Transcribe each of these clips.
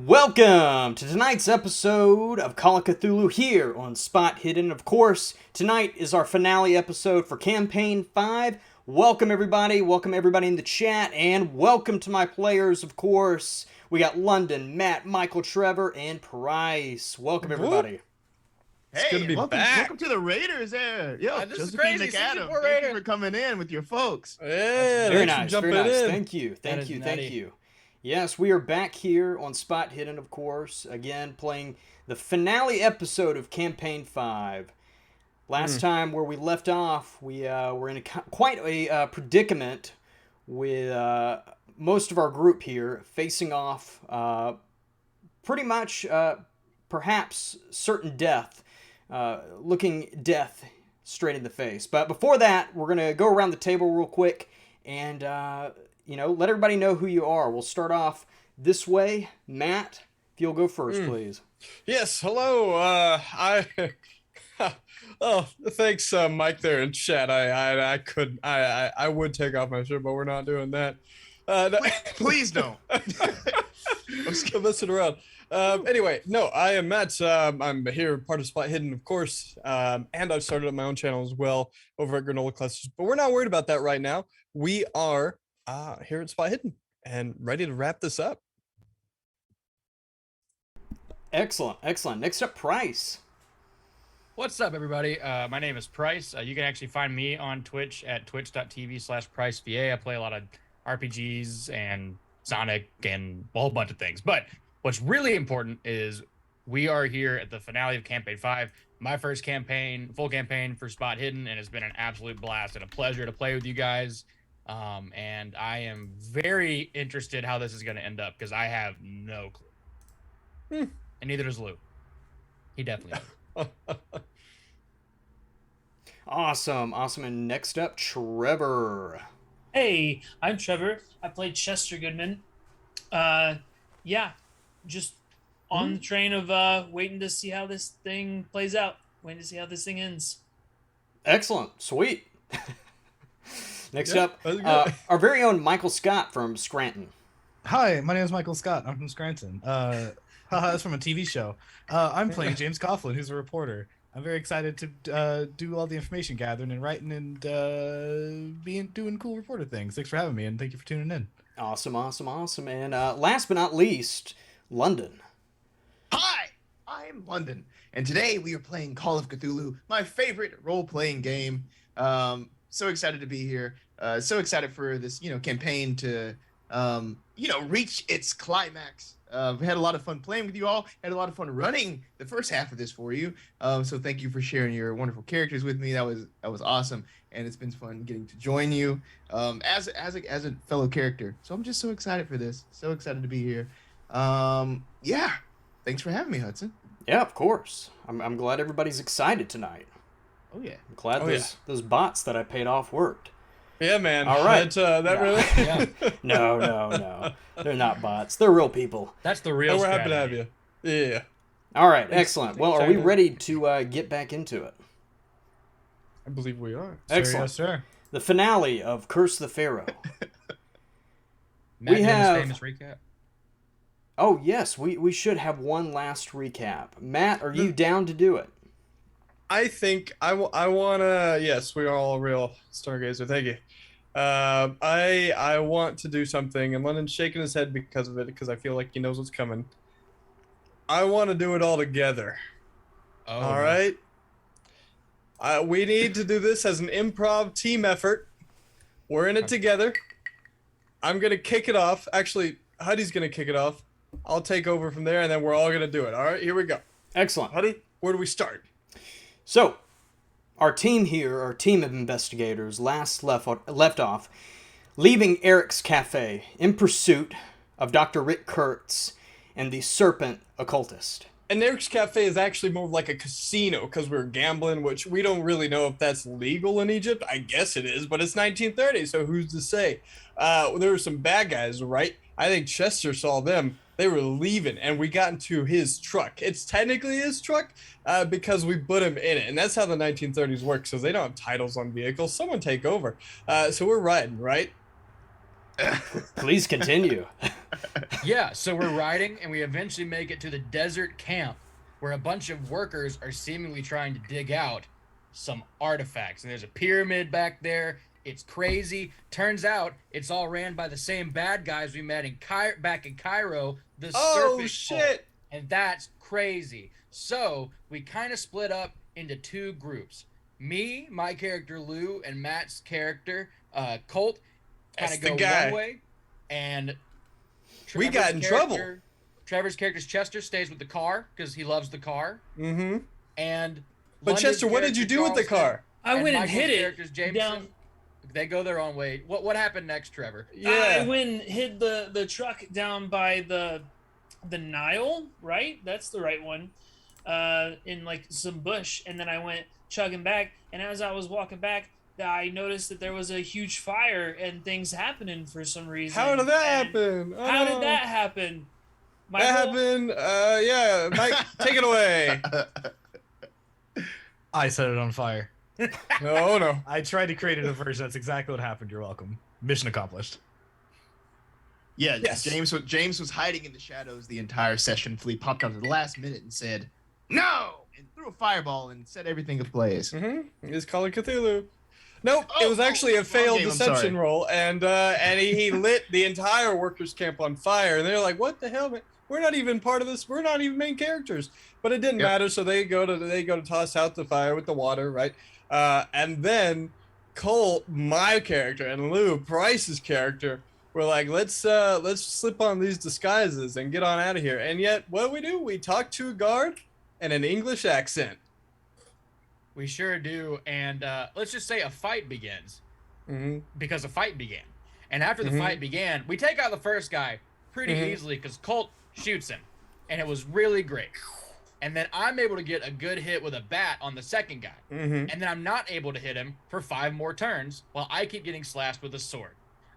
Welcome to tonight's episode of Call of Cthulhu here on Spot Hidden. Of course, tonight is our finale episode for Campaign 5. Welcome everybody in the chat, and welcome to my players, of course. We got London, Matt, Michael, Trevor, and Price. Welcome everybody. Hey, it's good to be back. Welcome to the Raiders there. Yo, this is Josephine crazy. McAdam, Season thank you for coming in with your folks. Yeah, Very thanks for nice, jumping very nice. in. Thank you. Yes, we are back here on Spot Hidden, of course, again playing the finale episode of Campaign 5. Last time where we left off, we were in quite a predicament with most of our group here facing off pretty much perhaps certain death, looking death straight in the face. But before that, we're going to go around the table real quick and let everybody know who you are. We'll start off this way. Matt, if you'll go first, please. Yes, hello. Oh, thanks, Mike there in chat. I would take off my shirt, but we're not doing that. Please don't. I'm still messing around. Anyway, no, I am Matt. I'm here, part of Spot Hidden, of course, and I've started up my own channel as well over at Granola Clusters. But we're not worried about that right now. We are here at Spot Hidden and ready to wrap this up. Excellent. Next up, Price. What's up, everybody? My name is Price. You can actually find me on Twitch at twitch.tv/PriceVA. I play a lot of RPGs and Sonic and a whole bunch of things. But what's really important is we are here at the finale of Campaign 5, my first campaign, full campaign for Spot Hidden, and it's been an absolute blast and a pleasure to play with you guys. And I am very interested how this is going to end up because I have no clue. And neither does Lou. He definitely does. Awesome. And next up, Trevor. Hey, I'm Trevor. I played Chester Goodman. Just on the train of waiting to see how this thing plays out. Waiting to see how this thing ends. Excellent. Sweet. Next up, our very own Michael Scott from Scranton. Hi, my name is Michael Scott. I'm from Scranton. That's from a TV show. I'm playing James Coughlin, who's a reporter. I'm very excited to do all the information gathering and writing and doing cool reporter things. Thanks for having me, and thank you for tuning in. Awesome. And last but not least, London. Hi, I'm London, and today we are playing Call of Cthulhu, my favorite role-playing game. So excited to be here. So excited for this, campaign to, reach its climax. We had a lot of fun playing with you all. Had a lot of fun running the first half of this for you. So thank you for sharing your wonderful characters with me. That was awesome, and it's been fun getting to join you as a fellow character. So I'm just so excited for this. So excited to be here. Thanks for having me, Hudson. Yeah, of course. I'm glad everybody's excited tonight. Oh yeah. I'm glad those bots that I paid off worked. Yeah, man. All right. Really? Yeah. No. They're not bots. They're real people. That's the real We're strategy. happy to have you. Yeah. All right. Excellent. Well, are we ready to get back into it? I believe we are. Excellent. Yes, sir. The finale of Curse the Pharaoh. Matt, We you have- this famous recap. Oh, yes. We should have one last recap. Matt, are you down to do it? I think I want to. Yes, we are all real stargazer. Thank you. I want to do something, and London's shaking his head because of it, because I feel like he knows what's coming. I want to do it all together. Oh, All right. We need to do this as an improv team effort. We're in it together. I'm gonna kick it off. Actually, Huddy's gonna kick it off. I'll take over from there, and then we're all gonna do it. All right, here we go. Excellent. Huddy, where do we start? So, our team of investigators, last left off, leaving Eric's cafe in pursuit of Dr. Rick Kurtz and the Serpent Occultist. And Eric's Cafe is actually more like a casino because we were gambling, which we don't really know if that's legal in Egypt. I guess it is, but it's 1930, so who's to say? There were some bad guys, right? I think Chester saw them. They were leaving, and we got into his truck. It's technically his truck because we put him in it, and that's how the 1930s works, because they don't have titles on vehicles. Someone take over. So we're riding, right? Please continue. Yeah, so we're riding, and we eventually make it to the desert camp, where a bunch of workers are seemingly trying to dig out some artifacts. And there's a pyramid back there. It's crazy. Turns out it's all ran by the same bad guys we met in back in Cairo, the Serpent shit. Cult. And that's crazy. So we kind of split up into two groups. Me, my character Lou, and Matt's character Colt kind of go one way, and we got in trouble. Trevor's character's Chester stays with the car because he loves the car. Mm-hmm. And but Chester, what did you do with the car? I went and hid it Jameson, down. They go their own way. What happened next, Trevor? Yeah, I went and hid the truck down by the Nile, right? That's the right one. In like some bush, and then I went chugging back. And as I was walking back, I noticed that there was a huge fire and things happening for some reason. How did that happen? How did that happen? Michael? That happened. Yeah, Mike, take it away. I set it on fire. No. I tried to create a diversion. That's exactly what happened. You're welcome. Mission accomplished. Yeah, yes. James was hiding in the shadows the entire session. Flea popped up at the last minute and said, "No!" and threw a fireball and set everything ablaze. Mm-hmm. It's Call of Cthulhu. Nope, it was actually a failed deception roll, and he lit the entire workers' camp on fire, and they're like, "What the hell, man? We're not even part of this. We're not even main characters." But it didn't matter, so they go to toss out the fire with the water, right? And then Colt, my character, and Lou, Bryce's character, were like, let's slip on these disguises and get on out of here. And yet, what do? We talk to a guard in an English accent. We sure do. And let's just say a fight begins. Mm-hmm. Because a fight began. And after the fight began, we take out the first guy pretty easily because Colt shoots him. And it was really great. And then I'm able to get a good hit with a bat on the second guy. And then I'm not able to hit him for 5 more turns while I keep getting slashed with a sword.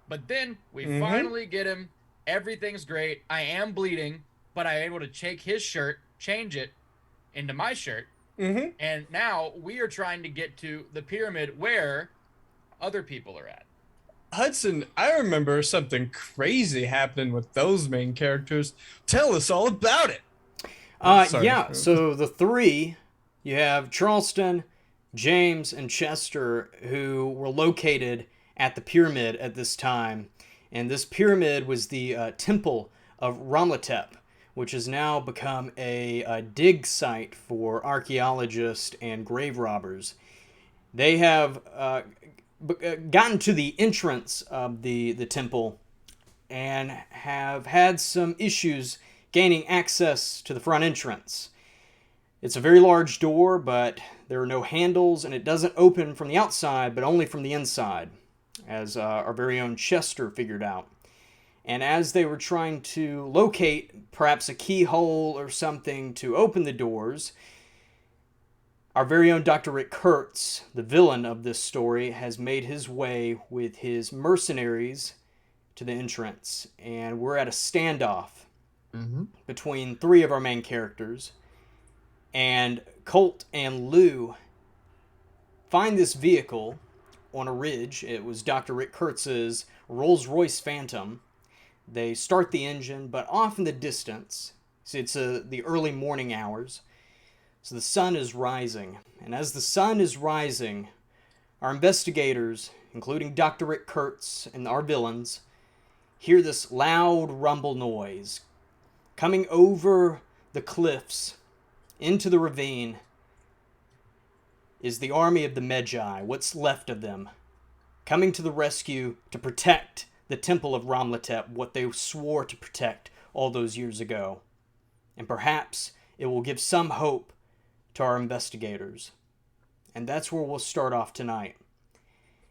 But then we finally get him. Everything's great. I am bleeding, but I'm able to take his shirt, change it into my shirt. And now we are trying to get to the pyramid where other people are at. Hudson, I remember something crazy happening with those main characters. Tell us all about it. Yeah, so the three, you have Charleston, James, and Chester, who were located at the pyramid at this time. And this pyramid was the temple of Ramlatep, which has now become a dig site for archaeologists and grave robbers. They have gotten to the entrance of the temple and have had some issues gaining access to the front entrance. It's a very large door, but there are no handles, and it doesn't open from the outside, but only from the inside, as our very own Chester figured out. And as they were trying to locate perhaps a keyhole or something to open the doors, our very own Dr. Rick Kurtz, the villain of this story, has made his way with his mercenaries to the entrance. And we're at a standoff between 3 of our main characters. And Colt and Lou find this vehicle on a ridge. It was Dr. Rick Kurtz's Rolls-Royce Phantom. They start the engine, but off in the distance, so it's the early morning hours, so the sun is rising. And as the sun is rising, our investigators, including Dr. Rick Kurtz and our villains, hear this loud rumble noise coming over the cliffs into the ravine. Is the army of the Magi, what's left of them, coming to the rescue to protect the temple of Ramlatep, what they swore to protect all those years ago. And perhaps it will give some hope to our investigators. And that's where we'll start off tonight.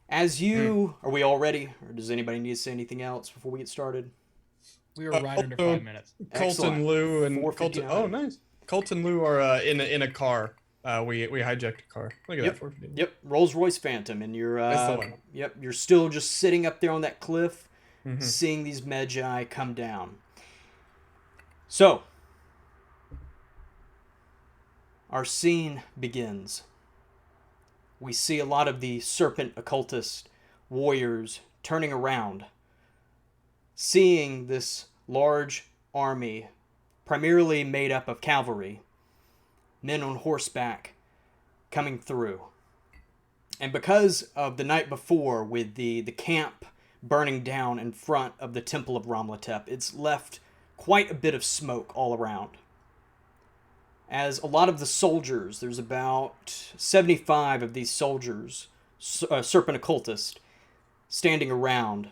As you... Are we all ready? Or does anybody need to say anything else before we get started? We were right under 5 minutes. Colt and Lou and Colt. Oh, nice. Colt and Lou are in a car. We hijacked a car. Look at that. Yep, Rolls-Royce Phantom, and you're you're still just sitting up there on that cliff, seeing these Magi come down. So, our scene begins. We see a lot of the serpent occultist warriors turning around seeing this large army, primarily made up of cavalry, men on horseback, coming through. And because of the night before, with the camp burning down in front of the Temple of Ramlatep, it's left quite a bit of smoke all around. As a lot of the soldiers, there's about 75 of these soldiers, serpent occultists, standing around.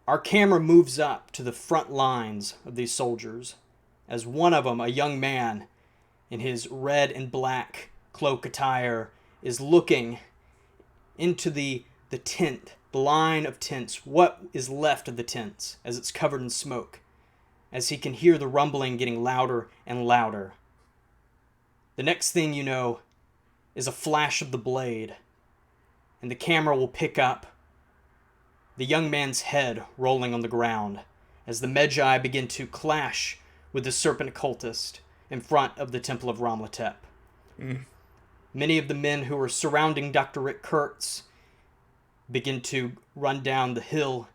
Our camera moves up to the front lines of these soldiers, as one of them, a young man in his red and black cloak attire, is looking into the tent, the line of tents, what is left of the tents, as it's covered in smoke, as he can hear the rumbling getting louder and louder. The next thing you know is a flash of the blade, and the camera will pick up the young man's head rolling on the ground as the Magi begin to clash with the serpent occultist in front of the Temple of Ramlatep. Many of the men who are surrounding Dr. Rick Kurtz begin to run down the hill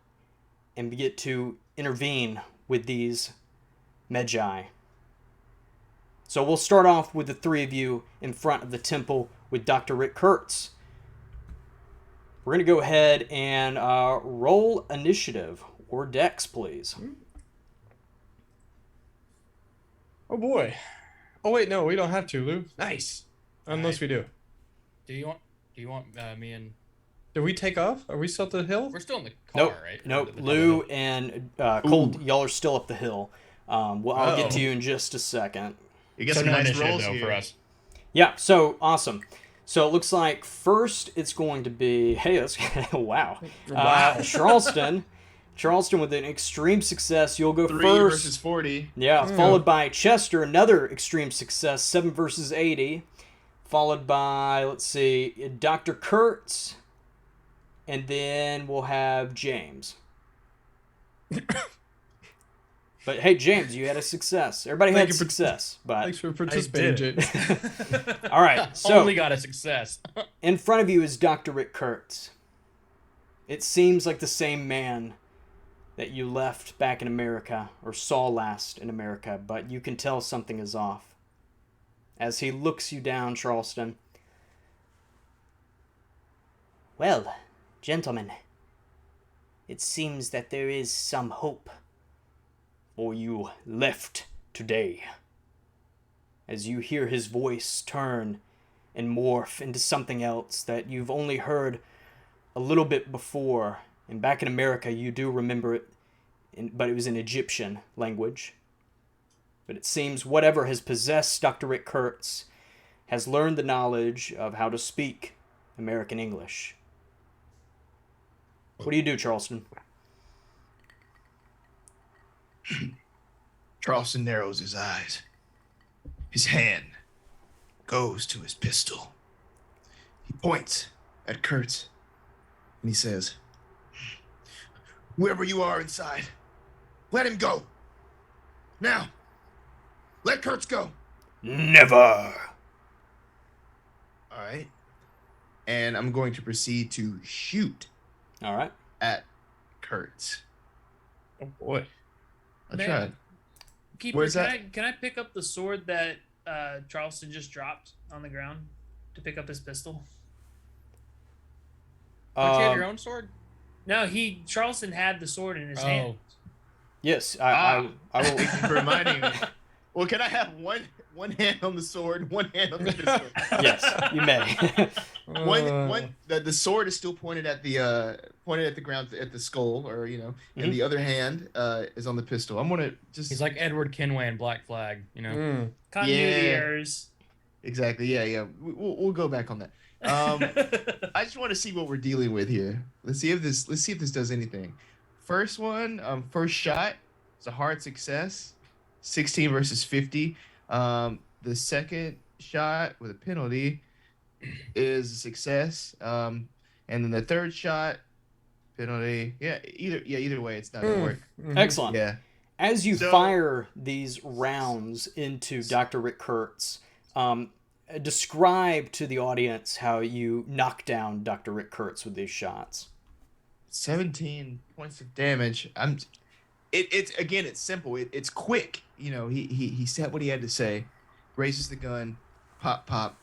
and begin to intervene with these Magi. So we'll start off with the three of you in front of the temple with Dr. Rick Kurtz. We're going to go ahead and roll initiative, or dex, please. Oh boy. Oh wait, no, we don't have to, Lou. Nice. Unless we do. Do you want me and... Did we take off? Are we still at the hill? We're still in the car, Nope. right? Nope. Lou and Colt, y'all are still up the hill. Well, I'll get to you in just a second. You get So some no nice initiative, rolls though, here. for us. Yeah, so awesome. So it looks like first it's going to be, hey, that's, wow. Wow. Charleston with an extreme success. You'll go 3 first. versus 40. Yeah, followed by Chester, another extreme success, 7 versus 80. Followed by, let's see, Dr. Kurtz. And then we'll have James. But hey, James, you had a success. Everybody had success. But Thanks for participating, did. James. all right, so Only got a success. in front of you is Dr. Rick Kurtz. It seems like the same man that you left back in America, or saw last in America, but you can tell something is off. As he looks you down, Charleston. Well, gentlemen, it seems that there is some hope for you left today. As you hear his voice turn and morph into something else that you've only heard a little bit before, and back in America you do remember it, but it was in Egyptian language. But it seems whatever has possessed Dr. Rick Kurtz has learned the knowledge of how to speak American English. What do you do, Charleston? Charleston narrows his eyes. His hand goes to his pistol. He points at Kurtz and he says, "Whoever you are inside, let him go. Now, let Kurtz go." Never. All right. And I'm going to proceed to shoot All right. at Kurtz. Oh boy. I Man. tried. Keeper, Where's can that? can I pick up the sword that Charleston just dropped on the ground to pick up his pistol? Don't you have your own sword? No, Charleston had the sword in his hand. Yes, I will. Thank you for reminding me. Well, can I have one hand on the sword, one hand on the pistol? Yes, you may. The sword is still pointed at the ground, at the skull, or and the other hand is on the pistol. I'm gonna just. He's like Edward Kenway in Black Flag, you know. Continuity Yeah. errors. Exactly. Yeah. We'll go back on that. I just want to see what we're dealing with here. Let's see if this does anything. First one, first shot. It's a hard success. 16 versus 50. The second shot with a penalty is a success. And then the third shot, penalty. Yeah, either way, it's not gonna work. Excellent. Yeah. As you fire these rounds into Dr. Rick Kurtz, describe to the audience how you knock down Dr. Rick Kurtz with these shots. 17 points of damage. It's simple. It's quick. You know, he said what he had to say, raises the gun, pop, pop.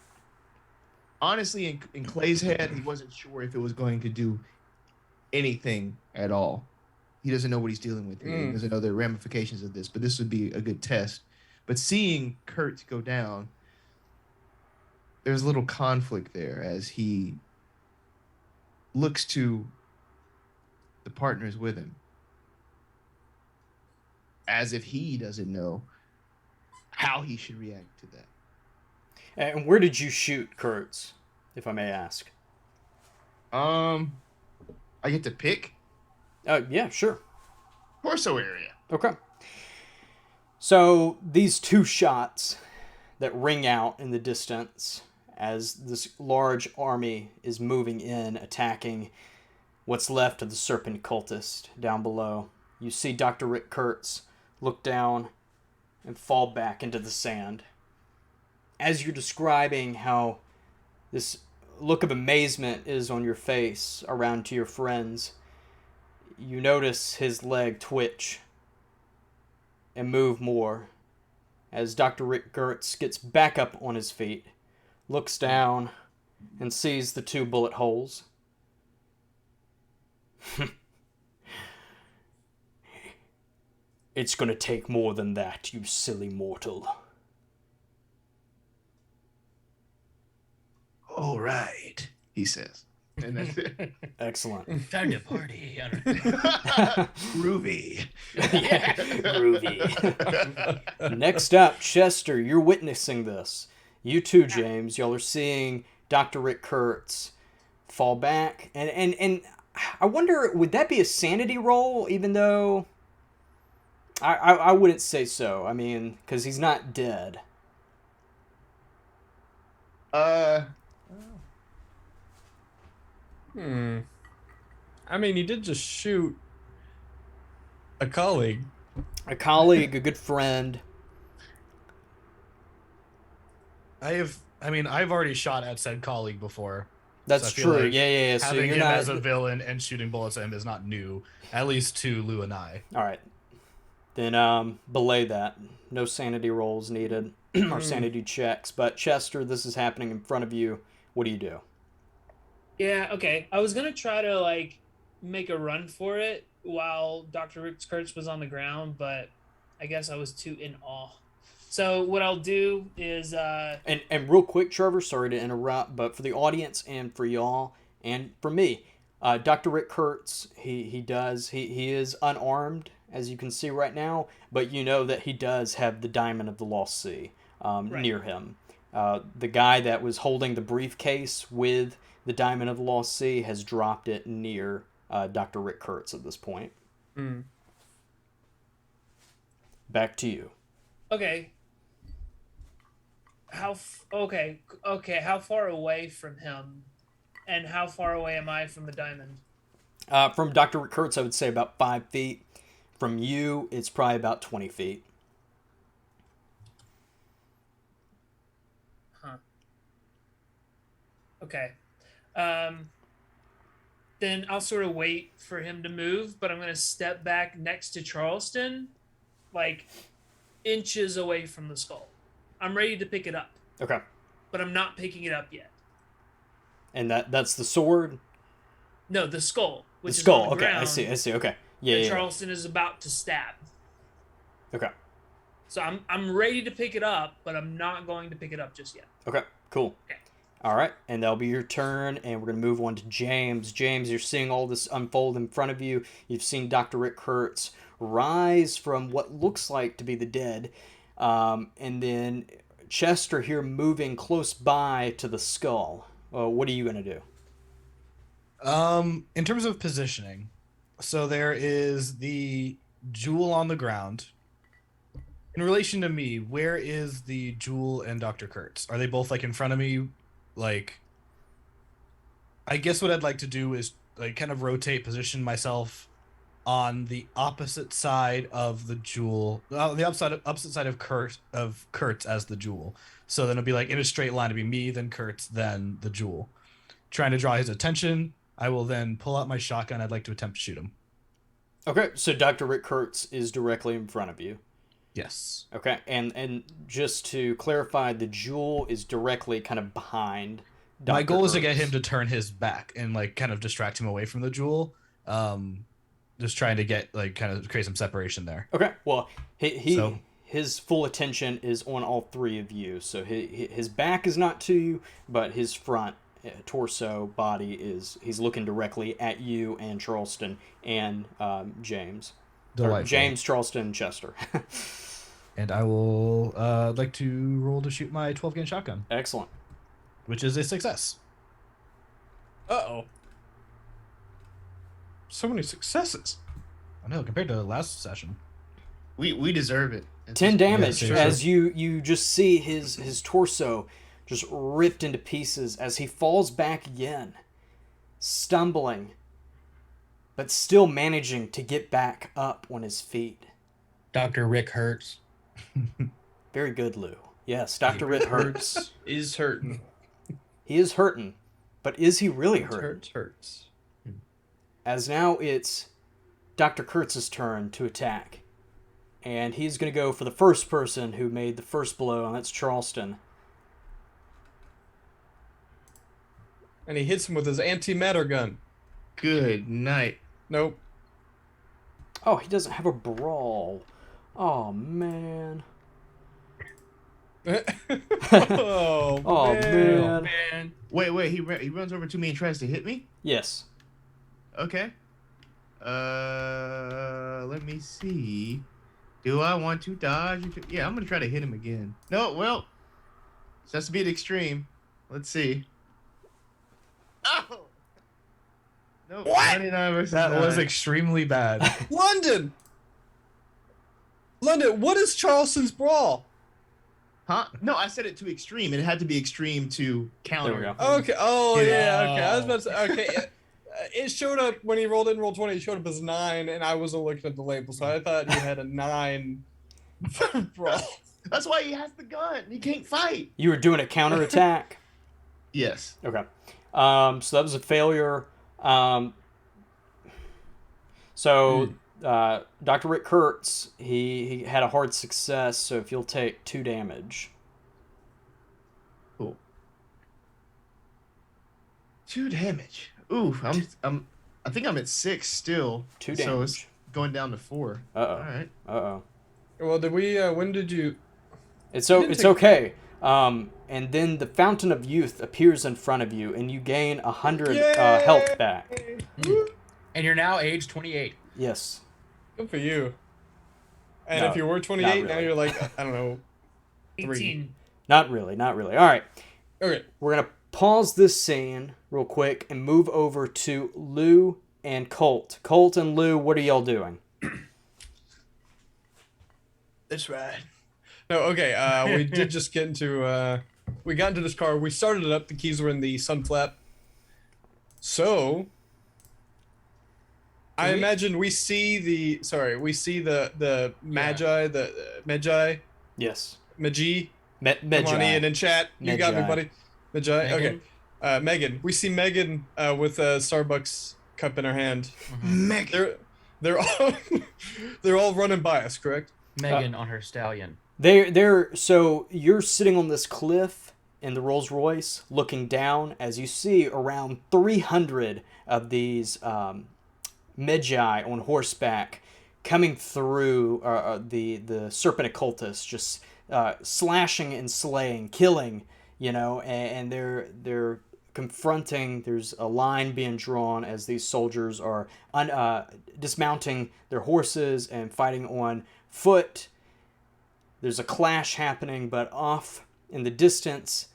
Honestly, in Clay's head, he wasn't sure if it was going to do anything at all. He doesn't know what he's dealing with here. He doesn't know the ramifications of this, but this would be a good test. But seeing Kurt go down, there's a little conflict there as he looks to the partners with him, as if he doesn't know how he should react to that. And where did you shoot Kurtz, if I may ask? I get to pick? Yeah, sure. Torso area. Okay. So these two shots that ring out in the distance as this large army is moving in, attacking what's left of the Serpent cultist down below. You see Dr. Rick Kurtz look down and fall back into the sand. As you're describing how this look of amazement is on your face around to your friends, you notice his leg twitch and move more as Dr. Rick Kurtz gets back up on his feet, looks down, and sees the two bullet holes. It's gonna take more than that, you silly mortal. All right, he says. And that's it. Excellent. Time to party. Groovy. Yeah, groovy. Next up, Chester, you're witnessing this. You too, James. Y'all are seeing Dr. Rick Kurtz fall back. And I wonder, would that be a sanity roll, even though... I wouldn't say so. I mean, because he's not dead. I mean, he did just shoot a colleague. A colleague, a good friend. I've already shot at said colleague before. That's So I feel true. like Yeah. So Having you're him not... as a villain and shooting bullets at him is not new, at least to Lou and I. All right. Then belay that. No sanity rolls needed or sanity checks. But Chester, this is happening in front of you. What do you do? Yeah, okay. I was gonna try to like make a run for it while Dr. Rick Kurtz was on the ground, but I guess I was too in awe. So what I'll do is And real quick, Trevor, sorry to interrupt, but for the audience and for y'all and for me, Dr. Rick Kurtz, he is unarmed, as you can see right now, but you know that he does have the Diamond of the Lost Sea near him. The guy that was holding the briefcase with the Diamond of the Lost Sea has dropped it near Dr. Rick Kurtz at this point. Back to you. okay. How far away from him, and how far away am I from the diamond? From Dr. Rick Kurtz, I would say about 5 feet. From you, it's probably about 20 feet. Huh. Okay. Then I'll sort of wait for him to move, but I'm going to step back next to Charleston, like inches away from the skull. I'm ready to pick it up, Okay. but I'm not picking it up yet. And that's the sword? No, the skull. The Which skull. Is on the Okay, ground I see. Okay. Yeah, that yeah. Charleston is about to stab. Okay. So I'm ready to pick it up, but I'm not going to pick it up just yet. Okay, cool. Okay. All right, and that'll be your turn, and we're going to move on to James. James, you're seeing all this unfold in front of you. You've seen Dr. Rick Kurtz rise from what looks like to be the dead, and then Chester here moving close by to the skull. What are you going to do? In terms of positioning, so there is the jewel on the ground. In relation to me, where is the jewel and Dr. Kurtz? Are they both like in front of me? Like, I guess what I'd like to do is like kind of rotate, position myself on the opposite side of the jewel, the opposite side of Kurtz as the jewel. So then it'll be like in a straight line to be me, then Kurtz, then the jewel. Trying to draw his attention, I will then pull out my shotgun. I'd like to attempt to shoot him. Okay, so Dr. Rick Kurtz is directly in front of you. Yes. Okay, and just to clarify, the jewel is directly kind of behind Dr. My goal is to get Kurtz. him to turn his back and like kind of distract him away from the jewel. Just trying to get like kind of create some separation there. Okay, well, his full attention is on all three of you. So his back is not to you, but his front torso, body he's looking directly at you and Charleston and James. Or James, Charleston, Chester. And I will like to roll to shoot my 12-gauge shotgun, Excellent. which is a success. Uh-oh. So many successes. I know, compared to last session. We deserve it. 10 damage sure. as you just see his torso just ripped into pieces as he falls back again, stumbling, but still managing to get back up on his feet. Dr. Rick hurts. Very good, Lou. Yes, Dr. Rick hurts. Is hurting. He is hurting, but is he really hurting? Hurts. As now it's Dr. Kurtz's turn to attack. And he's going to go for the first person who made the first blow, and that's Charleston. And he hits him with his antimatter gun. Good night. Nope. Oh, he doesn't have a brawl. Oh, man. Oh, Oh, man. Man. Wait. He runs over to me and tries to hit me. Yes. Okay. Let me see. Do I want to dodge? Yeah, I'm gonna try to hit him again. No, well, this has to be an extreme. Let's see. Oh. Nope. What? 99 versus That 9. was extremely bad. London, what is Charleston's brawl? Huh? No, I said it to extreme, and it had to be extreme to counter. There we go. Okay. Oh, Yeah. yeah. Okay. I was about to say. Okay. It showed up when he rolled in roll 20. It showed up as 9, and I wasn't looking at the label, so I thought he had a 9 brawl. That's why he has the gun. He can't fight. You were doing a counterattack? Yes. Okay. So that was a failure. Dr. Rick Kurtz, he had a hard success, so if you'll take 2 damage. Cool. 2 damage. Ooh, I think I'm at 6 still. 2 So it's damage. going down to 4. Uh-oh. All right. Uh-oh. Well, did we? When did you? It's didn't take- okay. And then the Fountain of Youth appears in front of you, and you gain 100 health back. And you're now age 28. Yes. Good for you. And No, if you were 28, not now really. you're like, I don't know. 18. Not really. All right. Okay. We're going to pause this scene real quick and move over to Lou and Colt. Colt and Lou, what are y'all doing? That's right. No, okay. We did just get into. We got into this car. We started it up. The keys were in the sun flap. So. I imagine we see the. Sorry, we see the magi. The magi. Yes. Magi. Magi. Come on, Ian in chat. You got me, Magi. buddy. Magi. Megan? Okay. Megan. We see Megan with a Starbucks cup in her hand. Megan. They're all they're all running by us, correct? Megan on her stallion. So you're sitting on this cliff in the Rolls Royce looking down as you see around 300 of these Magi on horseback coming through the serpent occultists, just slashing and slaying, killing, and they're confronting. There's a line being drawn as these soldiers are dismounting their horses and fighting on foot. There's a clash happening, but off in the distance,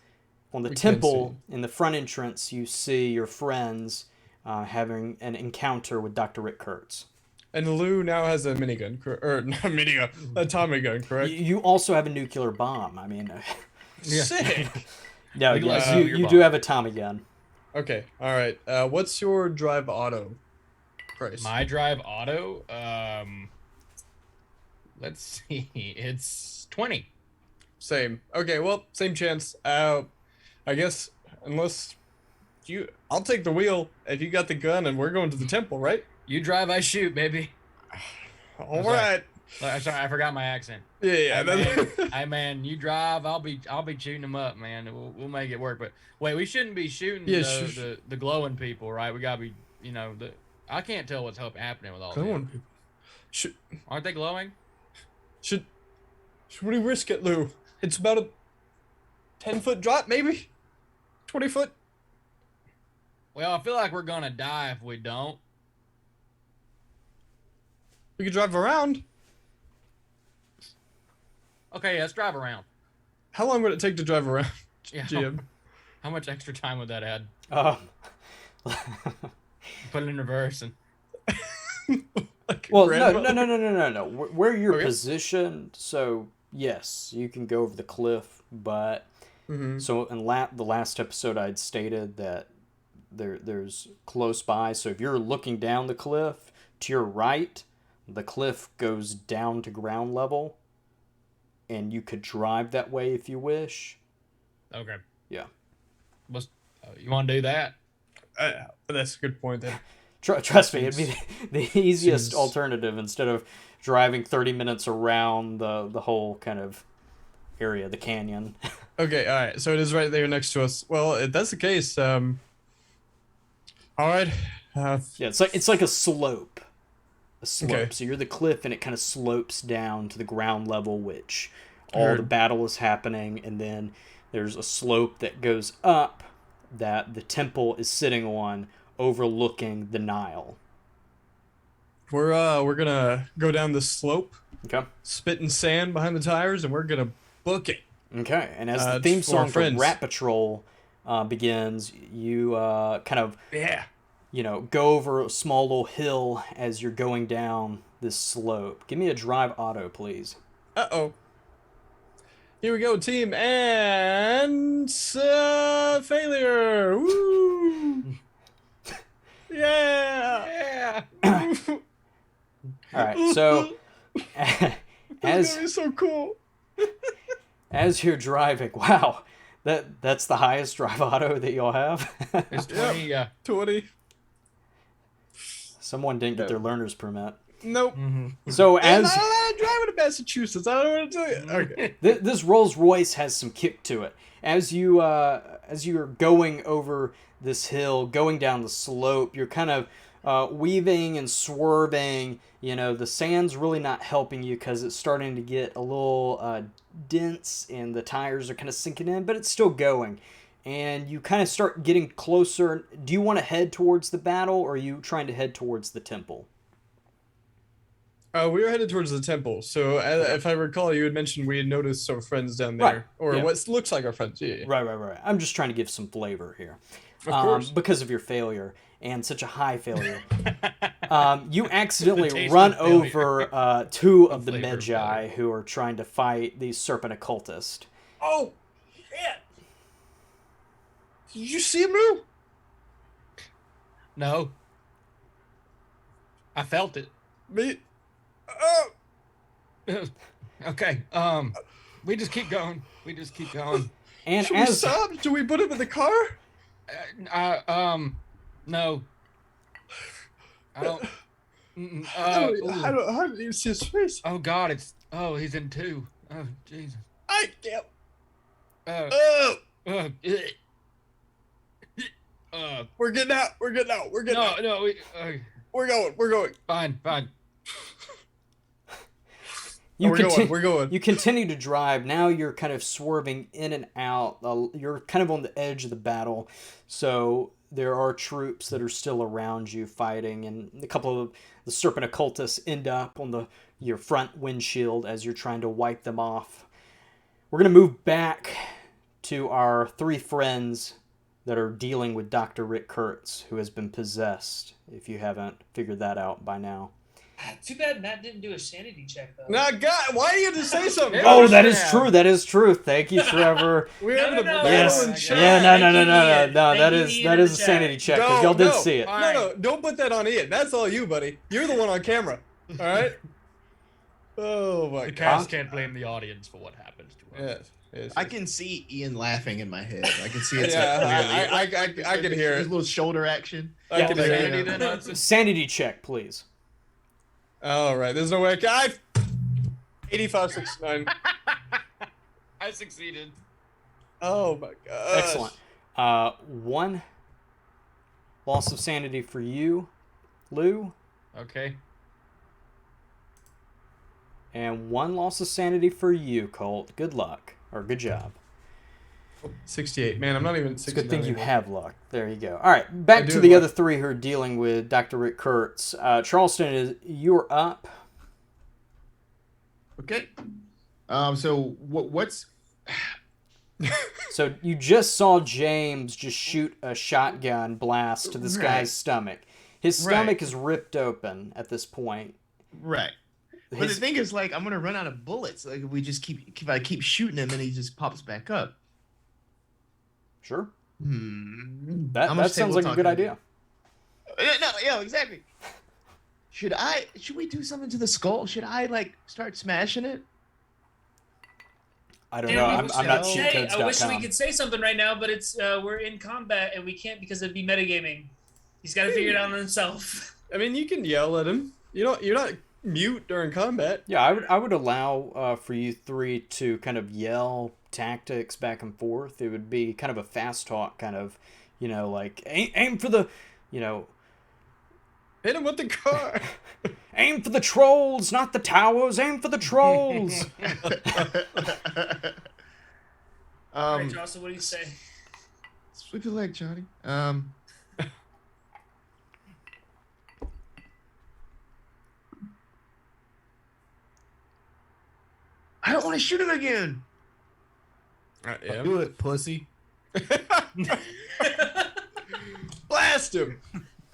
on the We can't temple, in the front entrance, you see your friends having an encounter with Dr. Rick Kurtz. And Lou now has a minigun, or not a minigun, a Tommy gun, correct? You also have a nuclear bomb. I mean, Sick. no, Legalize yes, nuclear you bomb. do have a Tommy gun. Okay, all right. What's your drive auto price? My drive auto, let's see, it's 20. Same. Okay, well, same chance. I guess unless I'll take the wheel if you got the gun, and we're going to the temple, right? You drive, I shoot, baby. All sorry. right. Sorry, I forgot my accent. Yeah. Hey man, you drive. I'll be shooting them up, man. We'll make it work. But wait, we shouldn't be shooting the glowing people, right? We gotta be, I can't tell what's happening with all Glowing them. people. Aren't they glowing? Should we risk it, Lou? It's about a 10-foot drop, maybe 20-foot. Well, I feel like we're gonna die if we don't. We could drive around. Okay, let's drive around. How long would it take to drive around, Yeah. Jim? How much extra time would that add? Put it in reverse and. Well, no. Where you're positioned, so yes, you can go over the cliff, but so in the last episode I'd stated that there's close by, so if you're looking down the cliff to your right, the cliff goes down to ground level, and you could drive that way if you wish. Okay. Yeah. You want to do that? That's a good point then. Trust me, it'd be the easiest alternative instead of driving 30 minutes around the whole kind of area, the canyon. Okay, all right. So it is right there next to us. Well, if that's the case, all right. Yeah, it's like a slope. Okay. So you're the cliff, and it kind of slopes down to the ground level, which all the battle is happening, and then there's a slope that goes up that the temple is sitting on, overlooking the Nile. We're gonna go down the slope. Okay. Spitting sand behind the tires, and we're gonna book it. Okay. And as the theme song for Rat Patrol begins, you kind of go over a small little hill as you're going down this slope. Give me a drive auto, please. Uh-oh. Here we go, team, and failure. Woo! Yeah. All right. So That's gonna be so cool. As you're driving, wow, that's the highest drive auto that y'all have. It's 20. Yeah. 20. Someone didn't get their learner's permit. Nope. So And as I'm not driving to Massachusetts. I don't want to tell you. Okay. this Rolls Royce has some kick to it. As you're going over this hill, going down the slope, you're kind of weaving and swerving. The sand's really not helping you because it's starting to get a little dense, and the tires are kind of sinking in, but it's still going. And you kind of start getting closer. Do you want to head towards the battle, or are you trying to head towards the temple? We were headed towards the temple. So, if I recall, you had mentioned we had noticed some friends down there, Right. or Yeah. what looks like our friends. Yeah. Right. I'm just trying to give some flavor here. Of course. Because of your failure, and such a high failure. You accidentally taste run of failure. over two of the flavor of Magi failure. who are trying to fight the serpent occultist. Oh, shit! Did you see him, Lou? No. I felt it. Me? Okay. We just keep going. And Should we as stop? Do we put him in the car? No. I don't. How did you see his face? Oh God, he's in 2. Oh Jesus. I can't. Oh. We're getting out. We're getting out. No. We're going. Fine. We're going. You continue to drive. Now you're kind of swerving in and out. You're kind of on the edge of the battle. So there are troops that are still around you fighting, and a couple of the serpent occultists end up on your front windshield as you're trying to wipe them off. We're going to move back to our 3 friends that are dealing with Dr. Rick Kurtz, who has been possessed, if you haven't figured that out by now. Too bad Matt didn't do a sanity check though. Now, God, why do you have to say something? Oh, that is true. That is true. Thank you, Trevor. We're having a battle Yes. in chat. Yeah. No. Thank That you, is Ian, a in the sanity chat. check because y'all did see it. No, don't put that on Ian. That's all you, buddy. You're the one on camera. All right. Oh my The God. cast can't blame the audience for what happens to us. Yes. Yes, I yes. can see Ian laughing in my head. I can see it. Yeah, I can hear His it. little shoulder action. I can hear Sanity it. then, Hudson. Sanity check, please. All right, there's no way. 8569. I succeeded. Oh my god. Excellent. One loss of sanity for you, Lou, Okay. and one loss of sanity for you, Colt. Good luck, or good job. 68. Man, I'm not even It's a 69. good thing you anymore. have luck. There you go. All right, back I do to have the luck. other three who are dealing with Dr. Rick Kurtz. Charleston, you're up. Okay. So what's So you just saw James just shoot a shotgun blast to this Right. guy's stomach. His Right. stomach is ripped open at this point. right? But His- the thing is, like, I'm gonna run out of bullets. Like, if I keep shooting him and he just pops back up. Sure. How That much sounds like a table good talk idea. No, yeah, exactly. Should we do something to the skull? Should I like start smashing it? I don't Damn, know. I I'm wish not I wish we cheatcodes.com. could say something right now, but it's we're in combat and we can't because it'd be metagaming. He's got to figure it out on himself. I mean, you can yell at him. You're not mute during combat. Yeah, I would allow for you three to kind of yell tactics back and forth. It would be kind of a fast talk, kind of, like aim for the, Hit him with the car. aim for the trolls, not the towers. Aim for the trolls. All right, Charleston, what do you say? Sweep your leg, Johnny. I don't want to shoot him again. Yeah. Do it, pussy. Blast him.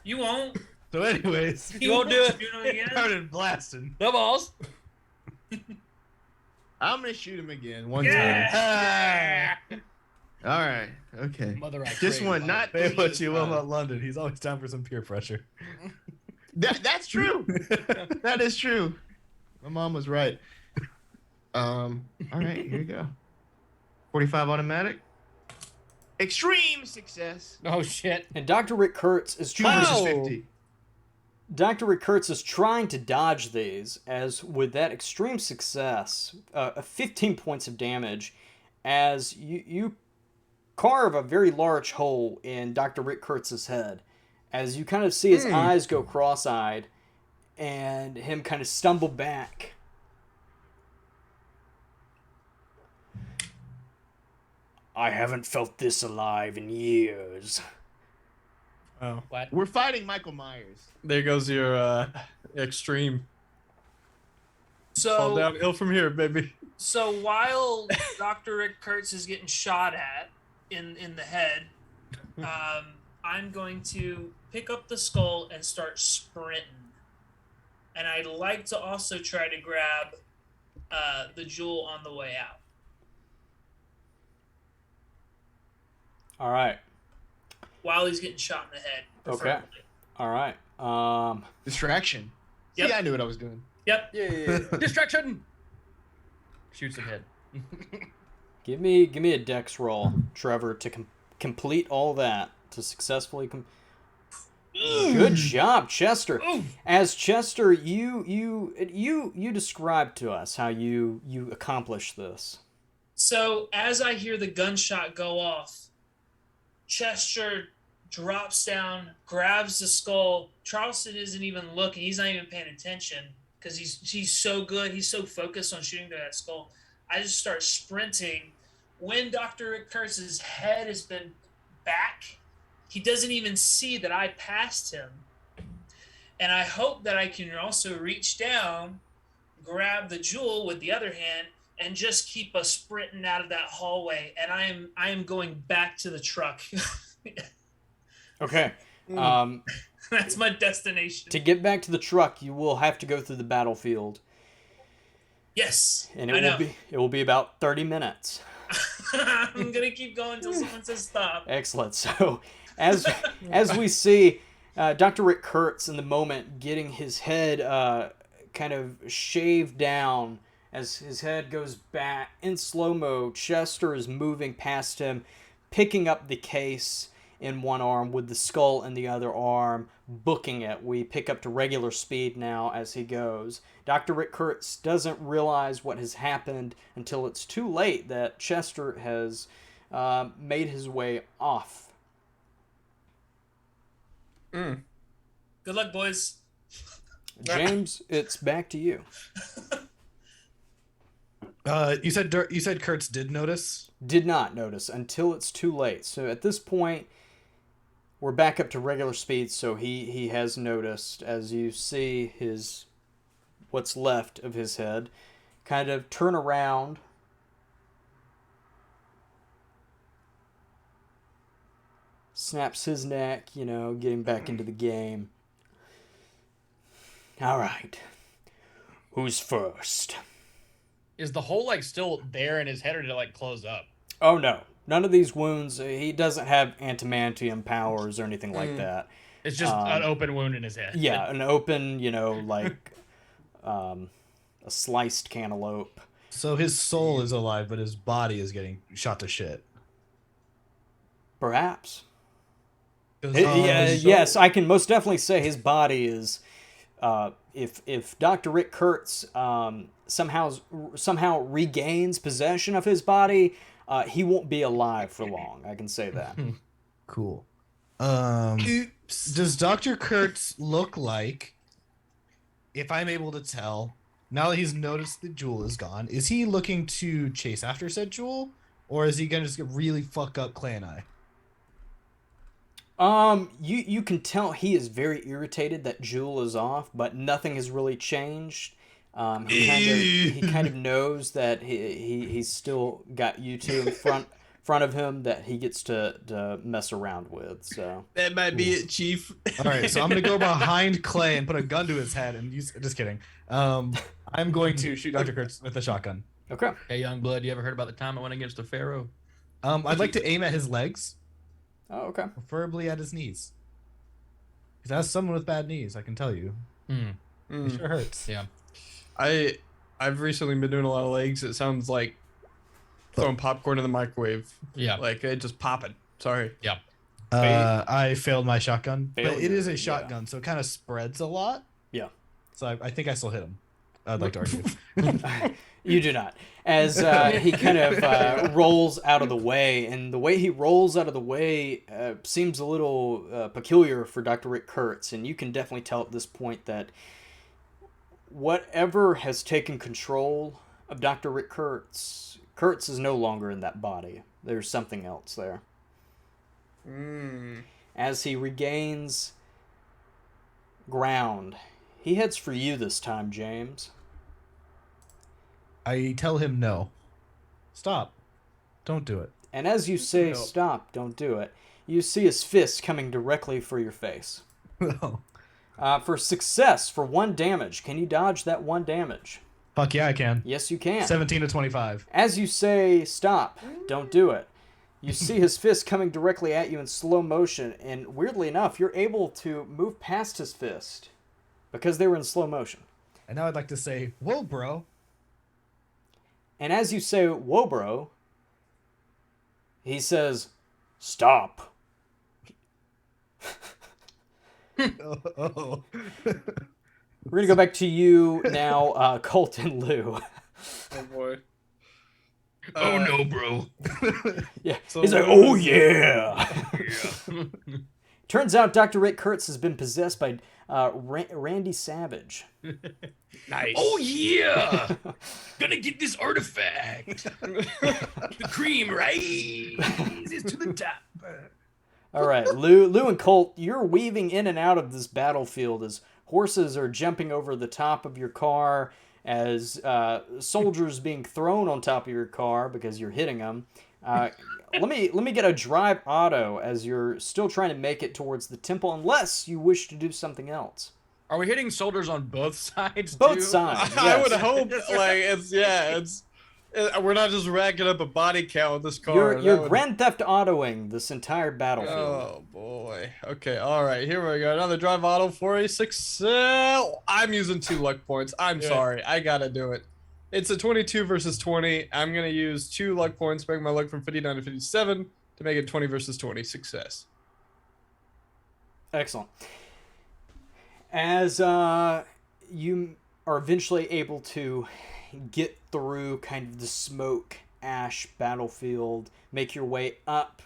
You won't. So, anyways, You won't do it. Shoot him again. started blasting. No balls. I'm gonna shoot him again one Yeah. time. All right. Okay. Mother I This crave. one, not Say three what this you will time. about London. He's always down for some peer pressure. That's true. That is true. My mom was right. All right, here you go. 45 automatic. Extreme success. Oh shit. And Dr. Rick Kurtz is trying. Versus Wow. 50. Dr. Rick Kurtz is trying to dodge these, as with that extreme success, 15 points of damage, as you carve a very large hole in Dr. Rick Kurtz's head, as you kind of see his eyes go cross-eyed, and him kind of stumble back. I haven't felt this alive in years. Oh, What? We're fighting Michael Myers. there goes your extreme. Fall So, downhill from here, baby. so while Dr. Rick Kurtz is getting shot at in the head, I'm going to pick up the skull and start sprinting. And I'd like to also try to grab the jewel on the way out. All right. While he's getting shot in the head. Okay. preferably. All right. Distraction. Yep. See, I knew what I was doing. Yep. Yeah. Distraction. Shoots him head. Give me a dex roll, Trevor, to complete all that, to successfully Good job, Chester. As Chester, you described to us how you accomplished this. So as I hear the gunshot go off, Chester drops down, grabs the skull. Charleston isn't even looking. He's not even paying attention because he's so good. He's so focused on shooting through that skull. I just start sprinting. When Dr. Rick Kurtz's head has been back, he doesn't even see that I passed him. And I hope that I can also reach down, grab the jewel with the other hand, and just keep us sprinting out of that hallway. And I am going back to the truck. Okay. That's my destination. To get back to the truck, you will have to go through the battlefield, Yes. and I know. it will be about 30 minutes. I'm gonna keep going until someone says stop. Excellent. So, as we see, Dr. Rick Kurtz in the moment getting his head kind of shaved down As his head goes back in slow-mo, Chester is moving past him, picking up the case in one arm with the skull in the other arm, booking it. We pick up to regular speed now as he goes. Dr. Rick Kurtz doesn't realize what has happened until it's too late that Chester has made his way off. Good luck, boys. James, it's back to you. You said Kurtz did notice? Did not notice until it's too late. So at this point, we're back up to regular speed, so he has noticed as you see what's left of his head kind of turn around. Snaps his neck, getting back into the game. All right. Who's first? Is the hole like still there in his head, or did it like close up? Oh no. None of these wounds, he doesn't have antimantium powers or anything like that. It's just an open wound in his head. Yeah, an open, like a sliced cantaloupe. So his soul is alive, but his body is getting shot to shit. Perhaps. Yes, I can most definitely say his body is. If Dr. Rick Kurtz somehow regains possession of his body, he won't be alive for long. I can say that. Cool. Oops. Does Dr. Kurtz look like, if I'm able to tell, now that he's noticed the jewel is gone, is he looking to chase after said jewel, or is he gonna just really fuck up Clay and I? You can tell he is very irritated that Jewel is off, but nothing has really changed. He kind of knows that he's still got you two in front of him that he gets to mess around with. So That might be it, Chief. All right, so I'm gonna go behind Clay and put a gun to his head and use. Just kidding. I'm going to shoot Dr. Kurtz with a shotgun. okay. Hey, young blood, you ever heard about the time I went against a pharaoh? I'd like to aim at his legs, Oh, okay. preferably at his knees. Because as someone with bad knees, I can tell you, it sure hurts. Yeah. I've recently been doing a lot of legs. It sounds like throwing popcorn in the microwave. Yeah. Like it just popping. Sorry. Yeah. I failed my shotgun, but it Failure, is a shotgun, so it kind of spreads a lot. Yeah. So I think I still hit him. I'd like to argue. You do not. As he kind of rolls out of the way, and the way he rolls out of the way seems a little peculiar for Dr. Rick Kurtz, and you can definitely tell at this point that whatever has taken control of Dr. Rick Kurtz is no longer in that body. There's something else there. As he regains ground, he heads for you this time, James. I tell him no. Stop. Don't do it. And as you say, stop, don't do it, you see his fist coming directly for your face. No. For success, for 1 damage. Can you dodge that 1 damage? Fuck yeah, I can. Yes, you can. 17 to 25. As you say, stop, don't do it, you see his fist coming directly at you in slow motion, and weirdly enough, you're able to move past his fist because they were in slow motion. And now I'd like to say, whoa, bro. And as you say, whoa, bro, he says, stop. Oh. We're going to go back to you now, Colt and Lou. Oh boy. Oh no, bro. Yeah. So He's like, oh yeah. Turns out Dr. Rick Kurtz has been possessed by Randy Savage. Nice. Oh yeah. Gonna get this artifact. The cream rises to the top. All right, Lou and Colt, you're weaving in and out of this battlefield as horses are jumping over the top of your car, as soldiers being thrown on top of your car because you're hitting them. Let me get a drive auto as you're still trying to make it towards the temple, unless you wish to do something else. Are we hitting soldiers on both sides? Both too? sides. I Yes. would hope we're not just racking up a body count with this car. You're That would- Grand Theft Autoing this entire battlefield. Oh boy. Okay. All right. Here we go. Another drive auto for a success. I'm using 2 luck points. I'm sorry. I gotta do it. It's a 22 versus 20. I'm going to use 2 luck points, make my luck from 59 to 57 to make it 20 versus 20. Success. Excellent. As you are eventually able to get through kind of the smoke ash battlefield, make your way up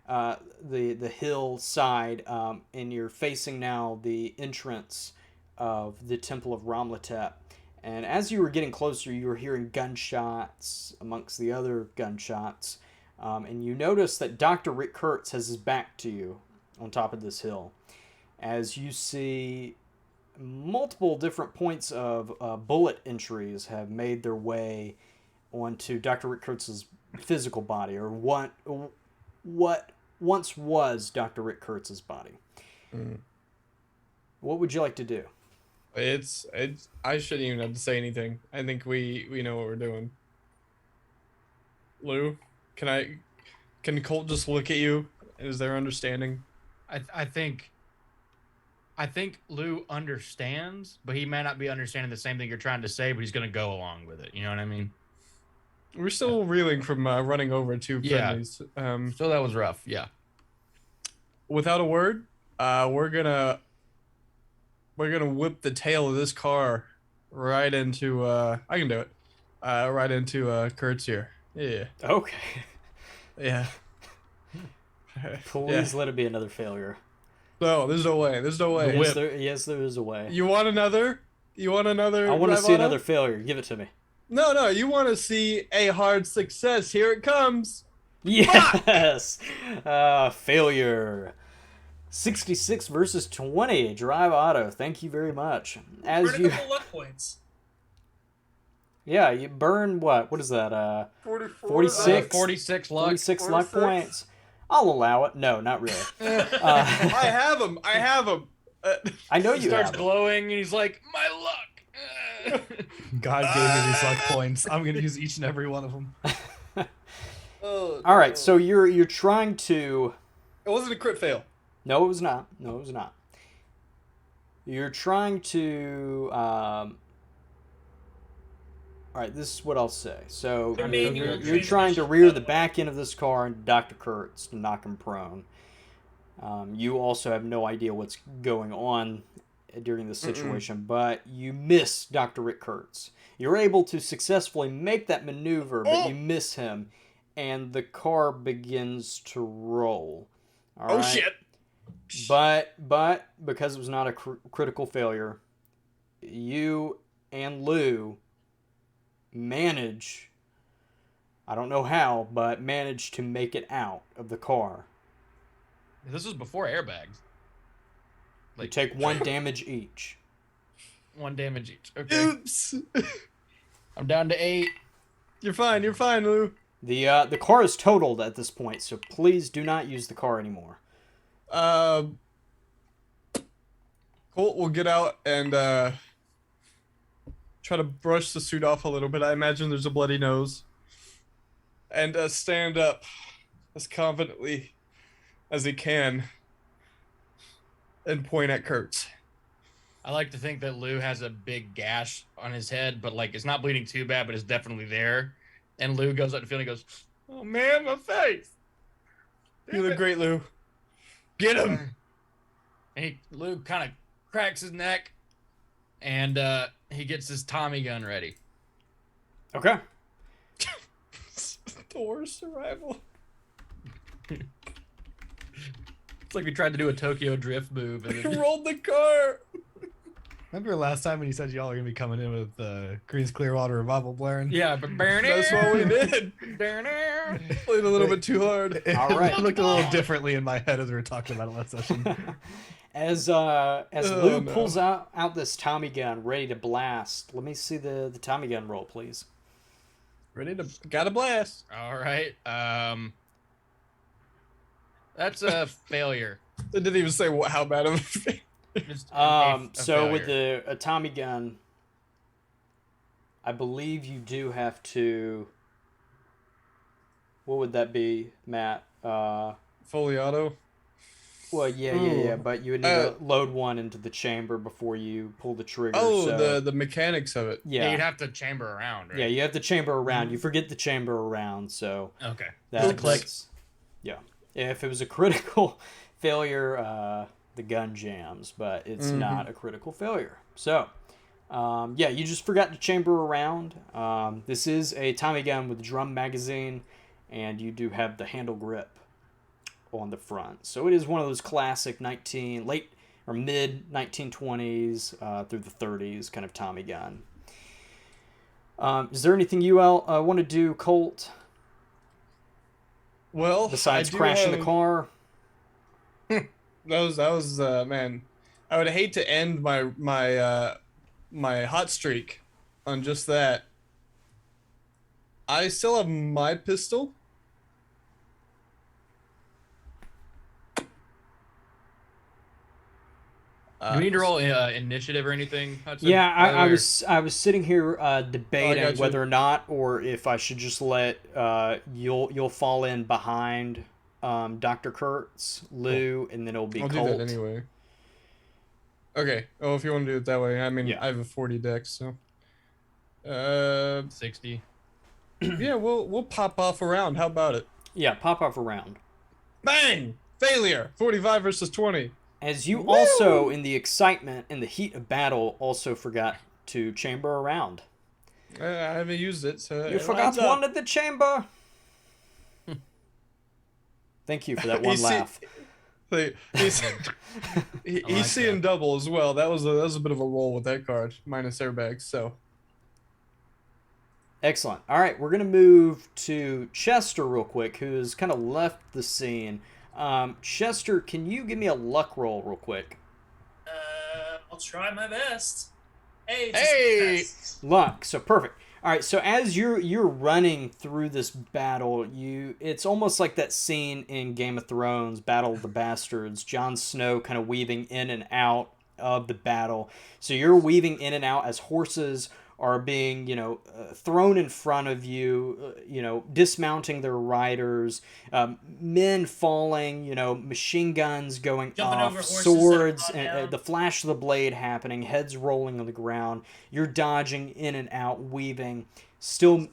the hillside, and you're facing now the entrance of the Temple of Ramlatep. And as you were getting closer, you were hearing gunshots amongst the other gunshots. And you notice that Dr. Rick Kurtz has his back to you on top of this hill. As you see multiple different points of bullet entries have made their way onto Dr. Rick Kurtz's physical body, or what once was Dr. Rick Kurtz's body. What would you like to do? It's I shouldn't even have to say anything. I think we know what we're doing. Lou, can Colt just look at you? Is there understanding? I think Lou understands, but he may not be understanding the same thing you're trying to say, but he's going to go along with it. You know what I mean? We're still reeling from running over 2 friendlies. So that was rough. Yeah. Without a word, we're gonna whip the tail of this car right into I can do it. Right into Kurtz here. Yeah. Okay. Yeah. Please let it be another failure. No, there's no way. There's no way. Yes, there is a way. You want another? You want another? I want to drive see auto? another failure. Give it to me. No. You want to see a hard success. Here it comes. Yes. Failure. 66 versus 20. Drive auto. Thank you very much. As Burn a you, couple luck points. yeah, you burn what? What is that? 44. 46. 46 luck. 46 luck points. I'll allow it. No, not really. I have him. I know He you starts have it. glowing, and he's like, "My luck." God gave me these luck points. I'm gonna use each and every one of them. Oh, All right, so you're trying to. It wasn't a crit fail. No, it was not. No, it was not. You're trying to. All right, this is what I'll say. So The manual you're trying to transmission, rear by the the back end of this car into Dr. Kurtz to knock him prone. You also have no idea what's going on during this situation, but you miss Dr. Rick Kurtz. You're able to successfully make that maneuver, but you miss him, and the car begins to roll. All right? Shit. But because it was not a critical failure, you and Lou manage, I don't know how, but manage to make it out of the car. This was before airbags. You take 1 damage each. 1 damage each. Okay. Oops. I'm down to 8. You're fine, Lou. The car is totaled at this point, so please do not use the car anymore. Colt will get out and try to brush the suit off a little bit. I imagine there's a bloody nose. And stand up as confidently as he can and point at Kurtz. I like to think that Lou has a big gash on his head, but like it's not bleeding too bad, but it's definitely there. And Lou goes up to the field and goes, "Oh man, my face!" You look great, Lou. Get him. And Lou kind of cracks his neck, and he gets his Tommy gun ready. Okay. The worst survival. It's like we tried to do a Tokyo Drift move, and He it rolled the car. Remember last time when you said y'all are gonna be coming in with Green's Clearwater Revival blaring? yeah, but That's what we did. Played a little bit too hard. All right. It looked a little differently in my head as we were talking about it last session. As Lou pulls out this Tommy gun, ready to blast, let me see the Tommy gun roll, please. Got a blast. All right. That's a failure. It didn't even say how bad of a Just So failure. with a Tommy gun, I believe you do have to. What would that be, Matt? fully auto. Well, yeah, but you would need to load one into the chamber before you pull the trigger. Oh, so, the mechanics of it. yeah, you'd have to chamber around, right? Yeah, you have the chamber around. You forget the chamber around, so Okay. that's yeah. If it was a critical failure, the gun jams, but it's not a critical failure. So, yeah, you just forgot to chamber around. This is a Tommy gun with a drum magazine, and you do have the handle grip on the front. So it is one of those classic late or mid 1920s through the 30s kind of Tommy gun. Is there anything you want to do, Colt? Well, besides crashing the car. That was man. I would hate to end my hot streak on just that. I still have my pistol. Do we need to roll initiative or anything, Hudson? Yeah, I was sitting here debating you. whether or not, or if I should just let you'll fall in behind Dr. Kurtz, Lou, and then it'll be I'll Colt. do that anyway. Okay. Oh, if you want to do it that way, I mean, Yeah. I have a 40 dex, so. 60. Yeah, we'll pop off a round. How about it? Yeah, pop off a round. Bang! Failure. 45 versus 20. As you also, in the excitement and the heat of battle, also forgot to chamber around. I haven't used it, so. You forgot one at the chamber. Thank you for that one laugh. He's like seeing that. double as well. That was a bit of a roll with that card, minus airbags. So. Excellent. All right, we're going to move to Chester real quick, who has kind of left the scene. Chester, can you give me a luck roll real quick? I'll try my best. Hey! Luck. So perfect. All right, so as you're running through this battle, it's almost like that scene in Game of Thrones, Battle of the Bastards, Jon Snow kind of weaving in and out of the battle. So you're weaving in and out as horses are being, thrown in front of you, dismounting their riders, men falling, machine guns going Jumping off, over horses swords, that have gone and down. the flash of the blade happening, heads rolling on the ground. You're dodging in and out, weaving, still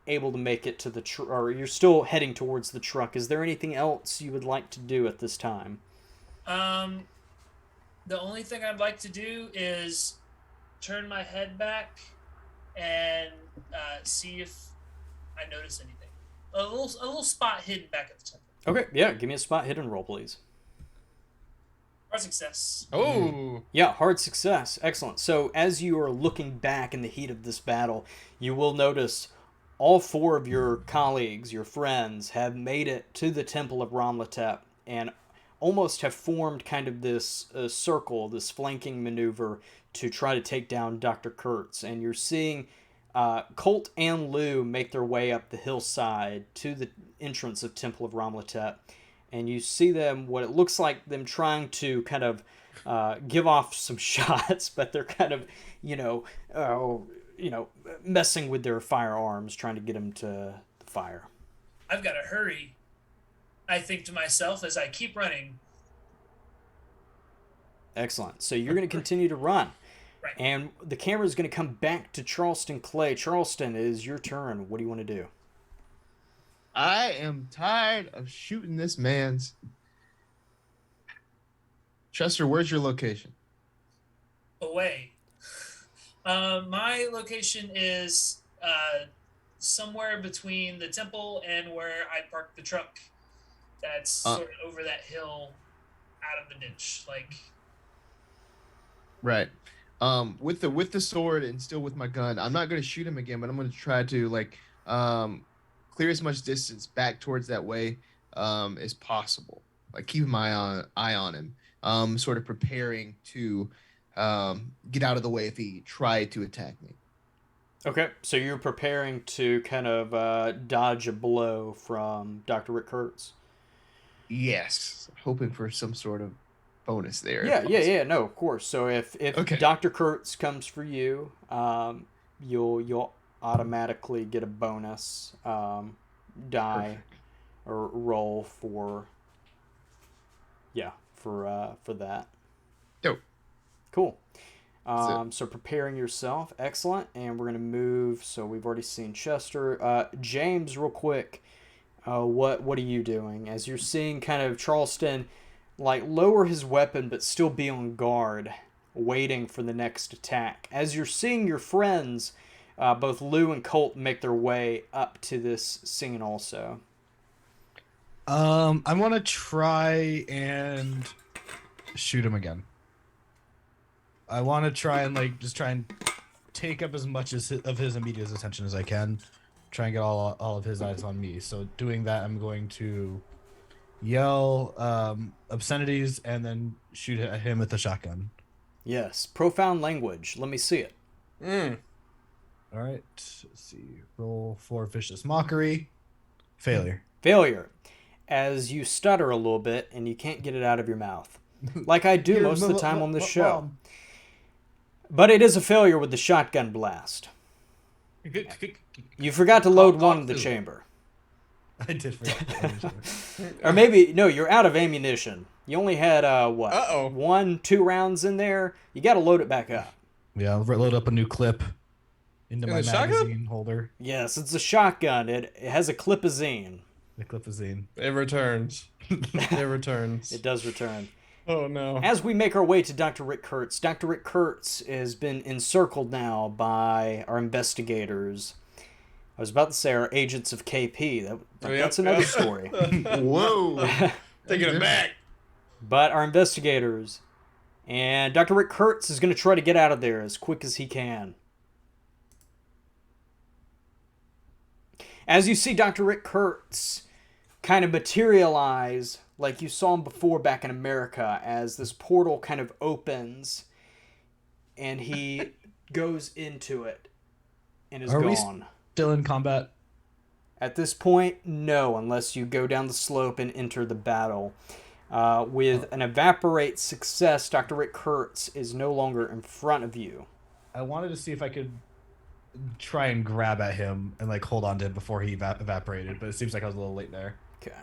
able to make it to the truck, or you're still heading towards the truck. Is there anything else you would like to do at this time? The only thing I'd like to do is turn my head back and see if I notice anything. A little spot hidden back at the temple. Okay, yeah, give me a spot hidden roll, please. Our success. Oh. Yeah, hard success. Excellent. So as you are looking back in the heat of this battle, you will notice all four of your colleagues, your friends, have made it to the Temple of Ramlatep and almost have formed kind of this circle, this flanking maneuver to try to take down Dr. Kurtz. And you're seeing Colt and Lou make their way up the hillside to the entrance of Temple of Ramlatep. And you see them, what it looks like them trying to kind of give off some shots, but they're kind of, messing with their firearms, trying to get them to fire. I've got to hurry. I think to myself as I keep running. Excellent. So you're going to continue to run. Right. And the camera is going to come back to Charleston Clay. Charleston, it is your turn. What do you want to do? I am tired of shooting this man's. Chester, where's your location? Away. My location is somewhere between the temple and where I parked the truck. That's sort of over that hill out of the ditch. Right. With the sword and still with my gun, I'm not going to shoot him again, but I'm going to try to clear as much distance back towards that way as possible. Like keep my eye on him. Sort of preparing to get out of the way if he tried to attack me. Okay, so you're preparing to kind of dodge a blow from Dr. Rick Kurtz. Yes, hoping for some sort of bonus there. Yeah. No, of course. So if Okay. Dr. Kurtz comes for you, you'll automatically get a bonus die Perfect. or roll for for that. Dope. Cool. So preparing yourself, excellent, and we're gonna move. So we've already seen Chester. James, real quick, what are you doing as you're seeing kind of Charleston, like lower his weapon but still be on guard, waiting for the next attack? As you're seeing your friends, both Lou and Colt, make their way up to this scene also. I want to try and shoot him again. I want to try and just try and take up as much of his immediate attention as I can. Try and get all of his eyes on me. So doing that, I'm going to yell obscenities and then shoot at him with the shotgun. Yes, profound language. Let me see it. All right. Let's see. Roll for vicious mockery. Failure. Failure. As you stutter a little bit and you can't get it out of your mouth, like I do most of the time on this show. But it is a failure with the shotgun blast. You forgot to load one in the chamber. I did forget. Or maybe, no, you're out of ammunition. You only had, what? Uh-oh. 1-2 rounds in there. You got to load it back up. Yeah, I'll load up a new clip into my shotgun? magazine holder. Yes, it's a shotgun. It has a clipazine. The clipazine. It returns. It returns. It does return. Oh, no. As we make our way to Dr. Rick Kurtz, Dr. Rick Kurtz has been encircled now by our investigators. I was about to say our agents of KP. That's another story. Whoa. Taking it back. But our investigators. And Dr. Rick Kurtz is going to try to get out of there as quick as he can. As you see Dr. Rick Kurtz kind of materialize like you saw him before back in America, as this portal kind of opens and he goes into it and is gone. Still in combat? At this point, no, unless you go down the slope and enter the battle. With an evaporate success, Dr. Rick Kurtz is no longer in front of you. I wanted to see if I could try and grab at him and hold on to him before he evaporated, but it seems like I was a little late there. Okay.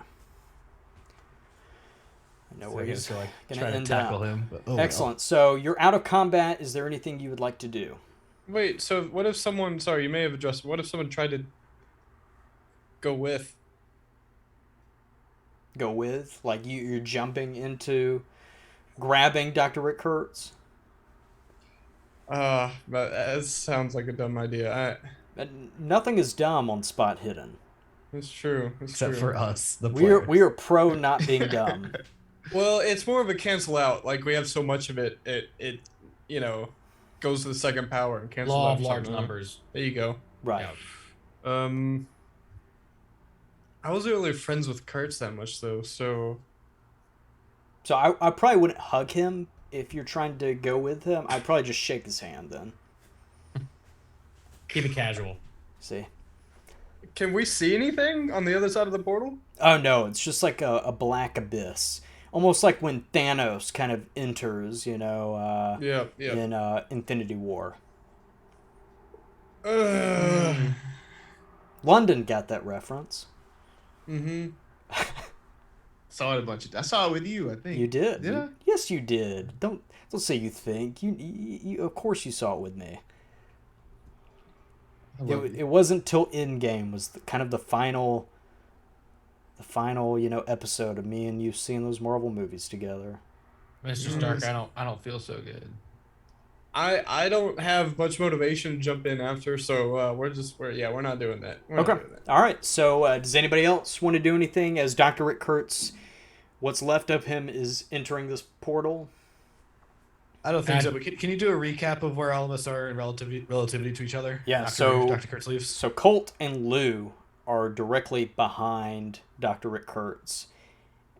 No So worries. I guess Gonna try to tackle him. But, excellent. So you're out of combat. Is there anything you would like to do? Wait, so what if someone... Sorry, you may have addressed... What if someone tried to go with? Go with? Like you're jumping into grabbing Dr. Rick Kurtz? But that sounds like a dumb idea. Nothing is dumb on Spot Hidden. It's true. Except for us, the we players. are pro not being dumb. Well, it's more of a cancel out. Like, we have so much of it, it goes to the second power and cancels out. Law of large numbers. There you go. Right. Yeah. I wasn't really friends with Kurtz that much, though, so... So I probably wouldn't hug him if you're trying to go with him. I'd probably just shake his hand then. Keep it casual. See? Can we see anything on the other side of the portal? Oh, no. It's just like a black abyss. Almost like when Thanos kind of enters, Yeah. in Infinity War. London got that reference. Mm-hmm. Saw it I saw it with you, I think. You did. Did I? Yes, you did. Don't say you think. You of course you saw it with me. It wasn't till Endgame was kind of the final episode of me and you seeing those Marvel movies together. Mr. Stark, I don't feel so good. I don't have much motivation to jump in after, so we're not doing that. Okay. All right. So does anybody else want to do anything as Dr. Rick Kurtz, what's left of him, is entering this portal? I don't think so, but can you do a recap of where all of us are in relativity to each other? Yeah, after so Dr. Kurtz leaves? So Colt and Lou are directly behind Dr. Rick Kurtz.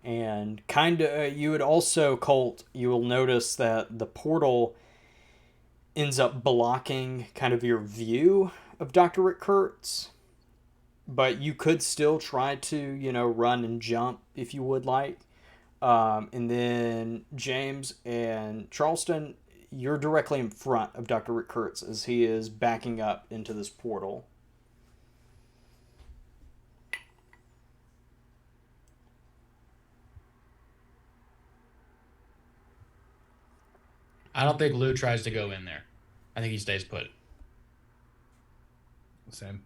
And kind of, you would also, Colt, you will notice that the portal ends up blocking kind of your view of Dr. Rick Kurtz. But you could still try to, run and jump if you would like. And then James and Charleston, you're directly in front of Dr. Rick Kurtz as he is backing up into this portal. I don't think Lou tries to go in there. I think he stays put. Same.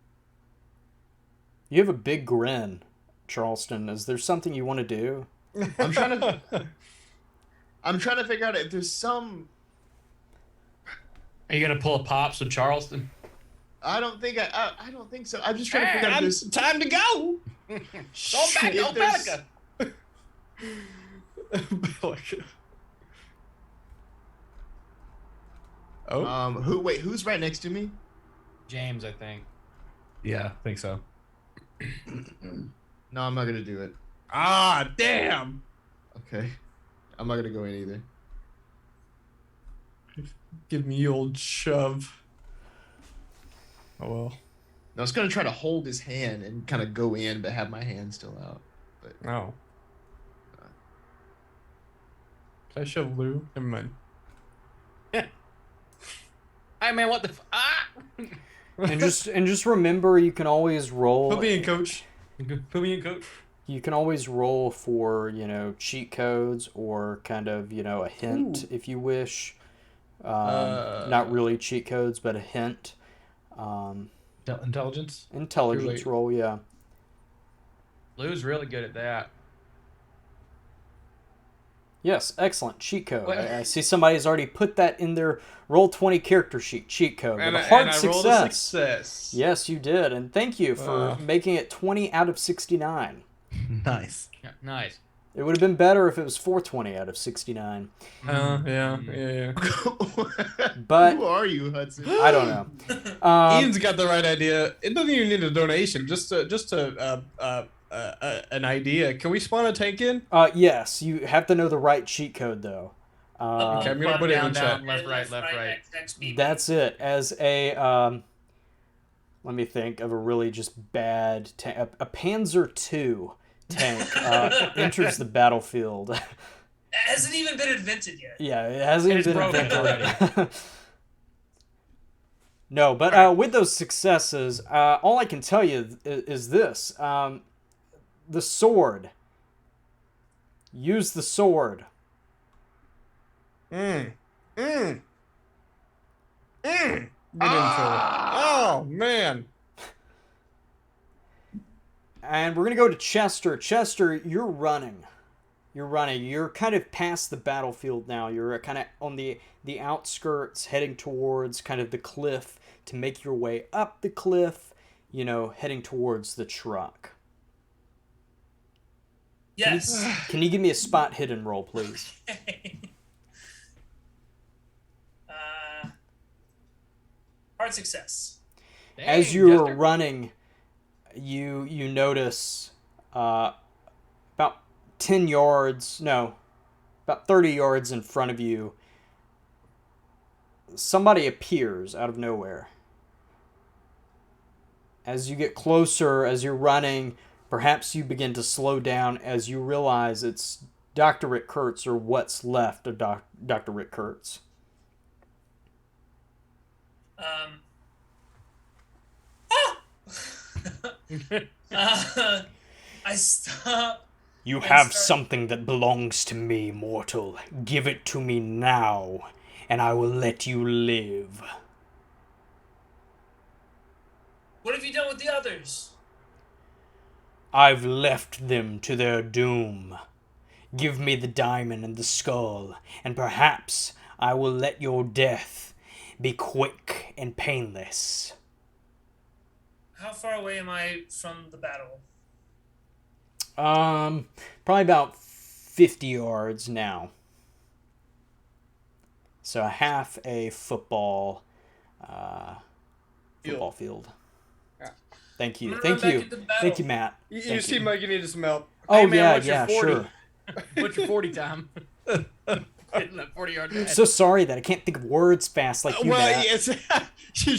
You have a big grin, Charleston. Is there something you want to do? I'm trying to figure out if there's some. Are you gonna pull a pops with Charleston? I don't think so. I'm just trying to figure out if there's Time to go. Go back, If go there's- back. Oh, who's right next to me? James, I think. Yeah, I think so. No, I'm not gonna do it. ah, damn. Okay, I'm not gonna go in either. Give me old shove. Oh well. I was gonna try to hold his hand and kind of go in, but have my hand still out. Oh. Can I shove Lou? Never mind. Hey man, what the ah! And just remember, you can always roll. Put me in, coach. Put me in, coach. You can always roll for, cheat codes or kind of, a hint if you wish. Not really cheat codes, but a hint. Intelligence? Intelligence Too late. roll, yeah. Lou's really good at that. Yes, excellent. Cheat code. What? I see somebody's already put that in their Roll20 character sheet. Cheat code. And, With a hard I success. rolled a success. Yes, you did. And thank you for making it 20 out of 69. Nice. Yeah, nice. It would have been better if it was 420 out of 69. Yeah. But Who are you, Hudson? I don't know. Ian's got the right idea. It doesn't even need a donation. Just an idea. Can we spawn a tank in? Yes, you have to know the right cheat code, though. Okay, I'm gonna put it in the chat. Left, right, left, right. Next beat. That's it. As a, let me think of a really just bad tank. A Panzer II tank enters the battlefield. It hasn't even been invented yet. Yeah, it hasn't It is even been broken invented. No, but with those successes, all I can tell you is this. The sword. Use the sword. Get in trouble. Oh man. And we're going to go to Chester. Chester, you're running. You're kind of past the battlefield now. You're kind of on the outskirts, heading towards kind of the cliff to make your way up the cliff, heading towards the truck. Yes. Can you give me a spot hidden roll, please? Hard success. As Dang, you're Chester. running, you notice about 10 yards, no, about 30 yards in front of you, somebody appears out of nowhere. As you get closer, as you're running, perhaps you begin to slow down as you realize it's Dr. Rick Kurtz, or what's left of Dr. Rick Kurtz. I stop. You And have start- something that belongs to me, mortal. Give it to me now, and I will let you live. What have you done with the others? I've left them to their doom. Give me the diamond and the skull, and perhaps I will let your death be quick and painless. How far away am I from the battle? Probably about 50 yards now. So half a football field. Yeah. Thank you. I'm gonna Thank run you. back into the battle. Thank you, Matt. You Thank seem like you needed some help. Oh, Hey, man, yeah, what's your yeah, 40? sure. What's your 40 time? Hitting that 40-yard I'm dash. so sorry that I can't think of words fast like you, Well, Matt. yes,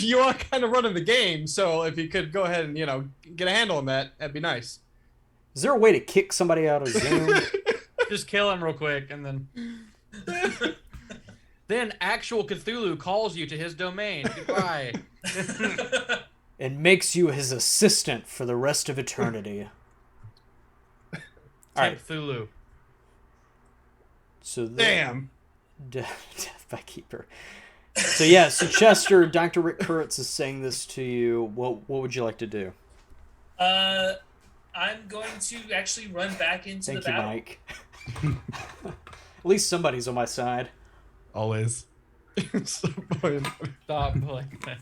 you are kind of running the game, so if you could go ahead and get a handle on that, that'd be nice. Is there a way to kick somebody out of Zoom? Just kill him real quick, and then... Then actual Cthulhu calls you to his domain. Goodbye. and makes you his assistant for the rest of eternity. All right. Cthulhu. So Damn. Death by Keeper. So yeah, so Chester, Dr. Rick Kurtz is saying this to you. What would you like to do? I'm going to actually run back into the battle. Mike. At least somebody's on my side. Always. Stop like that.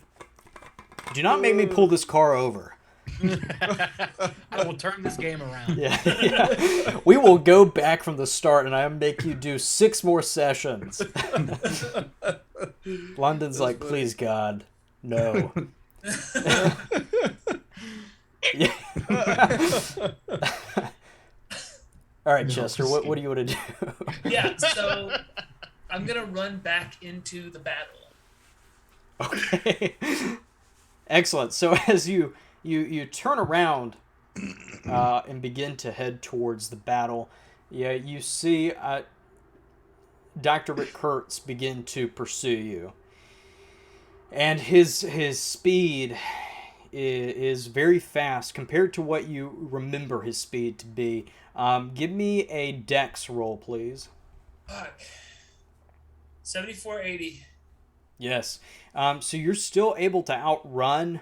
Do not make me pull this car over. I will turn this game around. Yeah. We will go back from the start, and I make you do 6 more sessions. London's like, please, God, no. Yeah. All right, Chester, what do you want to do? Yeah, so I'm going to run back into the battle. Okay. Excellent. So as you turn around and begin to head towards the battle, yeah, you see Dr. Rick Kurtz begin to pursue you. And his speed is very fast compared to what you remember his speed to be. Give me a dex roll, please. Fuck. 7480. Yes. So you're still able to outrun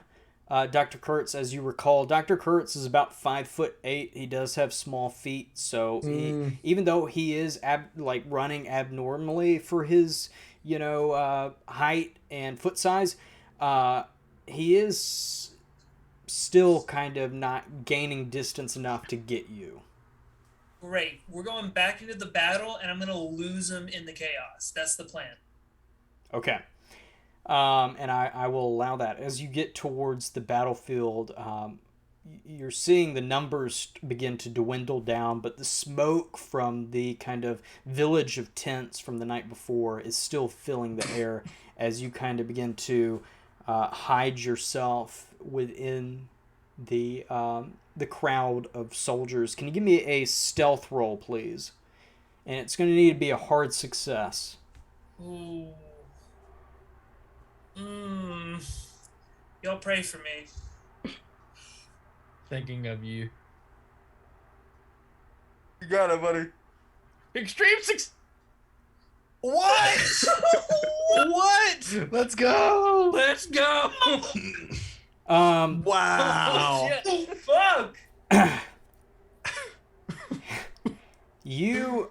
Dr. Kurtz, as you recall. Dr. Kurtz is about 5'8". He does have small feet, so even though he is running abnormally for his height and foot size, he is still kind of not gaining distance enough to get you. Great. We're going back into the battle, and I'm going to lose him in the chaos. That's the plan. Okay. And I will allow that. As you get towards the battlefield, you're seeing the numbers begin to dwindle down, but the smoke from the kind of village of tents from the night before is still filling the air as you kind of begin to hide yourself within the crowd of soldiers. Can you give me a stealth roll, please? And it's going to need to be a hard success. Ooh. Y'all pray for me. Thinking of you. You got it, buddy. Extreme success. What? What? Let's go. Let's go. Wow. Oh, shit. Fuck. You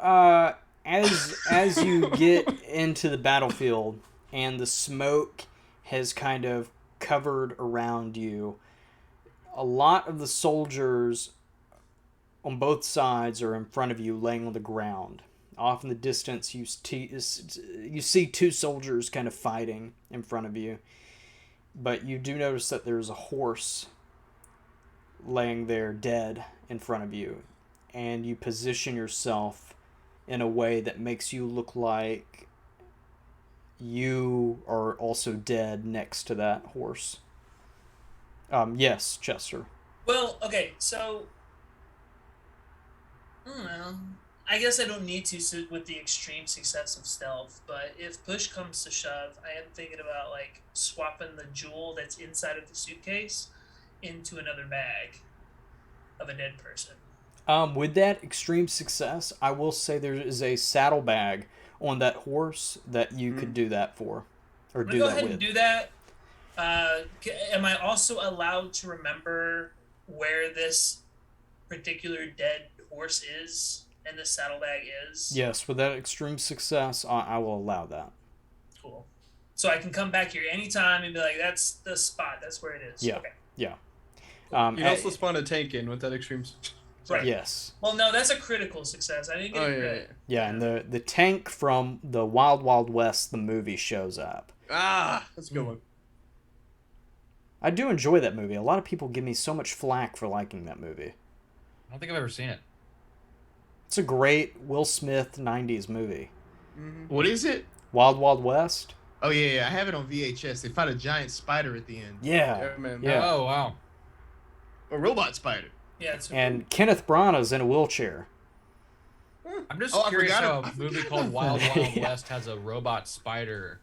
as you get into the battlefield and the smoke has kind of covered around you, a lot of the soldiers on both sides are in front of you, laying on the ground. Off in the distance, you see 2 soldiers kind of fighting in front of you, but you do notice that there's a horse laying there dead in front of you, and you position yourself in a way that makes you look like you are also dead next to that horse. Yes, Chester. Well, okay, so I guess I don't need to with the extreme success of stealth, but if push comes to shove, I am thinking about like swapping the jewel that's inside of the suitcase into another bag of a dead person. With that extreme success, I will say there is a saddlebag on that horse that you could do that for, or do go that ahead with. And do that. Am I also allowed to remember where this particular dead horse is and the saddlebag is? Yes, with that extreme success, I will allow that. Cool. So I can come back here anytime and be like, that's the spot. That's where it is. Yeah. Okay. Yeah. You can also spawn a tank in with that extreme. Right. Yes. Well, no, that's a critical success. I didn't get it right. Yeah, and the tank from the Wild Wild West, the movie, shows up. Ah, that's a good one. I do enjoy that movie. A lot of people give me so much flack for liking that movie. I don't think I've ever seen it. It's a great Will Smith 90s movie. Mm-hmm. What is it? Wild Wild West? Oh, yeah, I have it on VHS. They fight a giant spider at the end. Yeah. Man. Yeah. Oh, wow. A robot spider. Yeah, it's And Kenneth Branagh's in a wheelchair. I'm just Oh, I curious forgot how a movie called Wild Wild West has a robot spider.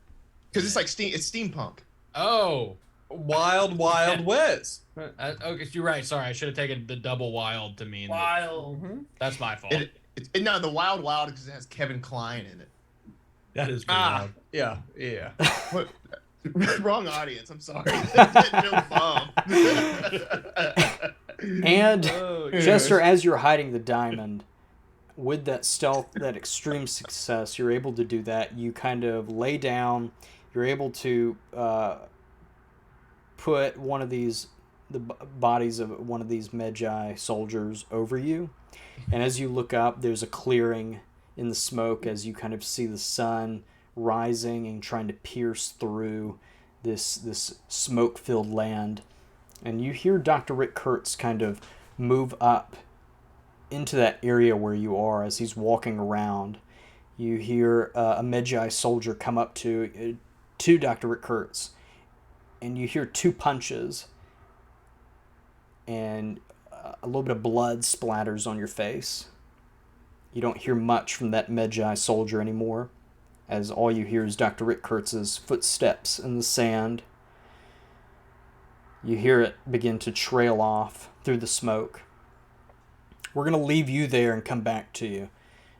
Because it's like it's steampunk. Oh. Wild West. Okay, you're right. Sorry, I should have taken the double wild to mean. wild. That's my fault. No, the Wild because it has Kevin Kline in it. That is pretty loud. Yeah, yeah. What? Wrong audience. I'm sorry. No bomb. And Oh, Chester, as you're hiding the diamond, with that stealth, that extreme success, you're able to do that. You kind of lay down. You're able to put one of these, the bodies of one of these Magi soldiers over you. And as you look up, there's a clearing in the smoke as you kind of see the sun rising and trying to pierce through this smoke-filled land. And you hear Dr. Rick Kurtz kind of move up into that area where you are as he's walking around. You hear a Magi soldier come up to Dr. Rick Kurtz, and you hear 2 punches, and a little bit of blood splatters on your face. You don't hear much from that Magi soldier anymore, as all you hear is Dr. Rick Kurtz's footsteps in the sand. You hear it begin to trail off through the smoke. We're going to leave you there and come back to you.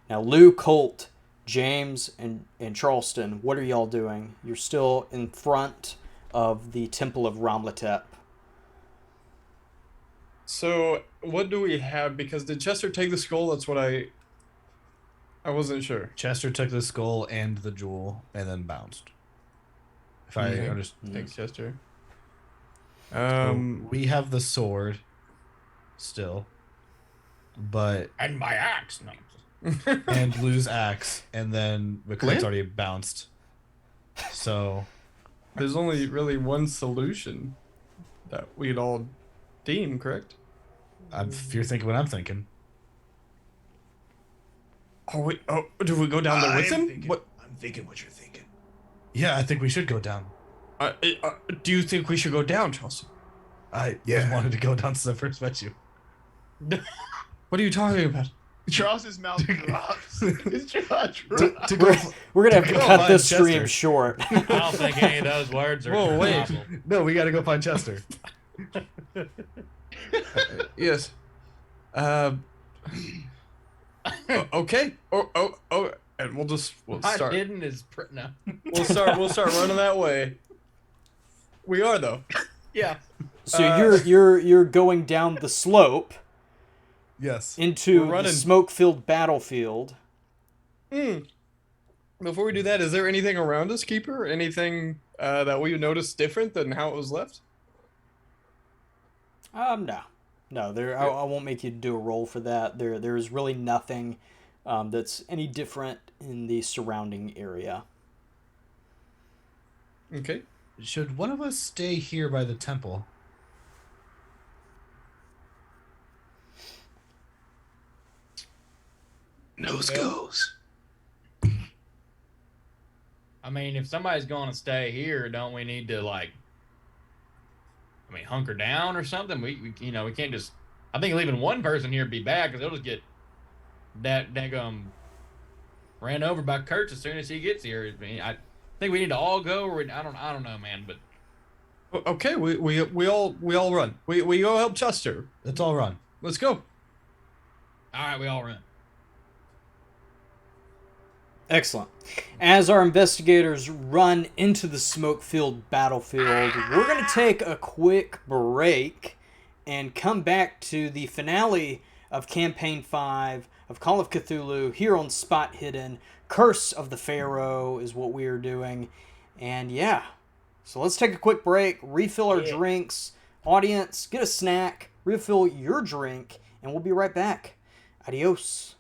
Now, Lou, Colt, James, and Charleston, what are y'all doing? You're still in front of the Temple of Ramlatep. So, what do we have? Because did Chester take the skull? That's what I wasn't sure. Chester took the skull and the jewel and then bounced. If I understand. Thanks, Chester. We have the sword still, but And my axe. No. and Lou's axe, and then McClain's Clint? already bounced. So There's only really one solution that we'd all deem, correct? if you're thinking what I'm thinking, Oh, do we go down there with him? What? I'm thinking what you're thinking. yeah, I think we should go down. Do you think we should go down, Charleston? I just wanted to go down since I first met you. What are you talking about? Charles's mouth drops. His jaw drops. We're going to have to go cut find this stream Chester. short. I don't think any of those words are. Whoa, wait. possible. No, we got to go find Chester. Yes. Okay. Oh, and we'll start. Hidden is no. We'll start running that way. We are though. Yeah. So you're going down the slope Yes. into We're the running. smoke-filled battlefield. Before we do that, is there anything around us, Keeper? Anything that we noticed different than how it was left? No. I won't make you do a roll for that. There is really nothing that's any different in the surrounding area. Okay. Should one of us stay here by the temple? Nose goes. I mean, if somebody's going to stay here, don't we need to hunker down or something? We can't just. I think leaving one person here would be bad because they'll just get that ran over by Kurtz as soon as he gets here. I mean, I think we need to all go, or I don't know, man. But Okay. We all run. We go help Chester. Let's all run. Let's go. all right, we all run. Excellent. As our investigators run into the smoke-filled battlefield, we're going to take a quick break and come back to the finale of Campaign 5 of Call of Cthulhu here on Spot Hidden. Curse of the Pharaoh is what we are doing. And yeah, so let's take a quick break, refill our drinks. Audience, get a snack, refill your drink, and we'll be right back. Adios.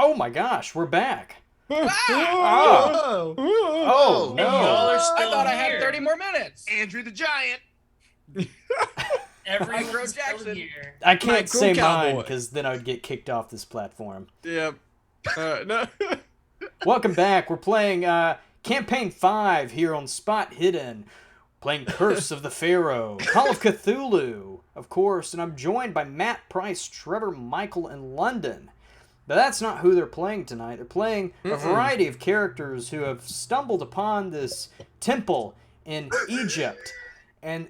Oh my gosh, we're back. Oh, Oh, And no. y'all are I still thought I here. had 30 more minutes. Andrew the Giant. Everyone's Micro still Jackson. here. I can't Micro say mine cowboy. because then I would get kicked off this platform. Yep. No. Welcome back. We're playing Campaign 5 here on Spot Hidden. Playing Curse of the Pharaoh, Call of Cthulhu, of course, and I'm joined by Matt, Price, Trevor, Michael, and London. But that's not who they're playing tonight. They're playing a variety of characters who have stumbled upon this temple in Egypt. And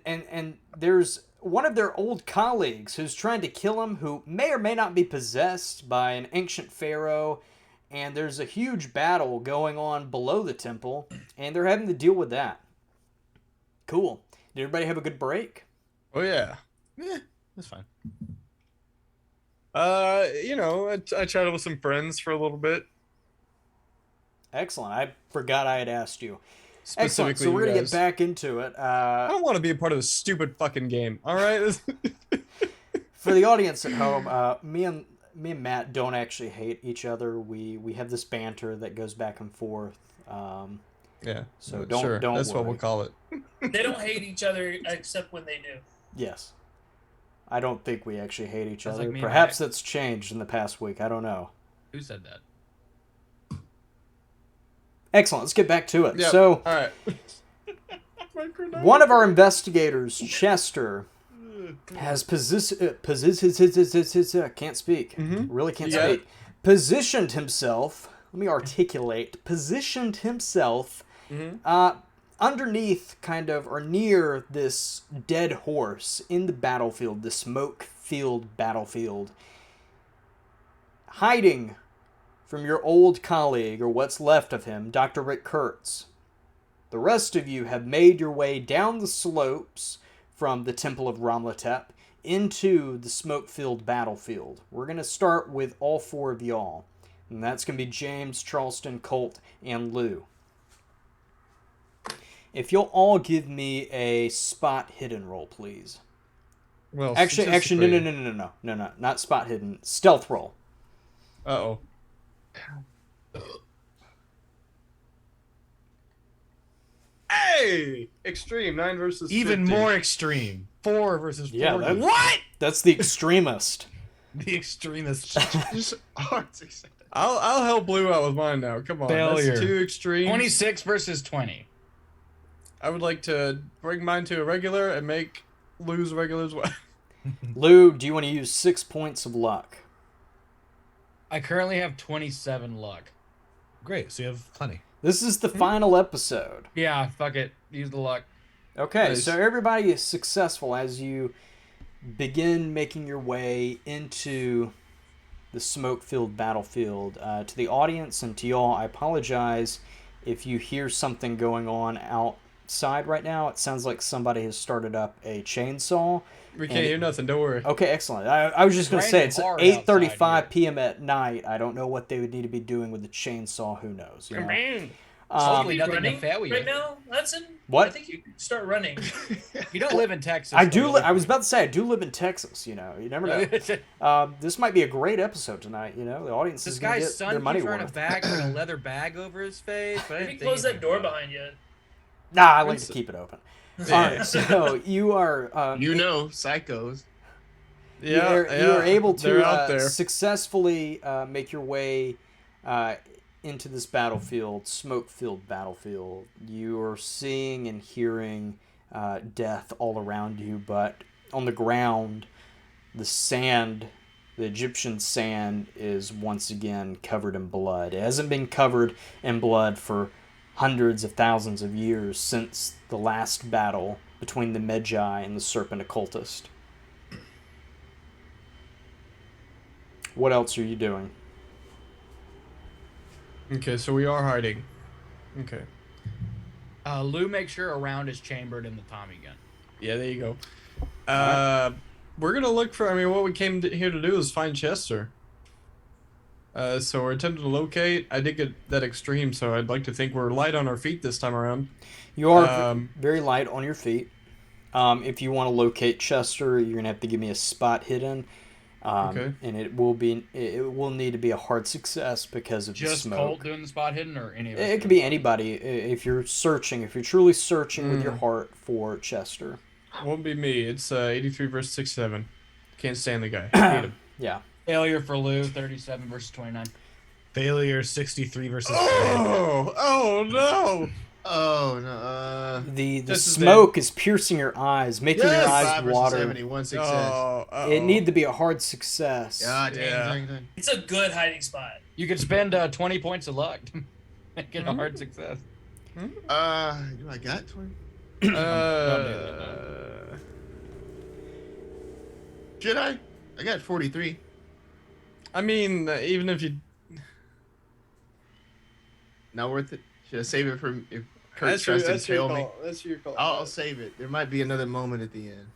there's one of their old colleagues who's trying to kill him, who may or may not be possessed by an ancient pharaoh. And there's a huge battle going on below the temple, and they're having to deal with that. Cool. Did everybody have a good break? Oh yeah. Yeah, that's fine. I chatted with some friends for a little bit. Excellent. I forgot I had asked you. Specifically, Excellent. So we're going to you get guys. back into it. I don't want to be a part of this stupid fucking game. All right. For the audience at home, me and Matt don't actually hate each other. We have this banter that goes back and forth. Yeah. So sure. don't That's what worry. we'll call it. They don't hate each other except when they do. Yes. I don't think we actually hate each Sounds other. like me and Perhaps Matt. that's changed in the past week. I don't know. Who said that? Excellent. Let's get back to it. Yep. So All right. one of our investigators, Chester, has can't speak. Mhm. Really can't You got speak. Positioned himself. Let me articulate. Positioned himself underneath, kind of, or near this dead horse in the battlefield, the smoke-filled battlefield, hiding from your old colleague, or what's left of him, Dr. Rick Kurtz. The rest of you have made your way down the slopes from the Temple of Ramlatep into the smoke-filled battlefield. We're going to start with all four of y'all. And that's going to be James, Charleston, Colt, and Lou. If you'll all give me a spot hidden roll, please. Well, Actually, no, not spot hidden. Stealth roll. Uh-oh. Hey! Extreme, 9 versus Even 50. more extreme. 4 versus 4. Yeah, that- What? That's the extremist. The extremist. Just hard success. I'll help Blue out with mine now. Come on. Failure. That's too extreme. 26 versus 20. I would like to bring mine to a regular and make Lou's regular as well. Lou, do you want to use 6 points of luck? I currently have 27 luck. Great, so you have plenty. This is the final episode. Yeah, fuck it. Use the luck. Okay, Nice. so everybody is successful as you begin making your way into the smoke-filled battlefield. To the audience and to y'all, I apologize if you hear something going on outside right now. It sounds like somebody has started up a chainsaw. We can't hear nothing, don't worry. Okay, excellent. I was just going to It's say, raining it's hard 8:35 outside p.m. at night. I don't know what they would need to be doing with the chainsaw. Who knows? You know? Hopefully You nothing running to fail you. right now, Hudson? What? I think you can start running. You don't live in Texas. I so do. you'll I was about to say I do live in Texas. You know, you never know. This might be a great episode tonight. You know, the audience This is going to guy's get son their money keeps wearing a worth. bag with a leather bag over his face. But I Maybe didn't think close that anything door about behind you. Nah, I like It's- to keep it open. All right, so you are. Psychos. You are able They're to out there. successfully make your way into this battlefield, smoke-filled battlefield. You are seeing and hearing death all around you, but on the ground, the sand, the Egyptian sand, is once again covered in blood. It hasn't been covered in blood for hundreds of thousands of years since the last battle between the Magi and the serpent occultist. What else are you doing? Okay, so we are hiding. Okay. Lou makes sure a round is chambered in the Tommy gun. Yeah, there you go. We're gonna look for. I mean, what we came here to do is find Chester. So we're attempting to locate. I did get that extreme, so I'd like to think we're light on our feet this time around. You are very light on your feet. If you want to locate Chester, you're going to have to give me a spot hidden. And it will need to be a hard success because of the Just smoke. Colt doing the spot hidden, or any of us? It could be anybody if you're truly searching with your heart for Chester. Won't be me. It's 83 versus 67. Can't stand the guy. Hate him. Yeah. Failure for Lou, 37 versus 29. Failure 63 versus. Oh no! Oh no. The This is smoke is piercing your eyes, making your eyes 5 versus water. 70, one success. It need to be a hard success. God dang, Yeah. dang. It's a good hiding spot. You could spend 20 points of luck to make it a hard success. Do I got 20? Should I? I got 43. I mean, even if you. Not worth it. Should I save it for if Kurt That's tries to your tail me? call. That's your call. I'll save it. There might be another moment at the end.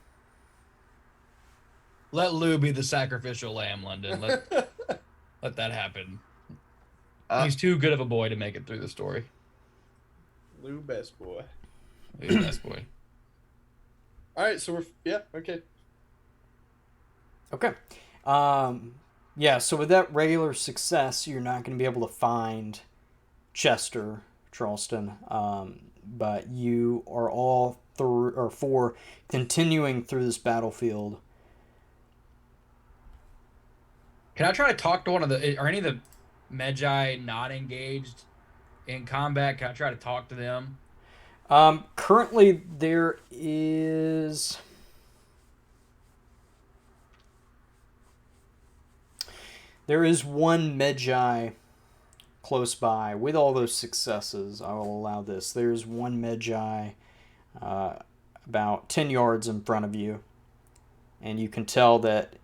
Let Lou be the sacrificial lamb, London. Let that happen. He's too good of a boy to make it through the story. Lou best boy. He's the best boy. All right, so okay. Okay. So with that regular success, you're not going to be able to find Chester, Charleston, but you are all four continuing through this battlefield. Can I try to talk to one of the? Are any of the Magi not engaged in combat? Can I try to talk to them? Currently, there is one Magi close by. With all those successes, I will allow this. There's one Magi about 10 yards in front of you, and you can tell that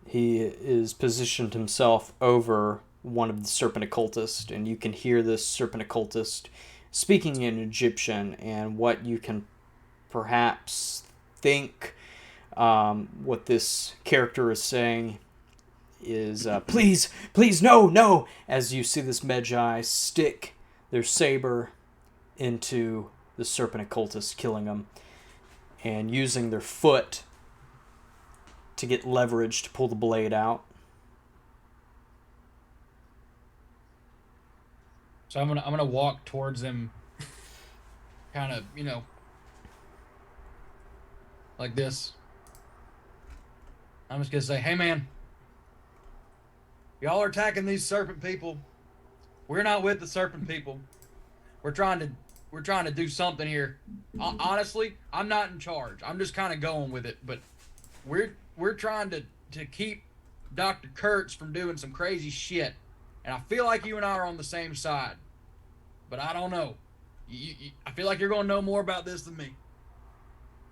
he is positioned himself over one of the serpent occultists, and you can hear this serpent occultist speaking in Egyptian, and what you can perhaps think what this character is saying is please, no, as you see this Magi stick their saber into the serpent occultist, killing him, and using their foot to get leverage to pull the blade out. So I'm gonna walk towards him, kind of, like this. I'm just gonna say, "Hey, man, y'all are attacking these serpent people. We're not with the serpent people. We're trying to do something here. Honestly, I'm not in charge. I'm just kind of going with it. But we're trying to keep Dr. Kurtz from doing some crazy shit. And I feel like you and I are on the same side. But I don't know. I feel like you're going to know more about this than me."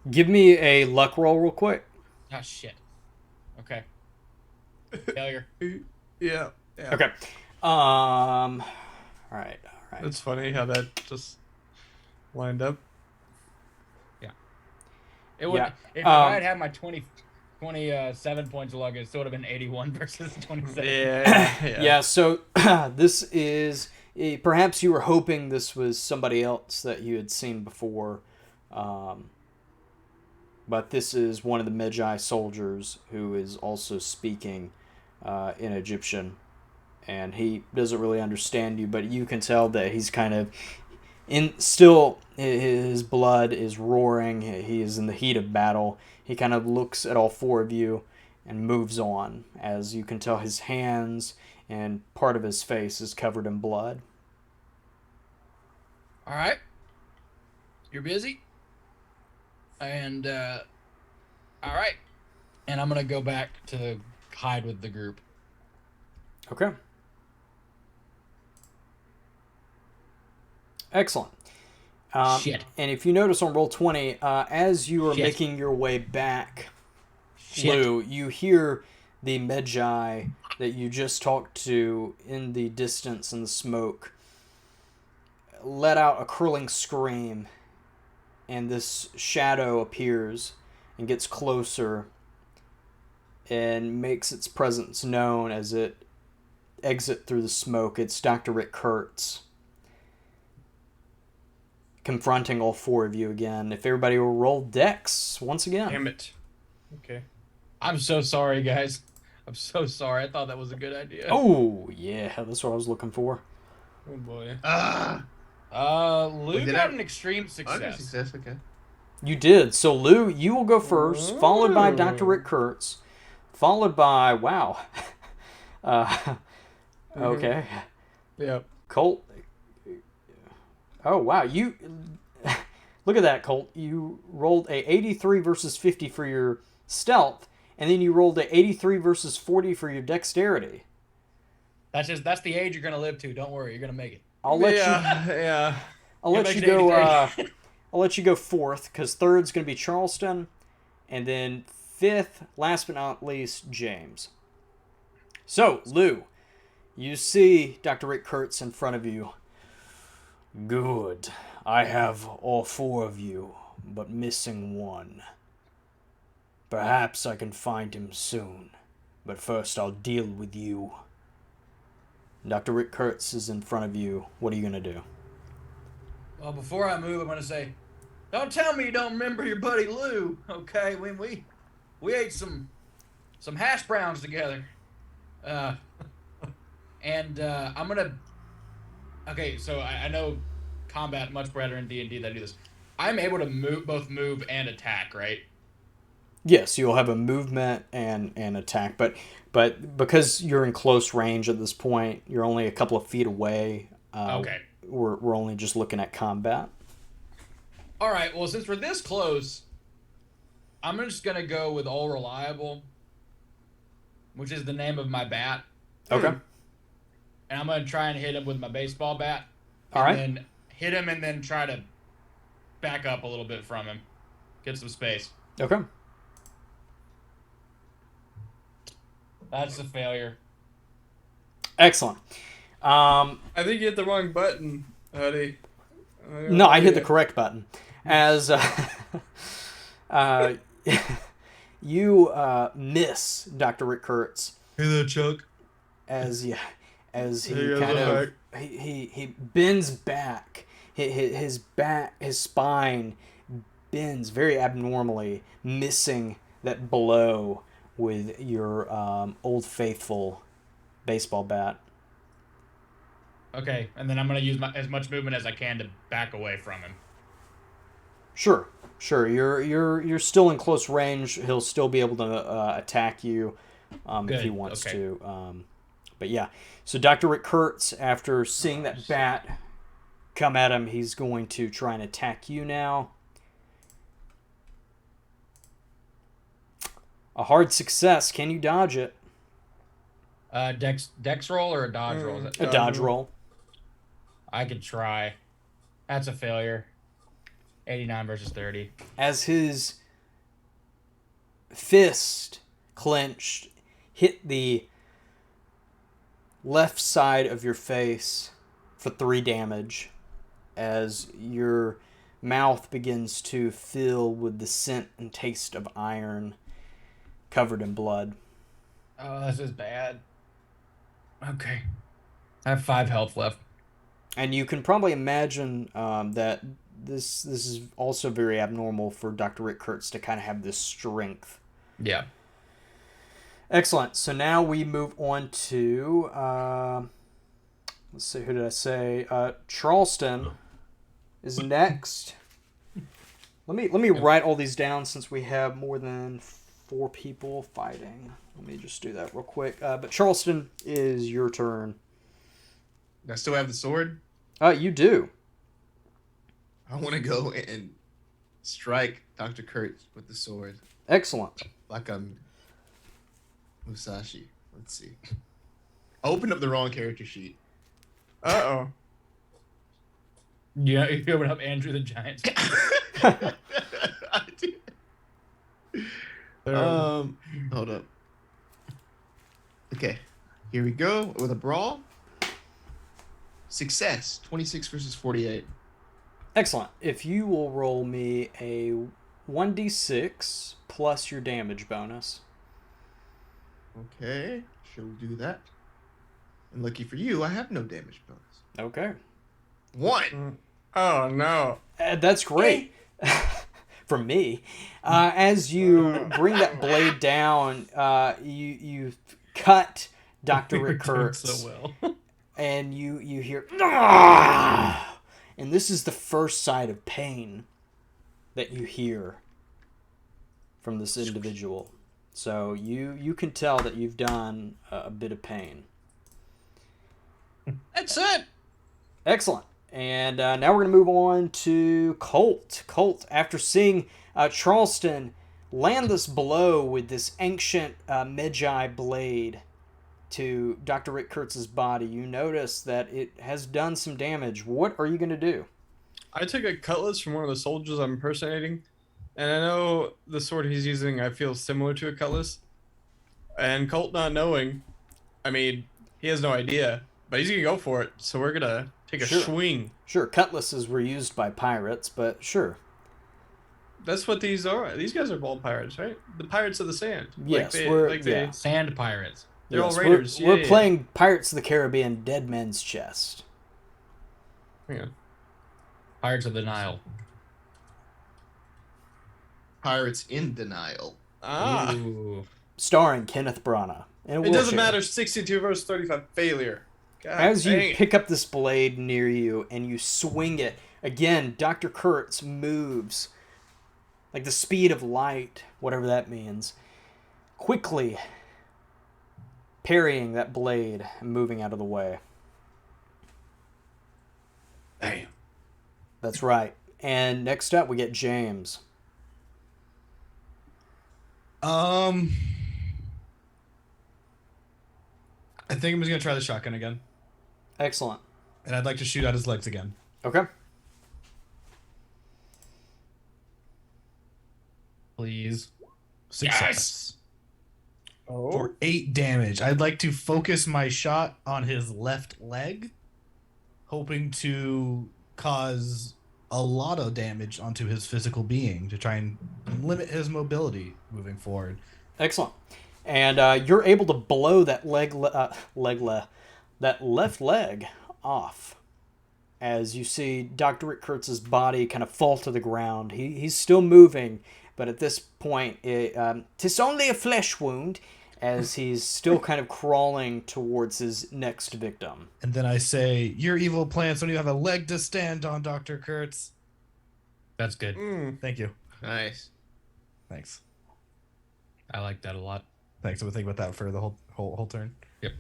Give me a luck roll real quick. Ah, shit. Okay. Failure. Yeah. Okay. All right. It's funny how that just lined up. It would, if I had had my 27 points of luck, it still would have been 81 versus 27. Yeah, so this is... Perhaps you were hoping this was somebody else that you had seen before, but this is one of the Magi soldiers who is also speaking in Egyptian, and he doesn't really understand you, but you can tell that he's kind of still his blood is roaring. He is in the heat of battle. He kind of looks at all four of you and moves on, as you can tell his hands and part of his face is covered in blood. All right. You're busy? And, all right. And I'm going to go back to hide with the group. Okay. Excellent. Shit. And if you notice on Roll20, as you are Shit. making your way back, Shit. Lou, you hear the Magi that you just talked to in the distance in the smoke let out a curling scream, and this shadow appears and gets closer and makes its presence known as it exits through the smoke. It's Dr. Rick Kurtz confronting all four of you again. If everybody will roll dex once again. Damn it. Okay. I'm so sorry, guys. I'm so sorry. I thought that was a good idea. Oh, yeah, that's what I was looking for. Oh boy. Lou Did got I- an extreme Okay, success. success. Okay. You did. So, Lou, you will go first, followed by Dr. Rick Kurtz, followed by, wow. Okay. Yep. Colt. Oh, wow. You look at that, Colt. You rolled a 83 versus 50 for your stealth, and then you rolled a 83 versus 40 for your dexterity. That's the age you're gonna live to. Don't worry, you're gonna make it. I'll let Yeah. I'll let makes you it go. 83. I'll let you go fourth because third's going to be Charleston, and then fifth, last but not least, James. So, Lou, you see Dr. Rick Kurtz in front of you. Good. I have all four of you, but missing one. Perhaps I can find him soon, but first I'll deal with you. Dr. Rick Kurtz is in front of you. What are you going to do? Well, before I move, I'm gonna say, don't tell me you don't remember your buddy Lou. Okay, when we ate some hash browns together. And I'm gonna. Okay, so I know combat much better in D&D than I do this. I'm able to both move and attack, right? Yes, you'll have a movement and attack, but because you're in close range at this point, you're only a couple of feet away. Okay. We're only just looking at combat. All right. Well, since we're this close, I'm just gonna go with All Reliable, which is the name of my bat. Okay. And I'm gonna try and hit him with my baseball bat. All right. And then hit him, and then try to back up a little bit from him, get some space. Okay. That's a failure. Excellent. I think you hit the wrong button, Huddy. No, I hit the correct button. As you miss Dr. Rick Kurtz. Hey there, Chuck. As he Hey, kind of back. he bends back. His spine bends very abnormally, missing that blow with your Old Faithful baseball bat. Okay, and then I'm gonna use as much movement as I can to back away from him. Sure. You're still in close range. He'll still be able to attack you if he wants to. But yeah, so Dr. Rick Kurtz, after seeing that bat come at him, he's going to try and attack you now. A hard success. Can you dodge it? Dex roll or a dodge roll? Is it? A dodge roll. I could try. That's a failure. 89 versus 30. As his fist clenched hit the left side of your face for 3 damage, as your mouth begins to fill with the scent and taste of iron covered in blood. Oh, this is bad. Okay. I have 5 health left. And you can probably imagine that this is also very abnormal for Dr. Rick Kurtz to kind of have this strength. Yeah. Excellent. So now we move on to let's see, who did I say? Charleston is next. Let me write all these down since we have more than 4 people fighting. Let me just do that real quick. But Charleston, is your turn. I still have the sword. You do. I want to go and strike Dr. Kurtz with the sword Excellent. like I'm Musashi. Let's see. I opened up the wrong character sheet. Uh-oh. Yeah, you open up Andrew the Giant's. I did. Hold up. Okay, here we go with a brawl. Success, 26 versus 48. Excellent. If you will roll me a 1d6 plus your damage bonus. Okay, shall do that. And lucky for you, I have no damage bonus. Okay. 1. Oh, no. That's great. from me. As you bring that blade down, you cut Dr. Rick Kurtz, so well. and you hear, "Ah!" And this is the first sign of pain that you hear from this individual. So you can tell that you've done a bit of pain. That's it. Excellent. And now we're going to move on to Colt. Colt, after seeing Charleston land this blow with this ancient Magi blade to Dr. Rick Kurtz's body, you notice that it has done some damage. What are you going to do? I took a cutlass from one of the soldiers I'm impersonating, and I know the sword he's using I feel similar to a cutlass. And Colt not knowing, I mean, he has no idea, but he's going to go for it, so we're going to take a swing. Sure, cutlasses were used by pirates, but sure. That's what these are. These guys are ball pirates, right? The Pirates of the Sand. Yes, we're Sand pirates. They're all yes, raiders. We're playing Pirates of the Caribbean, Dead Man's Chest. Yeah. Pirates of the Nile. Pirates in Denial. Ah. Ooh. Starring Kenneth Branagh. In a It doesn't wheelchair. matter. 62 versus 35. Failure. God As you dang it. pick up this blade near you and you swing it, again, Dr. Kurtz moves like the speed of light, whatever that means, quickly parrying that blade and moving out of the way. Damn. That's right. And next up, we get James. I think I'm just gonna try the shotgun again, Excellent. and I'd like to shoot out his legs again. Okay. Please. Success. Oh. For 8 damage. I'd like to focus my shot on his left leg, hoping to cause a lot of damage onto his physical being to try and limit his mobility moving forward. Excellent. And you're able to blow that that left leg off as you see Dr. Rick Kurtz's body kind of fall to the ground. He's still moving, but at this point, tis only a flesh wound, as he's still kind of crawling towards his next victim. And then I say, "Your evil plans don't even have a leg to stand on, Dr. Kurtz." That's good. Thank you. Nice. Thanks. I like that a lot. Thanks. I'm gonna think about that for the whole turn. Yep.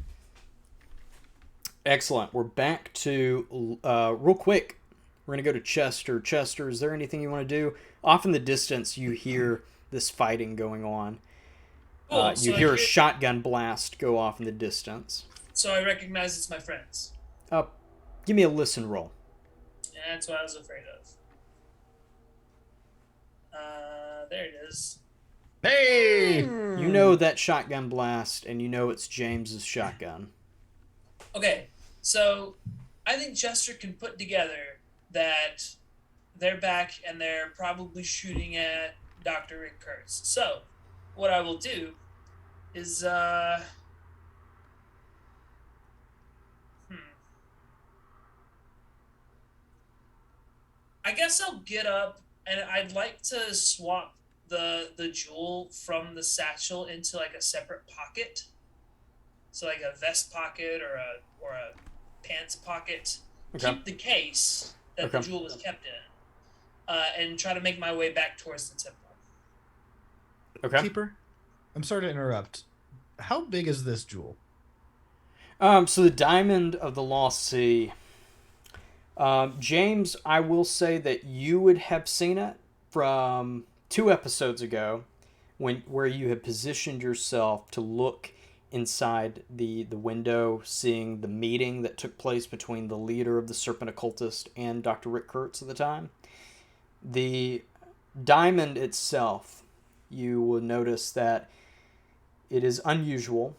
Excellent. We're back to, real quick, we're going to go to Chester. Chester, is there anything you want to do? Off in the distance, you hear this fighting going on. Cool, You so hear I a shotgun blast go off in the distance. So I recognize it's my friends. Give me a listen roll. And that's what I was afraid of. There it is. Hey! You know that shotgun blast, and you know it's James's shotgun. Okay, so I think Chester can put together that they're back and they're probably shooting at Dr. Rick Kurtz. So what I will do is I guess I'll get up and I'd like to swap the jewel from the satchel into like a separate pocket. So like a vest pocket or a pants pocket. Okay. Keep the case that the jewel was kept in. And try to make my way back towards the temple. Okay. Keeper, I'm sorry to interrupt. How big is this jewel? So the Diamond of the Lost Sea. James, I will say that you would have seen it from 2 episodes ago, where you had positioned yourself to look inside the window, seeing the meeting that took place between the leader of the Serpent Occultist and Dr. Rick Kurtz at the time. The diamond itself, you will notice that it is unusual.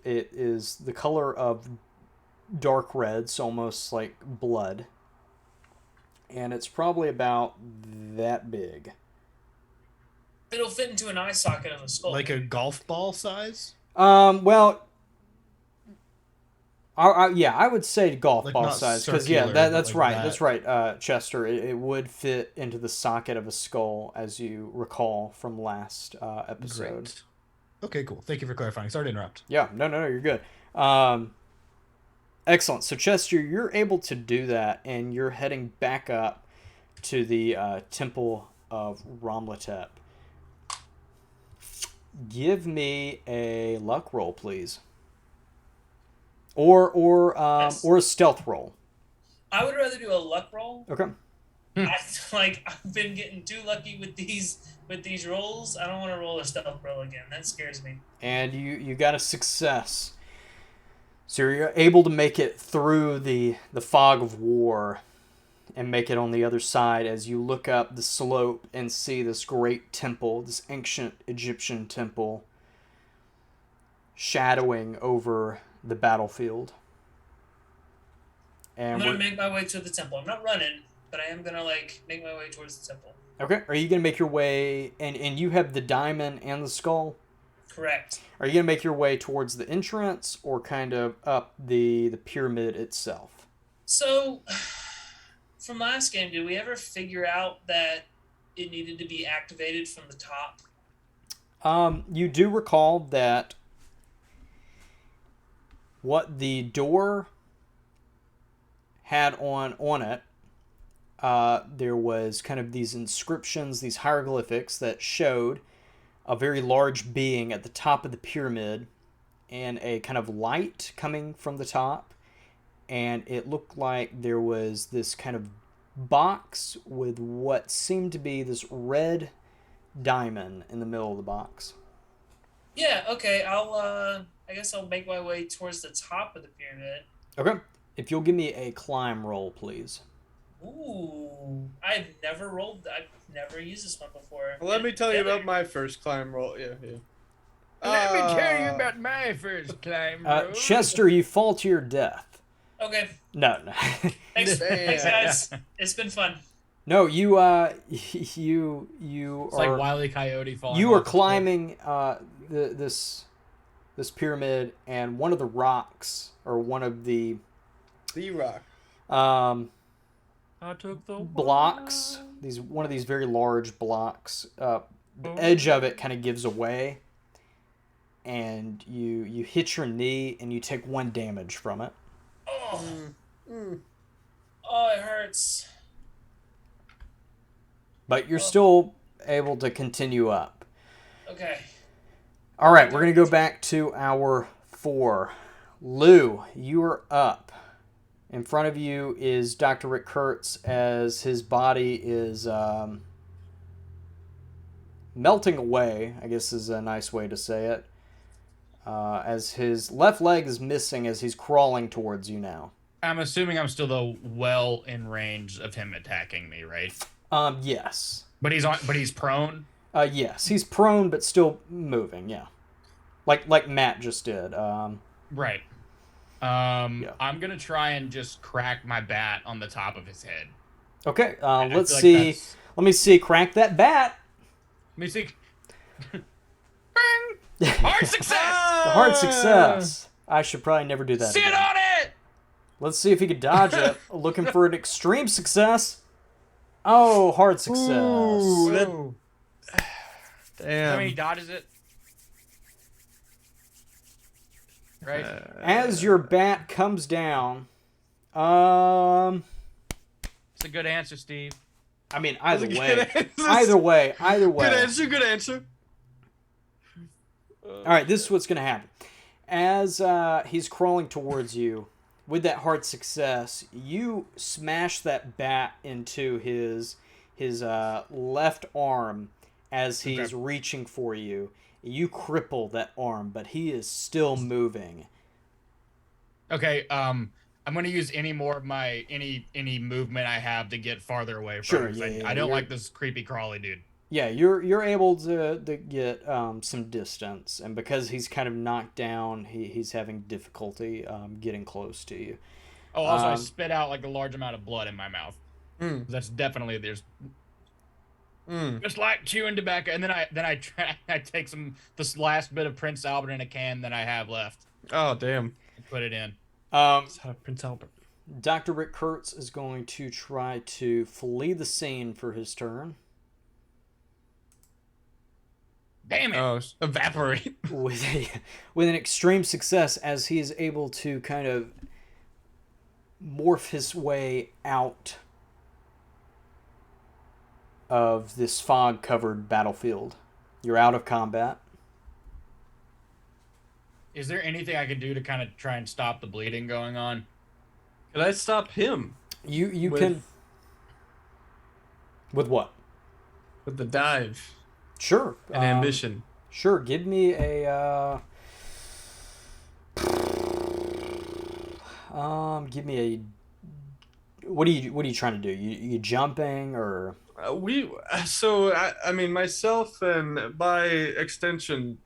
It is the color of dark red, so almost like blood. And it's probably about that big. It'll fit into an eye socket of a skull. Like a golf ball size? Well, Yeah, I would say golf Like, ball not size because circular, that's but right. like That's right, Chester. It would fit into the socket of a skull, as you recall from last episode. Great. Okay, cool. Thank you for clarifying. Sorry to interrupt. Yeah, no, you're good. Excellent. So Chester, you're able to do that, and you're heading back up to the Temple of Romletep. Give me a luck roll, please. Or a stealth roll. I would rather do a luck roll. Okay. I've been getting too lucky with these rolls. I don't want to roll a stealth roll again. That scares me. And you got a success. So you're able to make it through the fog of war and make it on the other side as you look up the slope and see this great temple, this ancient Egyptian temple, shadowing over the battlefield. And I'm gonna make my way to the temple. I'm not running, but I am gonna make my way towards the temple. Okay. Are you gonna make your way and you have the diamond and the skull? Correct. Are you gonna make your way towards the entrance or kind of up the pyramid itself? So, from last game, did we ever figure out that it needed to be activated from the top? You do recall that what the door had on it, there was kind of these inscriptions, these hieroglyphics that showed a very large being at the top of the pyramid and a kind of light coming from the top. And it looked like there was this kind of box with what seemed to be this red diamond in the middle of the box. Yeah, okay. I guess I'll make my way towards the top of the pyramid. Okay. If you'll give me a climb roll, please. Ooh. I've never used this one before. Well, let me tell you about my first climb roll. Yeah. Let me tell you about my first climb roll. Chester, you fall to your death. Okay. No. Thanks guys. It's been fun. No, you It's are like Wile E. Coyote falling. you are off the climbing this pyramid, and one of the rocks, or one of the rock. I took the blocks, one of these very large blocks, the edge of it kind of gives away, and you hit your knee and you take 1 damage from it. Oh. Oh, it hurts. But you're still able to continue up. Okay. All right, we're going to go back to our 4. Lou, you are up. In front of you is Dr. Rick Kurtz as his body is melting away, I guess is a nice way to say it. As his left leg is missing as he's crawling towards you now. I'm assuming I'm still well in range of him attacking me, right? Yes. But he's prone. Yes, he's prone but still moving. Yeah, like Matt just did. Right. Yeah. I'm gonna try and just crack my bat on the top of his head. Okay. I Let's feel like see. that's- Let me see. Crack that bat. Let me see. Bing! Hard success. Hard success. I should probably never do that Sit again. on it. Let's see if he could dodge it. Looking for an extreme success. Oh, hard success. Ooh, damn. How many dodges it? Right. As your bat comes down, It's a good answer, Steve. I mean, either That's a way, good answer. either way. Good answer. All right, this is what's going to happen. As he's crawling towards you, with that hard success, you smash that bat into his left arm as he's reaching for you. You cripple that arm, but he is still moving. Okay. I'm gonna use any more of my any movement I have to get farther away from him. 'Cause I don't like this creepy crawly dude. Yeah, you're able to get some distance, and because he's kind of knocked down, he's having difficulty getting close to you. Oh, also I spit out like a large amount of blood in my mouth. That's definitely just like chewing tobacco, and then I take this last bit of Prince Albert in a can that I have left Oh, damn. and put it in. Prince Albert. Dr. Rick Kurtz is going to try to flee the scene for his turn. Damn it. Oh, evaporate. with an extreme success, as he is able to kind of morph his way out of this fog-covered battlefield. You're out of combat. Is there anything I can do to kind of try and stop the bleeding going on? Could I stop him? You With- can. With what? With the dive Sure. and ambition. Sure. Give me a. Give me a. What are you trying to do? You jumping or? I mean, myself and by extension,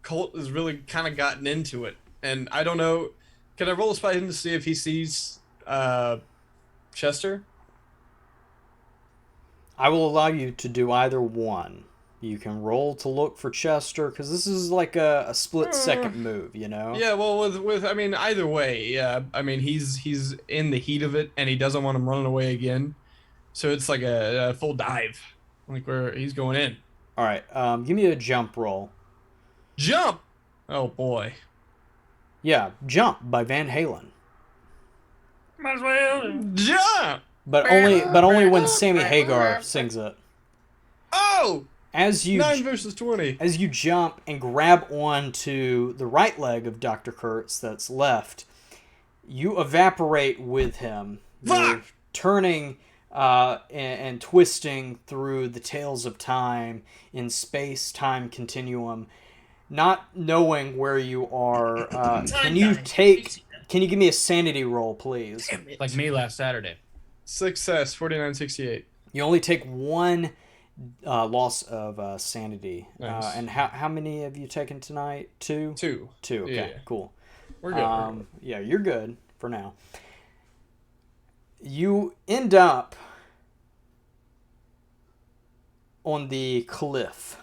Colt has really kind of gotten into it, and I don't know. Can I roll a spot him to see if he sees Chester? I will allow you to do either one. You can roll to look for Chester, because this is like a split-second move, you know? Yeah, well, with I mean, either way, yeah. I mean, he's in the heat of it, and he doesn't want him running away again, so it's like a full dive, like where he's going in. All right, give me a jump roll. Jump! Oh boy. Yeah, Jump by Van Halen. Might as well. Jump! But only when Sammy Hagar sings it. Oh! As you 9 versus 20. As you jump and grab onto the right leg of Dr. Kurtz that's left, you evaporate with him. You're turning and twisting through the tails of time in space-time continuum, not knowing where you are. Can you give me a sanity roll, please? Like me last Saturday. Success, 4968. You only take one loss of sanity. Nice. And how many have you taken tonight? Two? 2. Two, okay, Yeah. cool. We're good. Yeah, you're good for now. You end up on the cliff.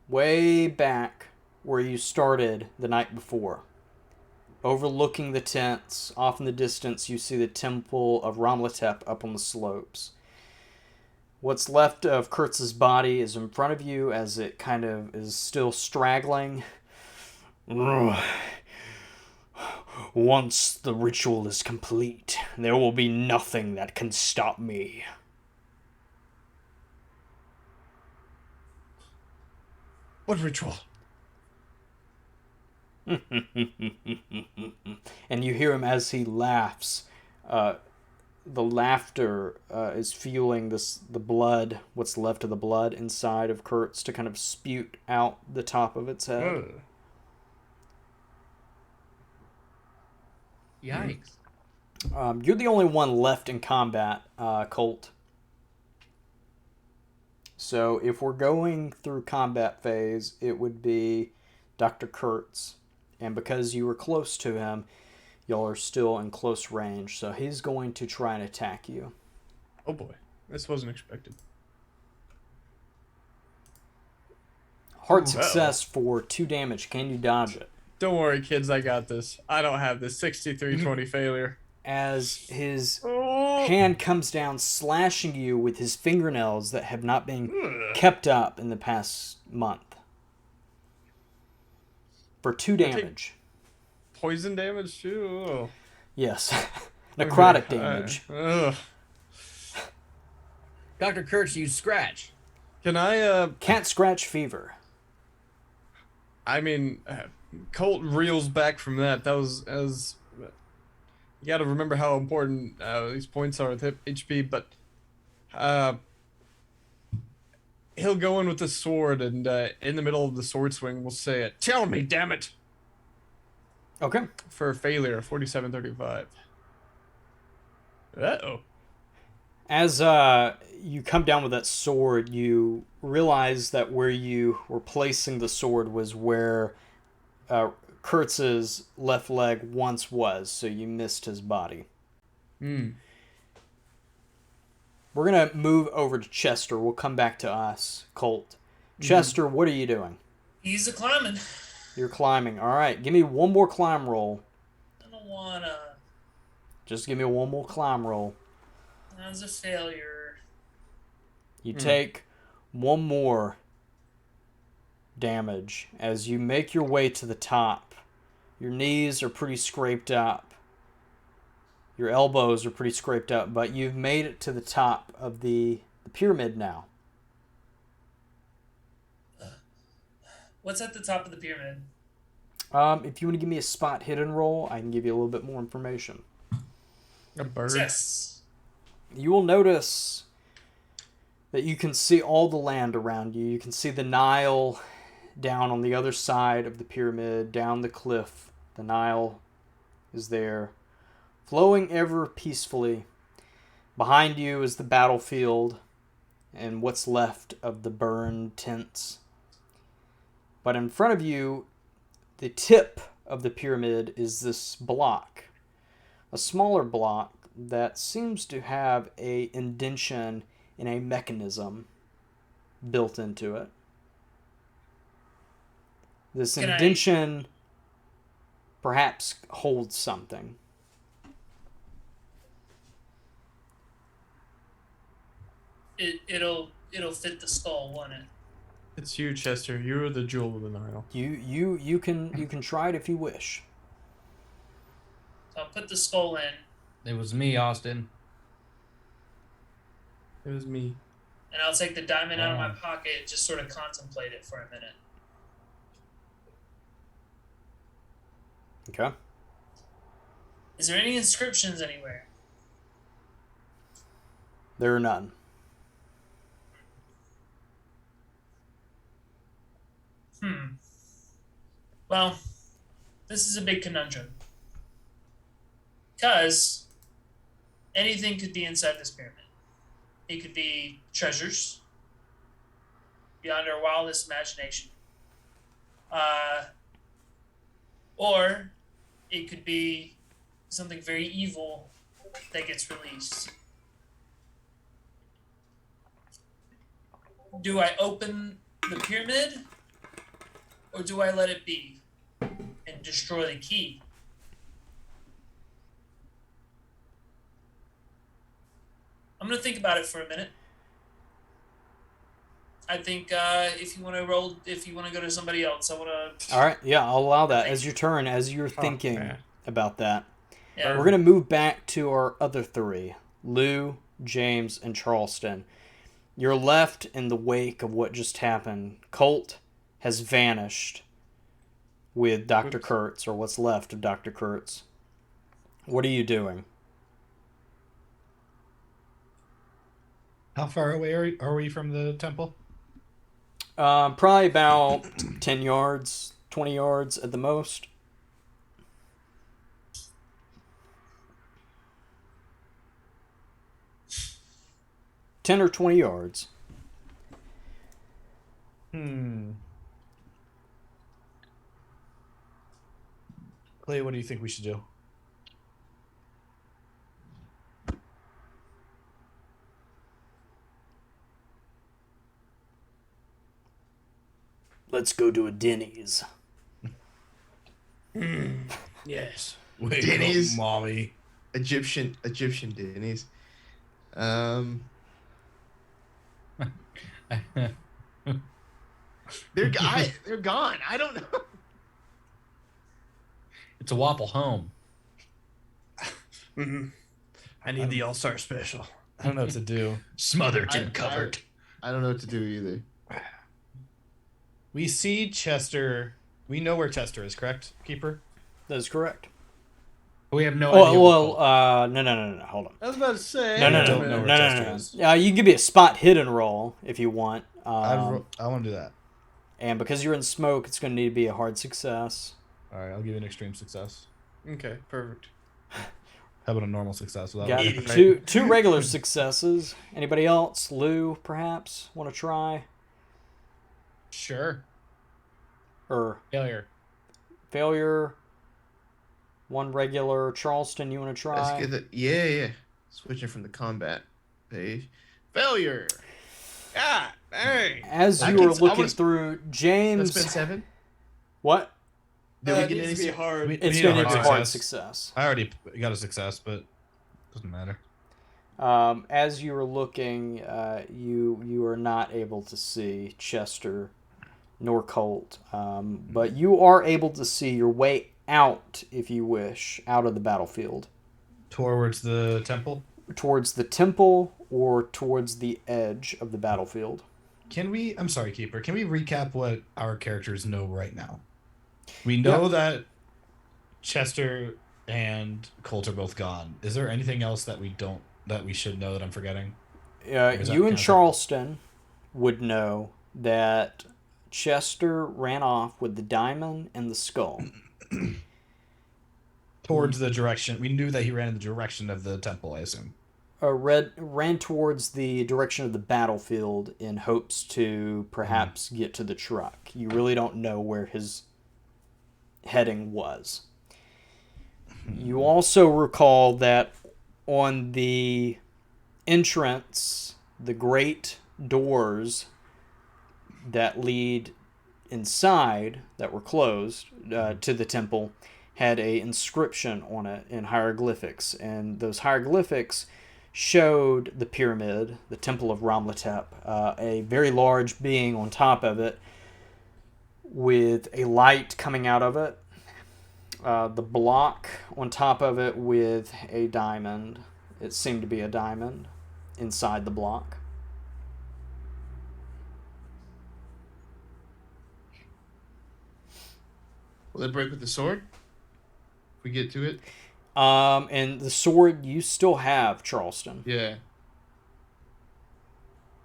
Way back where you started the night before. Overlooking the tents, off in the distance, you see the temple of Ramlatep up on the slopes. What's left of Kurtz's body is in front of you as it kind of is still straggling. Once the ritual is complete, there will be nothing that can stop me. What ritual? And you hear him as he laughs. The laughter is fueling the blood, what's left of the blood inside of Kurtz, to kind of spute out the top of its head. Yikes. You're the only one left in combat, Colt. So if we're going through combat phase, it would be Dr. Kurtz. And because you were close to him, y'all are still in close range. So he's going to try and attack you. Oh boy, this wasn't expected. Hard success for 2 damage. Can you dodge it? Don't worry, kids, I got this. I don't have this 63-20 failure. As his hand comes down, slashing you with his fingernails that have not been kept up in the past month. For 2 damage. Poison damage too? Oh. Yes. Necrotic damage. Dr. Kurtz used Scratch. Can I, Cat scratch fever. I mean, Colt reels back from that. That was as... You gotta remember how important these points are with HP, but he'll go in with the sword, and in the middle of the sword swing, we'll say, "Tell me, damn it!" Okay. For a failure, 47-35. Uh-oh. As you come down with that sword, you realize that where you were placing the sword was where Kurtz's left leg once was, so you missed his body. We're going to move over to Chester. We'll come back to us, Colt. Chester, what are you doing? He's a climbing. You're climbing. All right, give me one more climb roll. I don't wanna. Just give me one more climb roll. That was a failure. You take one more damage as you make your way to the top. Your knees are pretty scraped up. Your elbows are pretty scraped up, but you've made it to the top of the pyramid now. What's at the top of the pyramid? If you want to give me a spot hidden roll, I can give you a little bit more information. A bird. Yes. You will notice that you can see all the land around you. You can see the Nile down on the other side of the pyramid, down the cliff. The Nile is there, flowing ever peacefully. Behind you is the battlefield and what's left of the burned tents. But in front of you, the tip of the pyramid is this block. A smaller block that seems to have a indention in a mechanism built into it. This Can I- indention perhaps holds something. It'll fit the skull, won't it? It's you, Chester. You're the jewel of the Nile. You can try it if you wish. So I'll put the skull in, It was me, Austin. It was me. and I'll take the diamond out of my Wow. pocket and just sort of contemplate it for a minute. Okay. Is there any inscriptions anywhere? There are none. Well, this is a big conundrum. Because anything could be inside this pyramid. It could be treasures beyond our wildest imagination. Or it could be something very evil that gets released. Do I open the pyramid? Or do I let it be and destroy the key? I'm gonna think about it for a minute. I think if you want to go to somebody else, I want to. All right. Yeah, I'll allow that as your turn. As you're thinking man. about that, Yeah. we're gonna move back to our other three: Lou, James, and Charleston. You're left in the wake of what just happened. Colt has vanished with Dr. Kurtz, or what's left of Dr. Kurtz. What are you doing? How far away are we from the temple? Probably about 10 yards, 20 yards at the most. Ten or 20 yards. Clay, what do you think we should do? Let's go to a Denny's. Yes. Wake Denny's. up, mommy. Egyptian Denny's. They're gone. I don't know. It's a Waffle Home. I need the All-Star special. I don't know what to do. Smothered I- and covered. I don't know what to do either. We see Chester. We know where Chester is, correct, Keeper? That is correct. We have no idea. No. Hold on. I was about to say. No. don't know where Chester is. You can give me a spot hidden roll if you want. I want to do that. And because you're in smoke, it's going to need to be a hard success. All right, I'll give you an extreme success. Okay, perfect. How about a normal success? Without Got it? two regular successes. Anybody else? Lou, perhaps, want to try? Sure. Or Failure. one regular. Charleston, you want to try? Let's get the yeah. Switching from the combat page. Failure. Ah, dang. As I you can- were I looking was- through, James. That's been 7. What? Did we It get needs any? to be hard. We It's need going a to be a hard hard success. success. I already got a success, but doesn't matter. As you are looking, you are not able to see Chester nor Colt, but you are able to see your way out, if you wish, out of the battlefield. Towards the temple. Towards the temple or towards the edge of the battlefield. Can we? I'm sorry, Keeper. Can we recap what our characters know right now? We know that Chester and Colt are both gone. Is there anything else that we should know that I'm forgetting? You and Charleston would know that Chester ran off with the diamond and the skull. Towards the direction. We knew that he ran in the direction of the temple, I assume. Ran towards the direction of the battlefield in hopes to perhaps get to the truck. You really don't know where his heading was. You also recall that on the entrance, the great doors that lead inside, that were closed to the temple, had a inscription on it in hieroglyphics, and those hieroglyphics showed the pyramid, the Temple of Ramlatep, a very large being on top of it with a light coming out of it, the block on top of it with a diamond. It seemed to be a diamond inside the block. Will it break with the sword? If we get to it? And the sword you still have, Charleston. Yeah.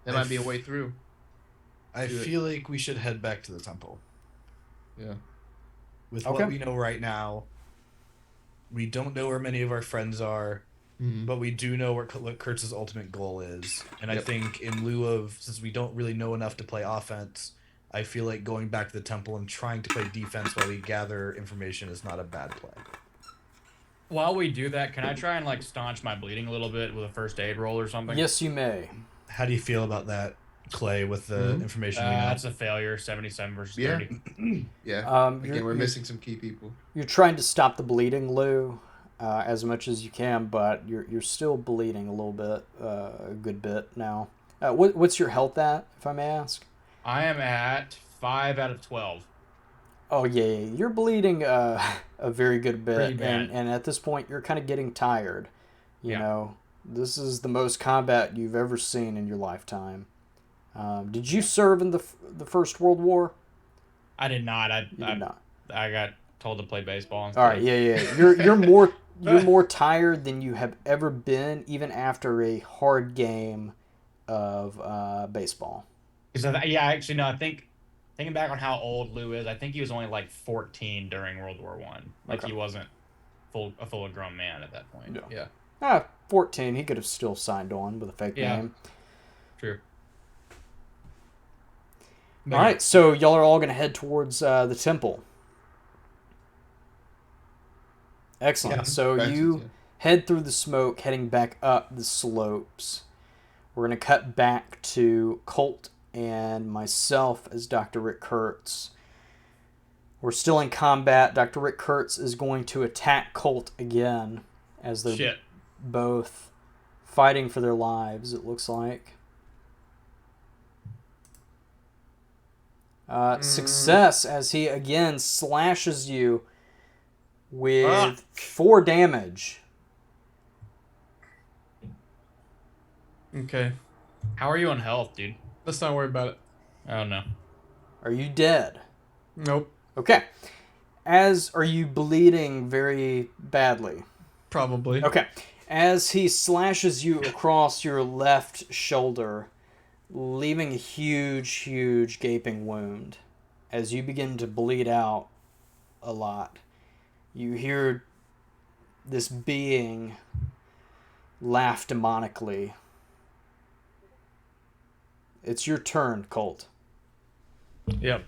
That might be a way through. I feel like we should head back to the temple. Yeah. With what we know right now, we don't know where many of our friends are, but we do know what Kurtz's ultimate goal is. And I think in lieu of, since we don't really know enough to play offense, I feel like going back to the temple and trying to play defense while we gather information is not a bad play. While we do that, can I try and like staunch my bleeding a little bit with a first aid roll or something? Yes, you may. How do you feel about that, Clay, with the information we know? That's a failure, 77 versus 30. Yeah. Again, we're missing some key people. You're trying to stop the bleeding, Lou, as much as you can, but you're still bleeding a little bit, a good bit now. What's your health at, if I may ask? I am at 5 out of 12. Oh, yeah. You're bleeding a very good bit. Pretty bad. And at this point, you're kind of getting tired. You know, this is the most combat you've ever seen in your lifetime. Did you serve in the First World War? I did not. You did not. I got told to play baseball instead. All right, yeah. You're more tired than you have ever been, even after a hard game of baseball. Actually, no. I think thinking back on how old Lou is, I think he was only like 14 during World War One. Like he wasn't a full grown man at that point. Yeah. 14. He could have still signed on with a fake name. True. All right, so y'all are all going to head towards the temple. Excellent. Yeah, so you head through the smoke, heading back up the slopes. We're going to cut back to Colt and myself as Dr. Rick Kurtz. We're still in combat. Dr. Rick Kurtz is going to attack Colt again as they're both fighting for their lives, it looks like. Success as he again slashes you with 4 damage. Okay. How are you on health, dude? Let's not worry about it. Oh, no. Are you dead? Nope. Okay. Are you bleeding very badly? Probably. Okay. As he slashes you across your left shoulder, leaving a huge gaping wound, as you begin to bleed out a lot, you hear this being laugh demonically. It's your turn, Colt. Yep.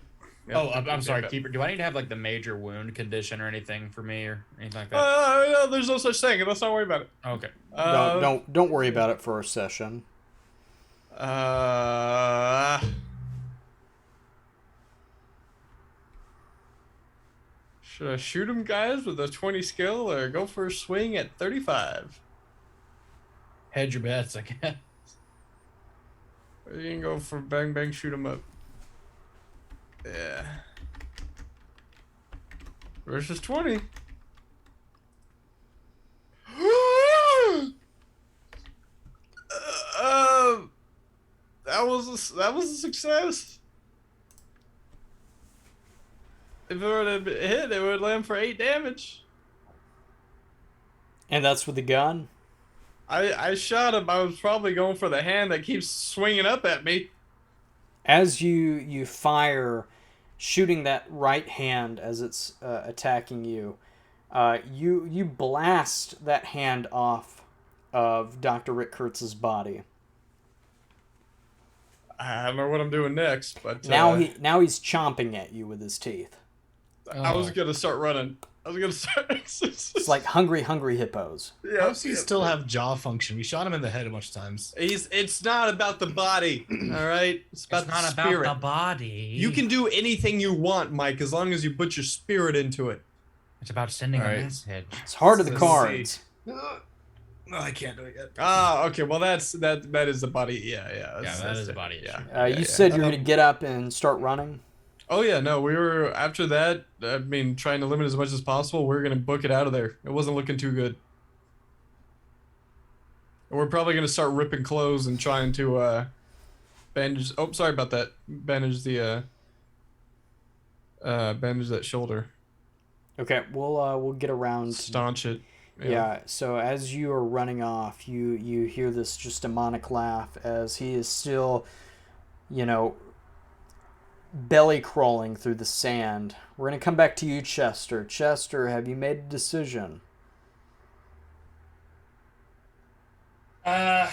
Oh, I'm sorry, Keeper. Do I need to have like the major wound condition or anything for me or anything like that? No, there's no such thing. Let's not worry about it. Okay. Don't worry about it for a session. Should I shoot him, guys, with a 20 skill, or go for a swing at 35? Hedge your bets, I guess. Or you can go for bang bang, shoot him up. Yeah. Versus 20. That was a success. If it would have hit, it would land for 8 damage. And that's with the gun? I shot him. I was probably going for the hand that keeps swinging up at me. As you fire, shooting that right hand as it's attacking you, you blast that hand off of Dr. Rick Kurtz's body. I don't know what I'm doing next, but Now he's chomping at you with his teeth. I was gonna start running. I was gonna start. It's like hungry hippos. Yeah, How does he still have jaw function? We shot him in the head a bunch of times. It's not about the body, all right? It's about the spirit. About the body. You can do anything you want, Mike, as long as you put your spirit into it. It's about sending All a right. message. It's heart of the Let's cards. No, I can't do it yet. Ah, okay. Well, that is the body. Yeah. That is a body Yeah. issue. You said you're going to get up and start running? Oh yeah, no. We were after that. I mean, trying to limit as much as possible. We're gonna book it out of there. It wasn't looking too good. And we're probably gonna start ripping clothes and trying to bandage. Oh, sorry about that. Bandage the bandage that shoulder. Okay, we'll get around. Staunch it. Yeah. So as you are running off, you hear this just demonic laugh as he is still, belly crawling through the sand. We're gonna come back to you, Chester. Chester, have you made a decision? Did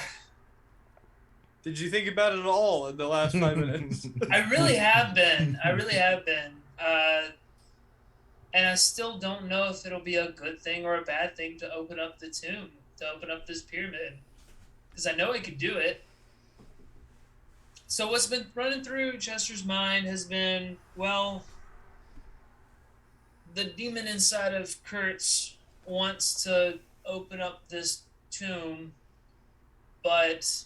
you think about it at all in the last 5 minutes? I really have been. And I still don't know if it'll be a good thing or a bad thing to open up the tomb, to open up this pyramid. Because I know I could do it. So what's been running through Chester's mind has been, well, the demon inside of Kurtz wants to open up this tomb, but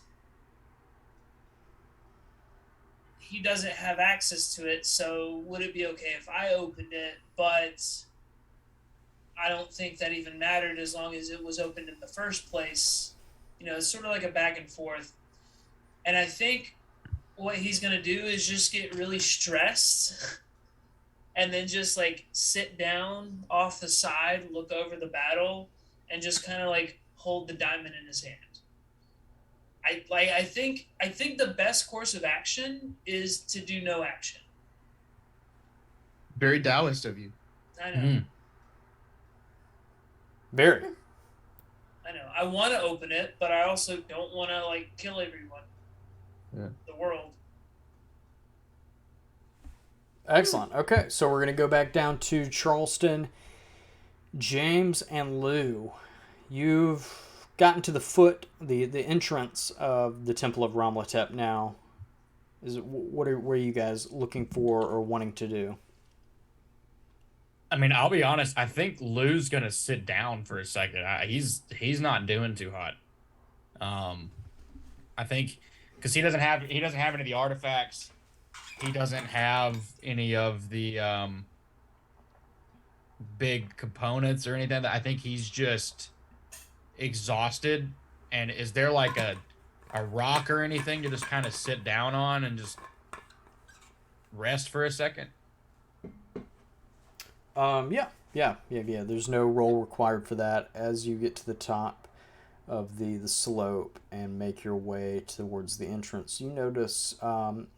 he doesn't have access to it, so would it be okay if I opened it? But I don't think that even mattered as long as it was opened in the first place. It's sort of like a back and forth. And I think what he's going to do is just get really stressed and then just like sit down off the side, look over the battle, and just kind of like hold the diamond in his hand. I think the best course of action is to do no action. Very Taoist of you. I know. Very. I know. I want to open it, but I also don't want to like kill everyone. Yeah. The world. Excellent. Okay, so we're going to go back down to Charleston. James and Lou, you've gotten to the entrance of the Temple of Ramlatep now. What are you guys looking for or wanting to do? I mean, I'll be honest. I think Lou's gonna sit down for a second. He's not doing too hot. I think because he doesn't have any of the artifacts. He doesn't have any of the big components or anything. I think he's just exhausted. And is there like a rock or anything to just kind of sit down on and just rest for a second? Yeah. There's no roll required for that. As you get to the top of the slope and make your way towards the entrance, you notice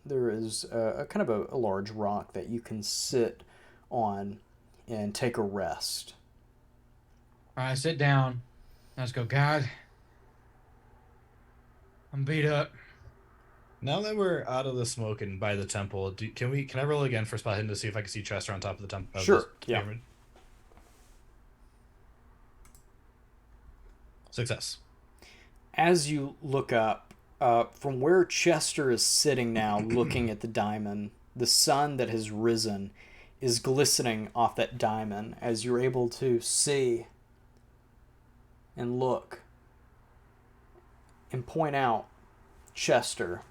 there is a kind of a large rock that you can sit on and take a rest. All right, sit down. Let's go, God. I'm beat up. Now that we're out of the smoke and by the temple, can I roll again for spot hidden to see if I can see Chester on top of the temple? Sure. Yeah. Success. As you look up, from where Chester is sitting now, looking at the diamond, the sun that has risen is glistening off that diamond as you're able to see and look and point out Chester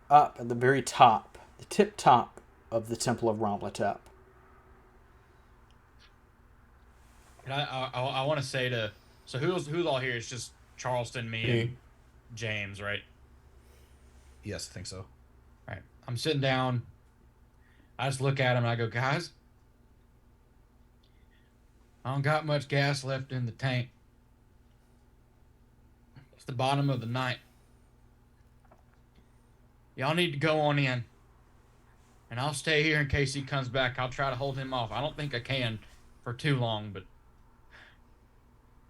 up at the very top, the tip top of the Temple of Romletep. And I want to say so who's all here? It's just Charleston, me, and James, right? Yes, I think so. All right. I'm sitting down. I just look at him and I go, guys, I don't got much gas left in the tank. It's the bottom of the night. Y'all need to go on in. And I'll stay here in case he comes back. I'll try to hold him off. I don't think I can for too long, but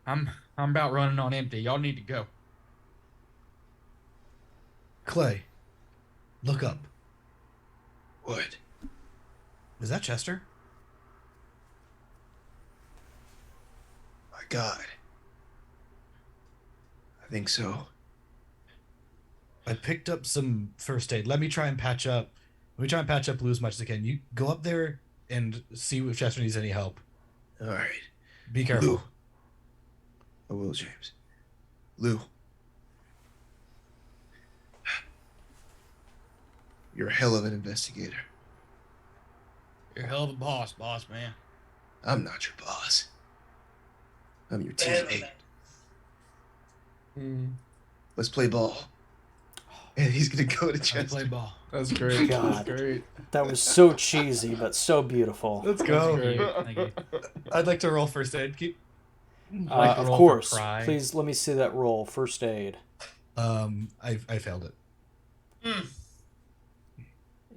I'm about running on empty. Y'all need to go. Clay, look up. What? Is that Chester? My God. I think so. I picked up some first aid. Let me try and patch up Lou as much as I can. You go up there and see if Chester needs any help. All right. Be careful. Lou. I will, James. Lou. You're a hell of an investigator. You're a hell of a boss, man. I'm not your boss. I'm your teammate. Let's play ball. And he's gonna go to Chester. Play ball. That's great. God. That's great. That was so cheesy, but so beautiful. Let's go. Thank you. I'd like to roll first aid. like to Of roll for course. cry. Please let me see that roll. First aid. I failed it.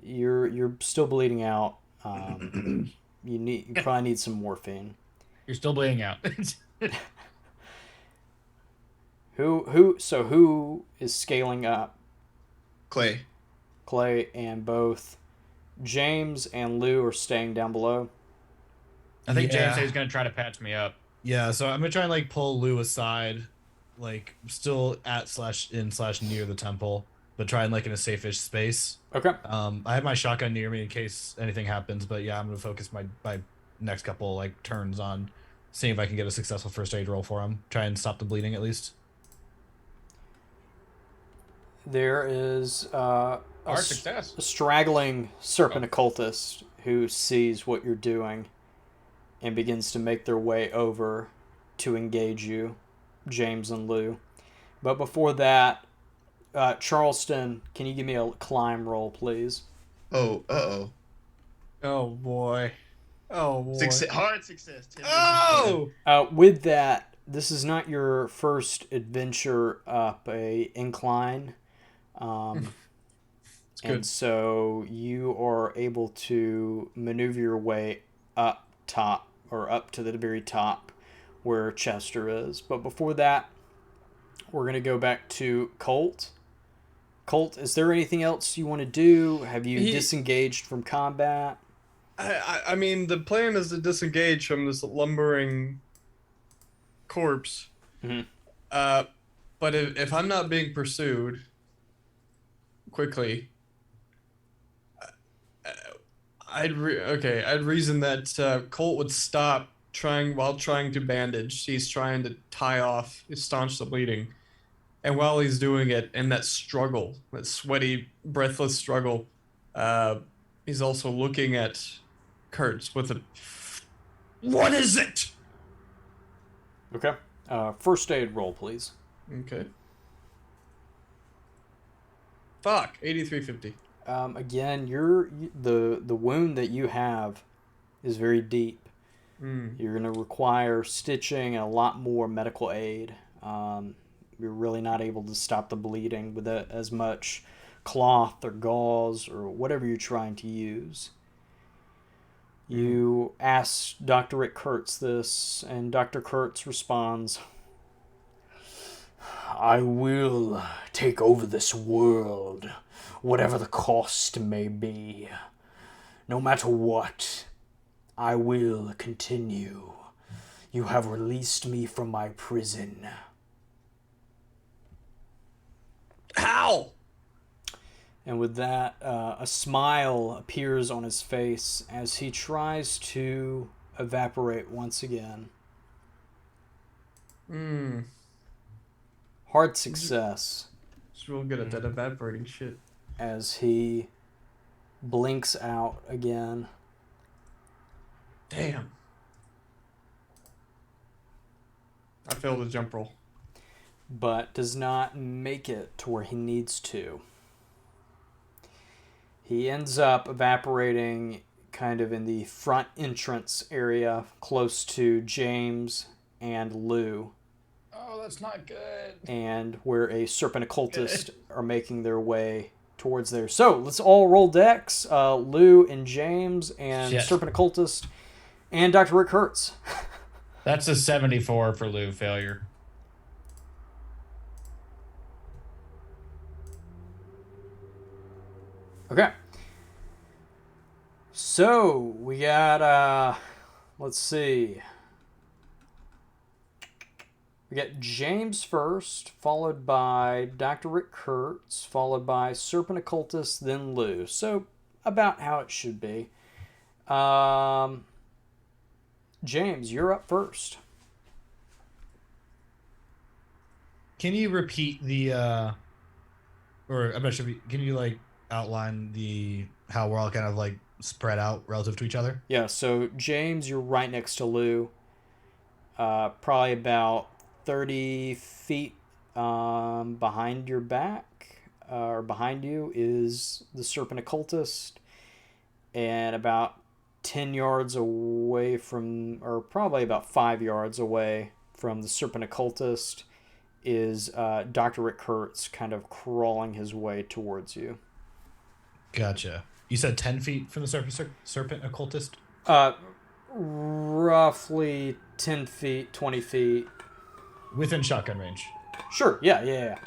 You're still bleeding out. You probably need some morphine. You're still bleeding out. Who is scaling up? Clay. Clay, and both James and Lou are staying down below. I think Yeah. James said he's going to try to patch me up. Yeah, so I'm gonna try and like pull Lou aside, like still at/in/near the temple, but try and like in a safe-ish space. Okay. I have my shotgun near me in case anything happens, but yeah, I'm gonna focus my next couple like turns on seeing if I can get a successful first aid roll for him. Try and stop the bleeding at least. There is Our success. a straggling serpent occultist who sees what you're doing and begins to make their way over to engage you, James and Lou. But before that, Charleston, can you give me a climb roll, please? Oh, uh-oh. Oh boy. Oh boy. Hard success. 10 Oh! With that, this is not your first adventure up a incline. good. And so you are able to maneuver your way up top, or up to the very top where Chester is. But before that, we're going to go back to Colt. Colt, is there anything else you want to do? Have you disengaged from combat? I mean, the plan is to disengage from this lumbering corpse. Mm-hmm. But if I'm not being pursued quickly, I'd reason that Colt would stop while trying to bandage. He's trying to tie off, staunch the bleeding. And while he's doing it, in that struggle, that sweaty, breathless struggle, he's also looking at Kurtz with a, "What is it?" Okay. First aid roll, please. Okay. Fuck, 8350. Again, the wound that you have is very deep. You're going to require stitching and a lot more medical aid. You're really not able to stop the bleeding with as much cloth or gauze or whatever you're trying to use. You ask Dr. Rick Kurtz this, and Dr. Kurtz responds, "I will take over this world, whatever the cost may be. No matter what, I will continue. You have released me from my prison." How? And with that, a smile appears on his face as he tries to evaporate once again. Hard success. He's real good at that evaporating shit. As he blinks out again. Damn. I failed the jump roll. But does not make it to where he needs to. He ends up evaporating kind of in the front entrance area close to James and Lou. Oh, that's not good. And where a serpent occultist are making their way towards there. So let's all roll decks. Lou and James and Shit. serpent occultist and Dr. Rick Hertz. That's a 74 for Lou failure. Okay. So we got let's see. We got James first, followed by Dr. Rick Hertz, followed by Serpent Occultist, then Lou. So about how it should be. James, you're up first. Can you repeat the or I'm not sure, can you like outline how we're all kind of like spread out relative to each other? Yeah, so James, you're right next to Lou. Probably about 30 feet behind your back, or behind you, is the Serpent Occultist. And about 10 yards away from, or probably about 5 yards away from the Serpent Occultist, is Dr. Rick Hertz kind of crawling his way towards you. Gotcha. You said 10 feet from the serpent occultist? Roughly 10 feet, 20 feet. Within shotgun range. Sure, yeah.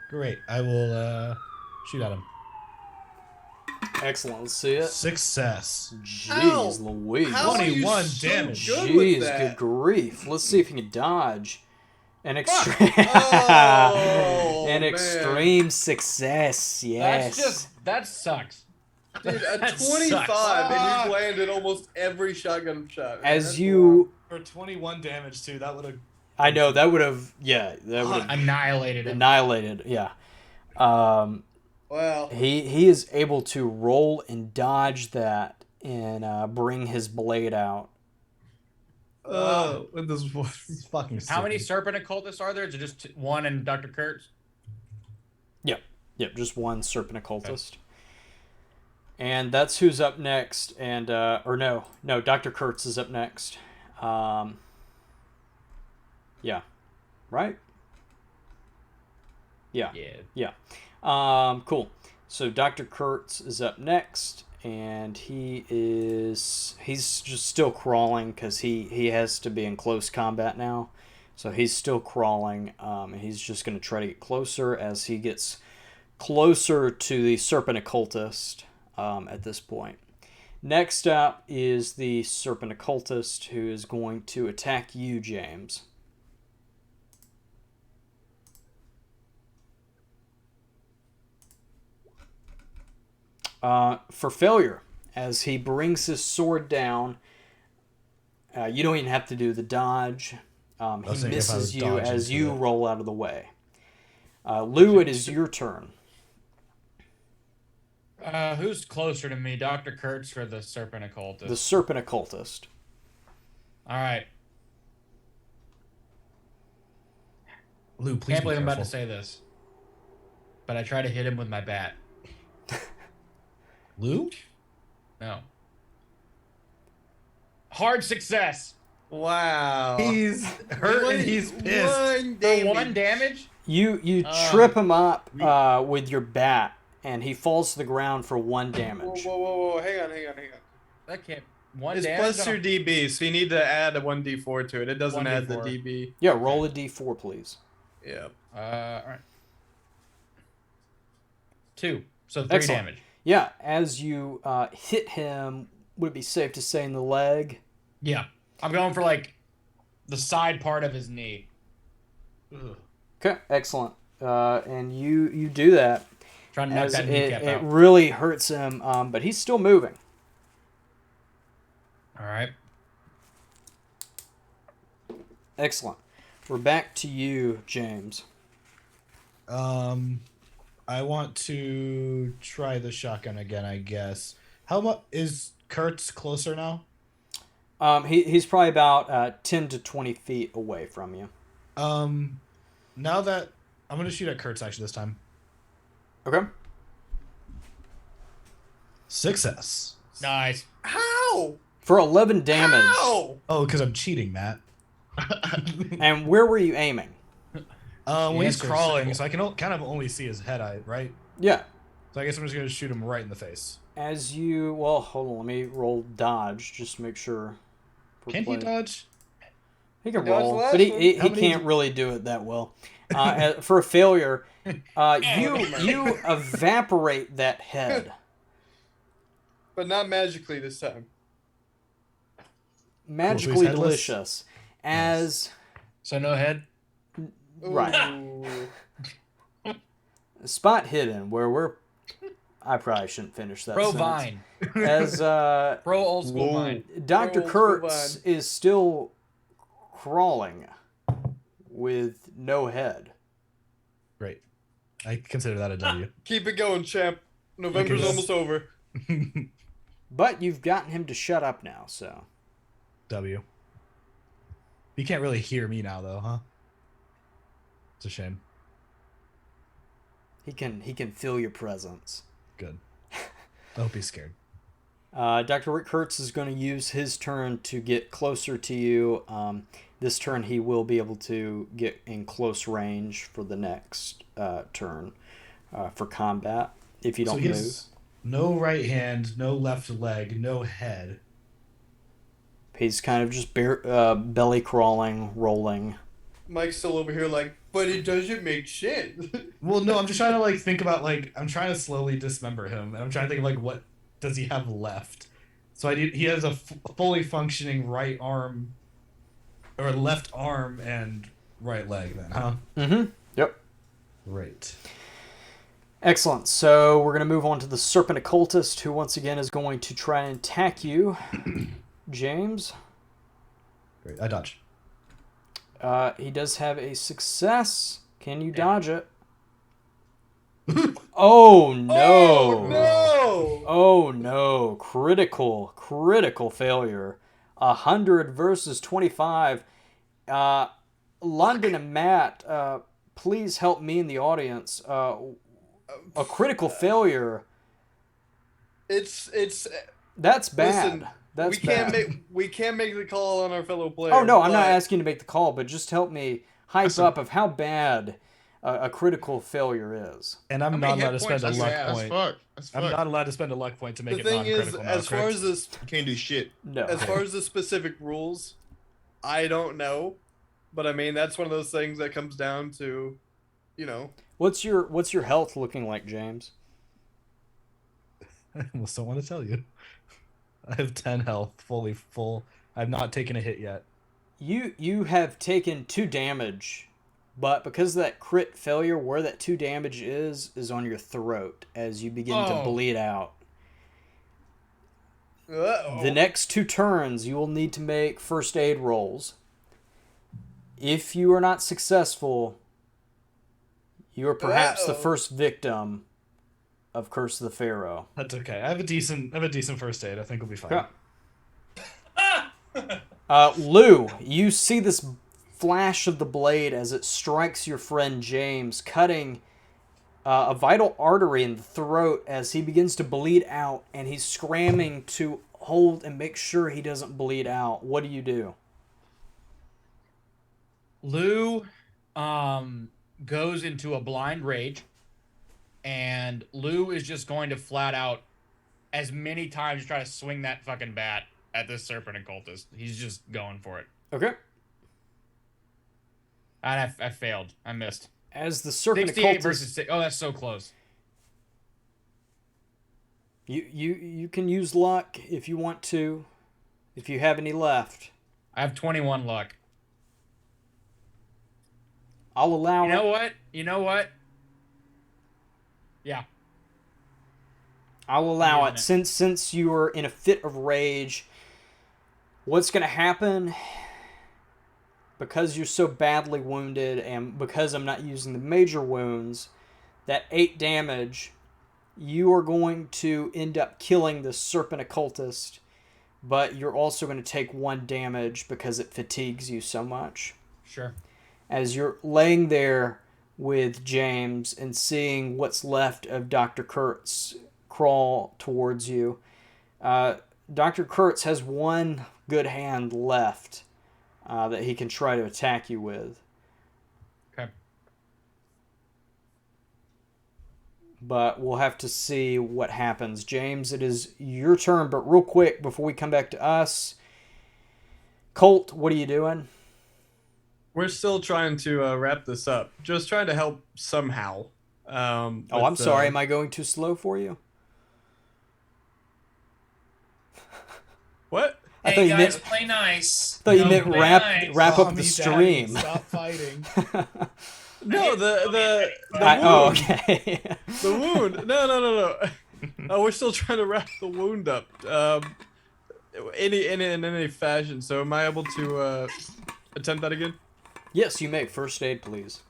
Great. I will shoot at him. Excellent, let's see it. Success. Jeez Louise. How are you 21 so damage. good with Jeez, that? good grief. Let's see if you can dodge. An extreme, Oh, an man. extreme success. Yes. That sucks. Dude, a That 25 sucks. and you've landed almost every shotgun shot. Man. As That's you, For 21 damage too, that would have. I know that would have, that would have Annihilated him. annihilated. Yeah. wild. Wow. He is able to roll and dodge that and bring his blade out. With this It's fucking How many stupid. serpent occultists are there? Is it just one and Dr. Kurtz? Yep, just one serpent occultist. And that's who's up next. And or no, Dr. Kurtz is up next. Yeah, right? Yeah. Cool. So Dr. Kurtz is up next, and he's just still crawling because he has to be in close combat now. So he's still crawling, and he's just going to try to get closer as he gets closer to the serpent occultist at this point. Next up is the serpent occultist, who is going to attack you, James. For failure, as he brings his sword down. You don't even have to do the dodge. He misses you as you roll out of the way. Lou, it is your turn. Who's closer to me, Dr. Kurtz or the serpent occultist? The serpent occultist. All right. Lou, please. Can't be believe I'm about to careful. say this, but I try to hit him with my bat. Lou? No. Hard success. Wow. He's hurt and he's pissed. For 1 damage? You trip him up with your bat, and he falls to the ground for 1 damage. Whoa. Hang on. That can't. 1 It's damage? plus your DB, so you need to add a 1d4 to it. It doesn't add the 1d4. DB. Yeah, roll a d4, please. Yeah. All right. 2. So 3 Excellent. damage. Yeah, as you hit him, would it be safe to say in the leg? Yeah. I'm going for like the side part of his knee. Ugh. Okay, excellent. And you do that. Trying to knock as that it kneecap out. really hurts him, but he's still moving. All right. Excellent. We're back to you, James. I want to try the shotgun again, I guess. How much is Kurtz closer now? He's probably about 10 to 20 feet away from you. Now that I'm gonna shoot at Kurtz actually this time. Okay. Success. Nice. How? For 11 damage. How? Oh, because I'm cheating, Matt. And where were you aiming? Well, he's answer is crawling, simple. so I can kind of only see his head, right? Yeah. So I guess I'm just gonna shoot him right in the face. As you, well, hold on, let me roll dodge just to make sure. Can he dodge? He can He dodged roll, the last but he one. he How many can't really do it that well. For a failure, you evaporate that head. But not magically this time. Magically headless? delicious. As So no head. right. Ooh. Spot hidden where I probably shouldn't finish that Pro sentence. Vine. As Pro old school Vine. Dr. Old school Kurtz Vine. is still crawling with no head. Great. I consider that a W. Keep it going, champ. November's Because- almost over. But you've gotten him to shut up now, so. W. You can't really hear me now, though, huh? It's a shame. He can feel your presence. Good. I hope he's scared. Dr. Rick Kurtz is going to use his turn to get closer to you. This turn he will be able to get in close range for the next turn for combat if you So don't he move. has no right hand, no left leg, no head. He's kind of just belly crawling, rolling. Mike's still over here like, but it doesn't make sense. Well, no, I'm just trying to think about I'm trying to slowly dismember him, and I'm trying to think of what does he have left. So he has a fully functioning right arm, or left arm and right leg. Then, huh? Mm-hmm. Yep. Great. Excellent. So we're going to move on to the Serpent Occultist, who once again is going to try and attack you, James. Great. I dodge. He does have a success. Can you dodge it? Oh no! Oh no! Oh no! Critical failure. 100 versus 25. London and Matt, please help me in the audience. A critical failure. It's That's bad. Listen, That's we can't bad. make the call on our fellow player. Oh no, I'm not but asking to make the call, but just help me hype up of how bad a critical failure is. And I'm How not many allowed hit to spend a points do you luck have? That's point. fuck. That's I'm fuck. not allowed to spend a luck point to make The it thing is, non-critical. now, as far correct? as this, You can't do shit. No. as far as the specific rules, I don't know, but I mean that's one of those things that comes down to, What's your health looking like, James? I almost don't want to tell you. I have 10 health, fully full. I've not taken a hit yet. You have taken 2 damage, but because of that crit failure, where that 2 damage is on your throat as you begin to Oh. bleed out. Uh-oh. The next 2 turns, you will need to make first aid rolls. If you are not successful, you are perhaps the Uh-oh. first victim of Curse of the Pharaoh. That's okay. I have a decent first aid. I think we'll be fine. Yeah. Lou, you see this flash of the blade as it strikes your friend James, cutting a vital artery in the throat as he begins to bleed out, and he's scrambling to hold and make sure he doesn't bleed out. What do you do? Lou goes into a blind rage, and Lou is just going to flat out as many times try to swing that fucking bat at this serpent occultist. He's just going for it. Okay. And I failed. I missed. As the serpent 68 occultist, versus 6. Oh, that's so close. you can use luck if you want to, if you have any left. I have 21 luck. I'll allow You know it. what? You know what? Yeah. I'll allow it. Using Since you are in a fit of rage, what's going to happen, because you're so badly wounded and because I'm not using the major wounds, that 8 damage, you are going to end up killing the serpent occultist, but you're also going to take 1 damage because it fatigues you so much. Sure. As you're laying there with James and seeing what's left of Dr. Kurtz crawl towards you, Dr. Kurtz has 1 good hand left that he can try to attack you with. Okay. But we'll have to see what happens. James, it is your turn, but real quick before we come back to us, Colt, what are you doing? We're still trying to wrap this up. Just trying to help somehow. I'm sorry. Am I going too slow for you? What? I thought Hey you guys, meant- play nice. I thought you meant Play wrap nice. up Mommy, the Daddy, stream. Stop fighting. No, the Oh, wound. okay. The wound. No. We're still trying to wrap the wound up. In any fashion. So am I able to attempt that again? Yes, you may. First aid, please.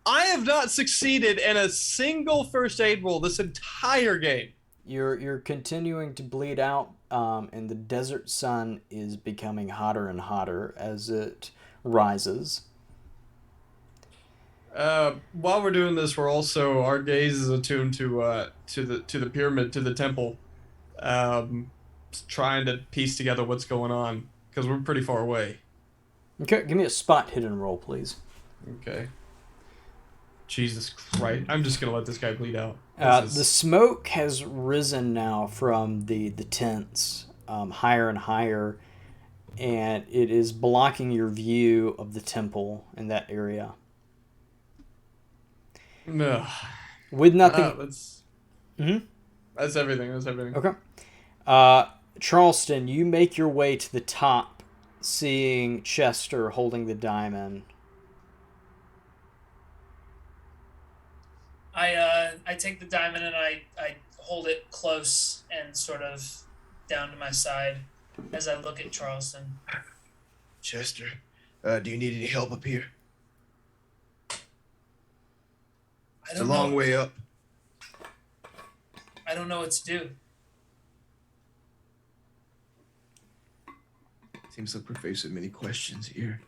I have not succeeded in a single first aid roll this entire game. You're continuing to bleed out, and the desert sun is becoming hotter and hotter as it rises. While we're doing this, we're also, our gaze is attuned to the pyramid, to the temple, trying to piece together what's going on because we're pretty far away. Okay, give me a spot hidden roll, please. Okay. Jesus Christ! I'm just gonna let this guy bleed out. The smoke has risen now from the tents, higher and higher, and it is blocking your view of the temple in that area. No. With nothing. That's Mhm. That's everything. That's everything. Okay. Charleston, you make your way to the top, seeing Chester holding the diamond. I take the diamond and I hold it close and sort of down to my side as I look at Charleston. Chester, do you need any help up here? I It's a don't long know. way up. I don't know what to do. Seems like we're faced with many questions here.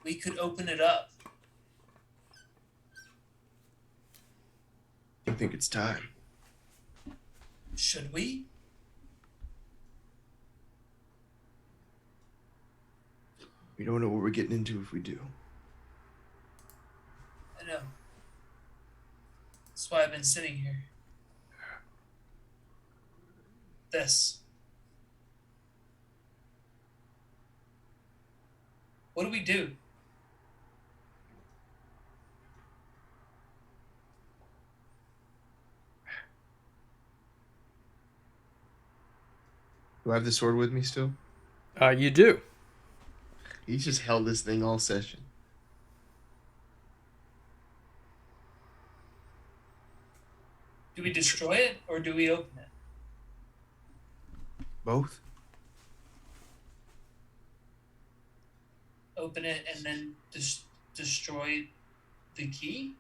We could open it up. Do you think it's time? Should we? We don't know what we're getting into if we do. I know. That's why I've been sitting here. This. What do we do? Do I have the sword with me still? You do. He's just held this thing all session. Do we destroy it or do we open it? Both? Open it and then destroy the key?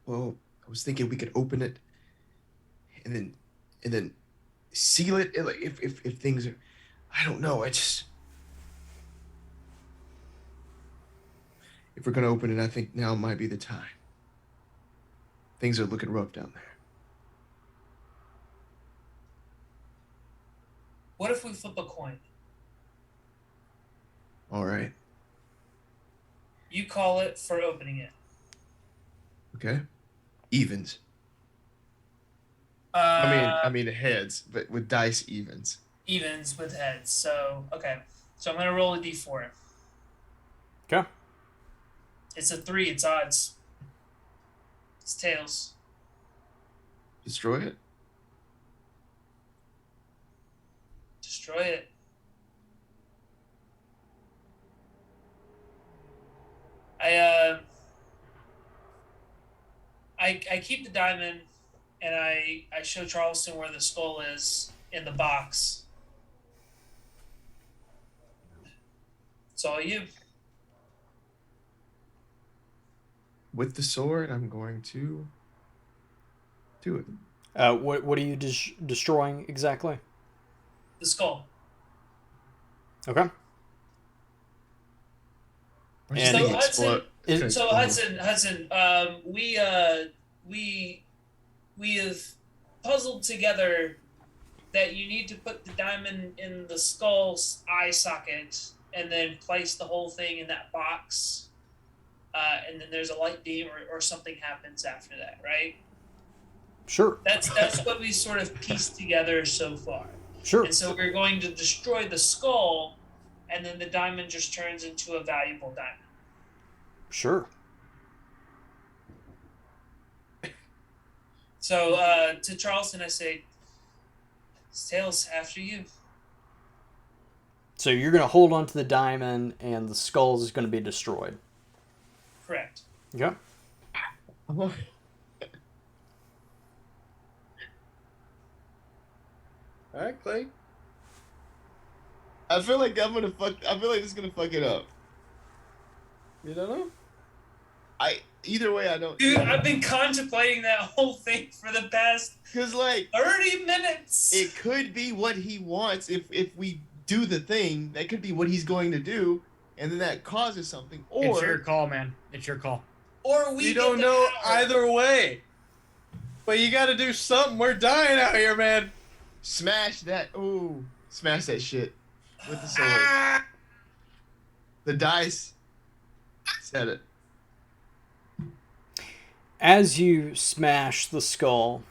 Well, I was thinking we could open it and then seal it. Like if things are, I don't know. If we're gonna open it, I think now might be the time. Things are looking rough down there. What if we flip a coin? All right. You call it for opening it. Okay. Evens. Uh, I mean heads, but with dice evens. evens with heads. So, okay. So I'm going to roll a d4. Okay. It's a 3. It's odds. It's tails. Destroy it. Destroy it. I I keep the diamond, and I show Charleston where the skull is in the box. It's all you. With the sword, I'm going to do it. What are you destroying exactly? The skull. Okay. And So Hudson, explode. so Hudson, we have puzzled together that you need to put the diamond in the skull's eye socket and then place the whole thing in that box. And then there's a light beam or something happens after that, right? Sure. That's what we sort of pieced together so far. Sure. And so we're going to destroy the skull, and then the diamond just turns into a valuable diamond. Sure. So to Charleston, I say, Tails, after you. So you're going to hold on to the diamond, and the skull is going to be destroyed. Correct. Okay. All right, Clay. I feel like I feel like this is gonna fuck it up. You don't know? Either way, I don't. Dude, I've been contemplating that whole thing for the past 'Cause like 30 minutes. it could be what he wants if we do the thing. That could be what he's going to do, and then that causes something. Or It's your call, man. It's your call. Or we You get don't the know power. either way. But you got to do something. We're dying out here, man. smash that. Ooh, smash that shit with the sword. Ah! The dice said it. As you smash the skull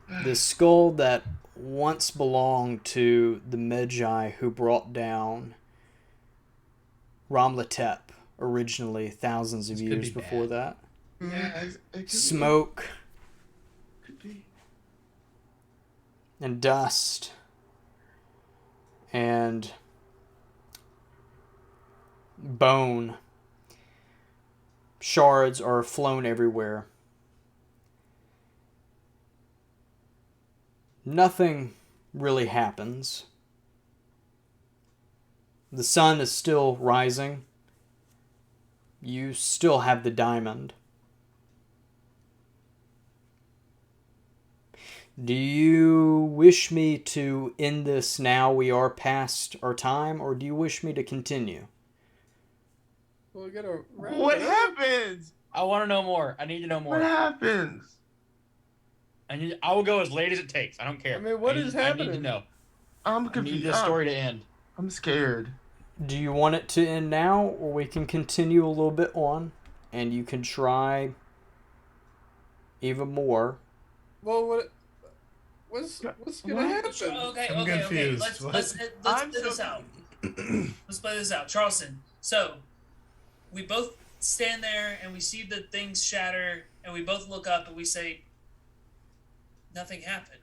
that once belonged to the Magi who brought down Ramlatep originally, thousands of This could years be before bad. that. Yeah, it could Smoke be. Could be. and dust and bone shards are flown everywhere. Nothing really happens. The sun is still rising. You still have the diamond. Do you wish me to end this now? We are past our time, or do you wish me to continue? Well, we gotta wrap What it up. happens? I want to know more. I need to know What more. happens? I will go as late as it takes. I don't care. I mean, what need- is I need happening? to know. I'm I need confused. this story to end. I'm scared. Do you want it to end now, or we can continue a little bit on, and you can try even more? Well, what's gonna happen? Okay, I'm okay. confused. Let's What? play this out. Let's play this out, Charleston. So we both stand there and we see the things shatter, and we both look up and we say, "Nothing happened."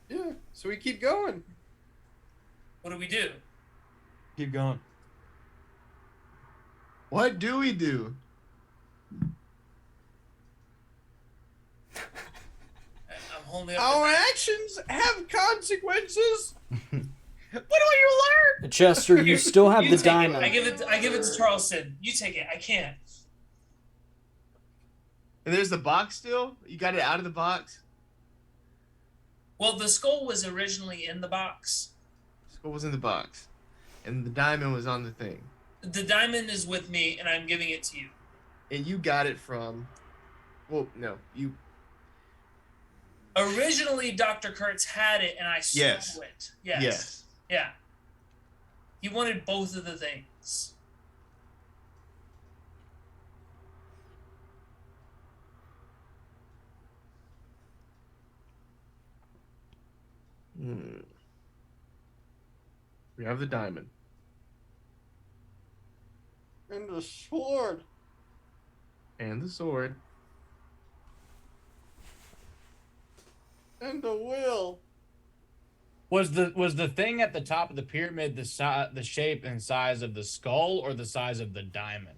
Yeah, so we keep going. What do we do? Keep going. What do we do? I'm holding up. Our actions have consequences. What do you learn? Chester, you still have You the take it. diamond. I give it to Charleston. You take it. I can't. And there's the box still? You got it out of the box? Well, the skull was originally in the box. Skull was in the box. And the diamond was on the thing. The diamond is with me, and I'm giving it to you. And you got it from... Well, no. You... Originally, Dr. Kurtz had it, and I stole Yes. it. Yes. Yes. Yeah. He wanted both of the things. We have the diamond. And the sword. And the sword. And the will. Was the thing at the top of the pyramid the shape and size of the skull or the size of the diamond?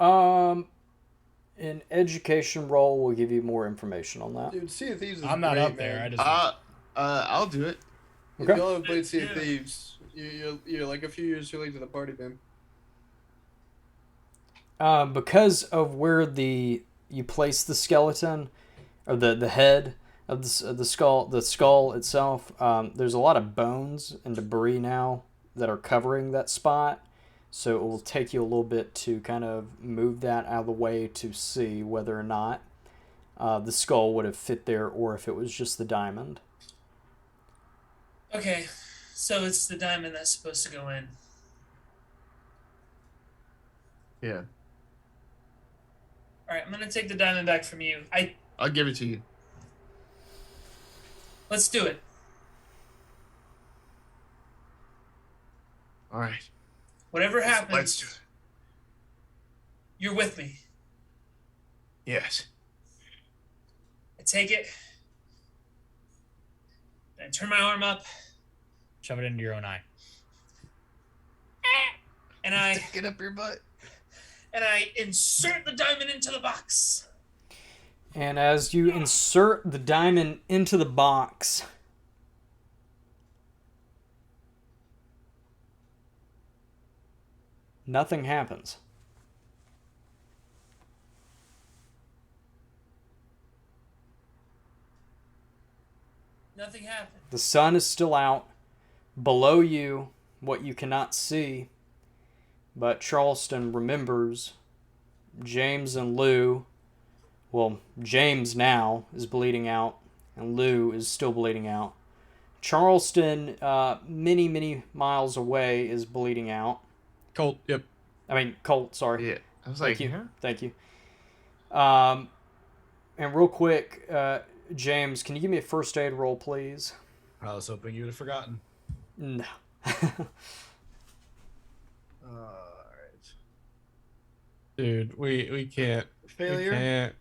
An education roll will give you more information on that. Dude, Sea of Thieves is I'm not great, up there. man. I just I'll do it. If Okay. y'all haven't played Sea of Thieves, you're like a few years too late to the party, man. Because of where you place the skeleton, or the head of the skull itself, there's a lot of bones and debris now that are covering that spot. So it will take you a little bit to kind of move that out of the way to see whether or not the skull would have fit there, or if it was just the diamond. Okay, so it's the diamond that's supposed to go in. Yeah. All right, I'm gonna take the diamond back from you. I'll give it to you. Let's do it. All right. Whatever happens, Let's do it. you're with me. Yes. I take it. I turn my arm up, shove it into your own eye. and I Stick it up your butt. insert the diamond into the box. And as you insert the diamond into the box, nothing happens. Nothing happened. The sun is still out. Below you, what you cannot see, but Charleston remembers James and Lou. Well, James now is bleeding out, and Lou is still bleeding out. Charleston, many, many miles away, is bleeding out. Colt, yep. I mean, Colt, sorry. Yeah. I was Thank like, you. huh? Thank you. And real quick, James, can you give me a first aid roll, please? I was hoping you'd have forgotten. No. Alright. Dude, we can't. Failure? We can't.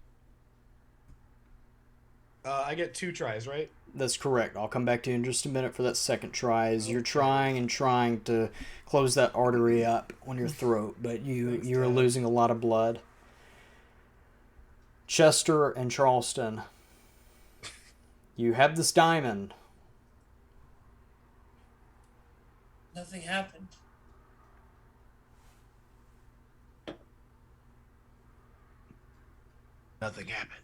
I get 2 tries, right? That's correct. I'll come back to you in just a minute for that second try as you're trying to close that artery up on your throat, but you're Dad. losing a lot of blood. Chester and Charleston, you have this diamond. Nothing happened. Nothing happened.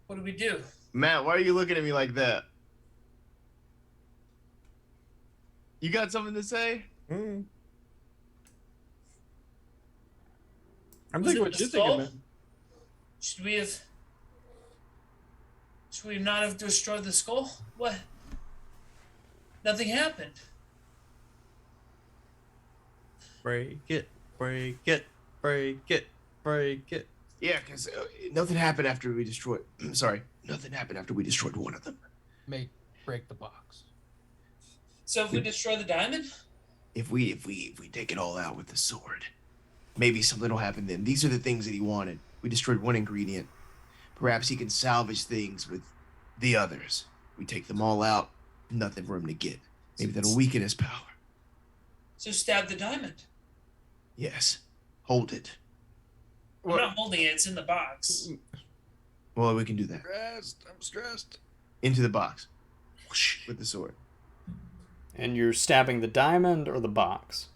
What do we do? Matt, why are you looking at me like that? You got something to say? Mm. I'm Was thinking it what the you're skull? thinking, man. Should we not have destroyed the skull? What? Nothing happened. Break it, break it, break it, break it. Yeah, because nothing happened after we destroyed. Sorry, nothing happened after we destroyed one of them. Break the box. So if we destroy the diamond? If we take it all out with the sword, maybe something will happen then. These are the things that he wanted. We destroyed one ingredient. Perhaps he can salvage things with the others. We take them all out, nothing for him to get. Maybe that'll weaken his power. So stab the diamond. Yes. Hold it. I'm not holding it, it's in the box. Well, we can do that. I'm stressed. Into the box. Whoosh, with the sword. And you're stabbing the diamond or the box?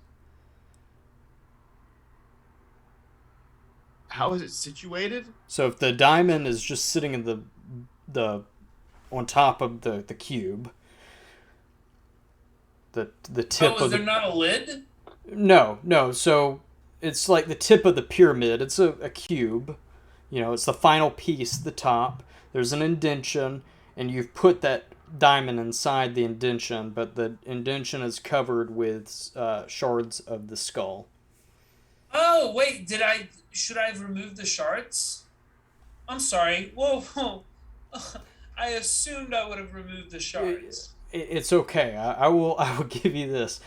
How is it situated? So if the diamond is just sitting in the on top of the cube, the tip Oh, of is there not a lid? No. So it's like the tip of the pyramid. It's a cube. You know, it's the final piece at the top. There's an indention, and you've put that diamond inside the indention, but the indention is covered with shards of the skull. Oh, wait, should I have removed the shards? I'm sorry. Whoa. I assumed I would have removed the shards. It's okay. I will give you this.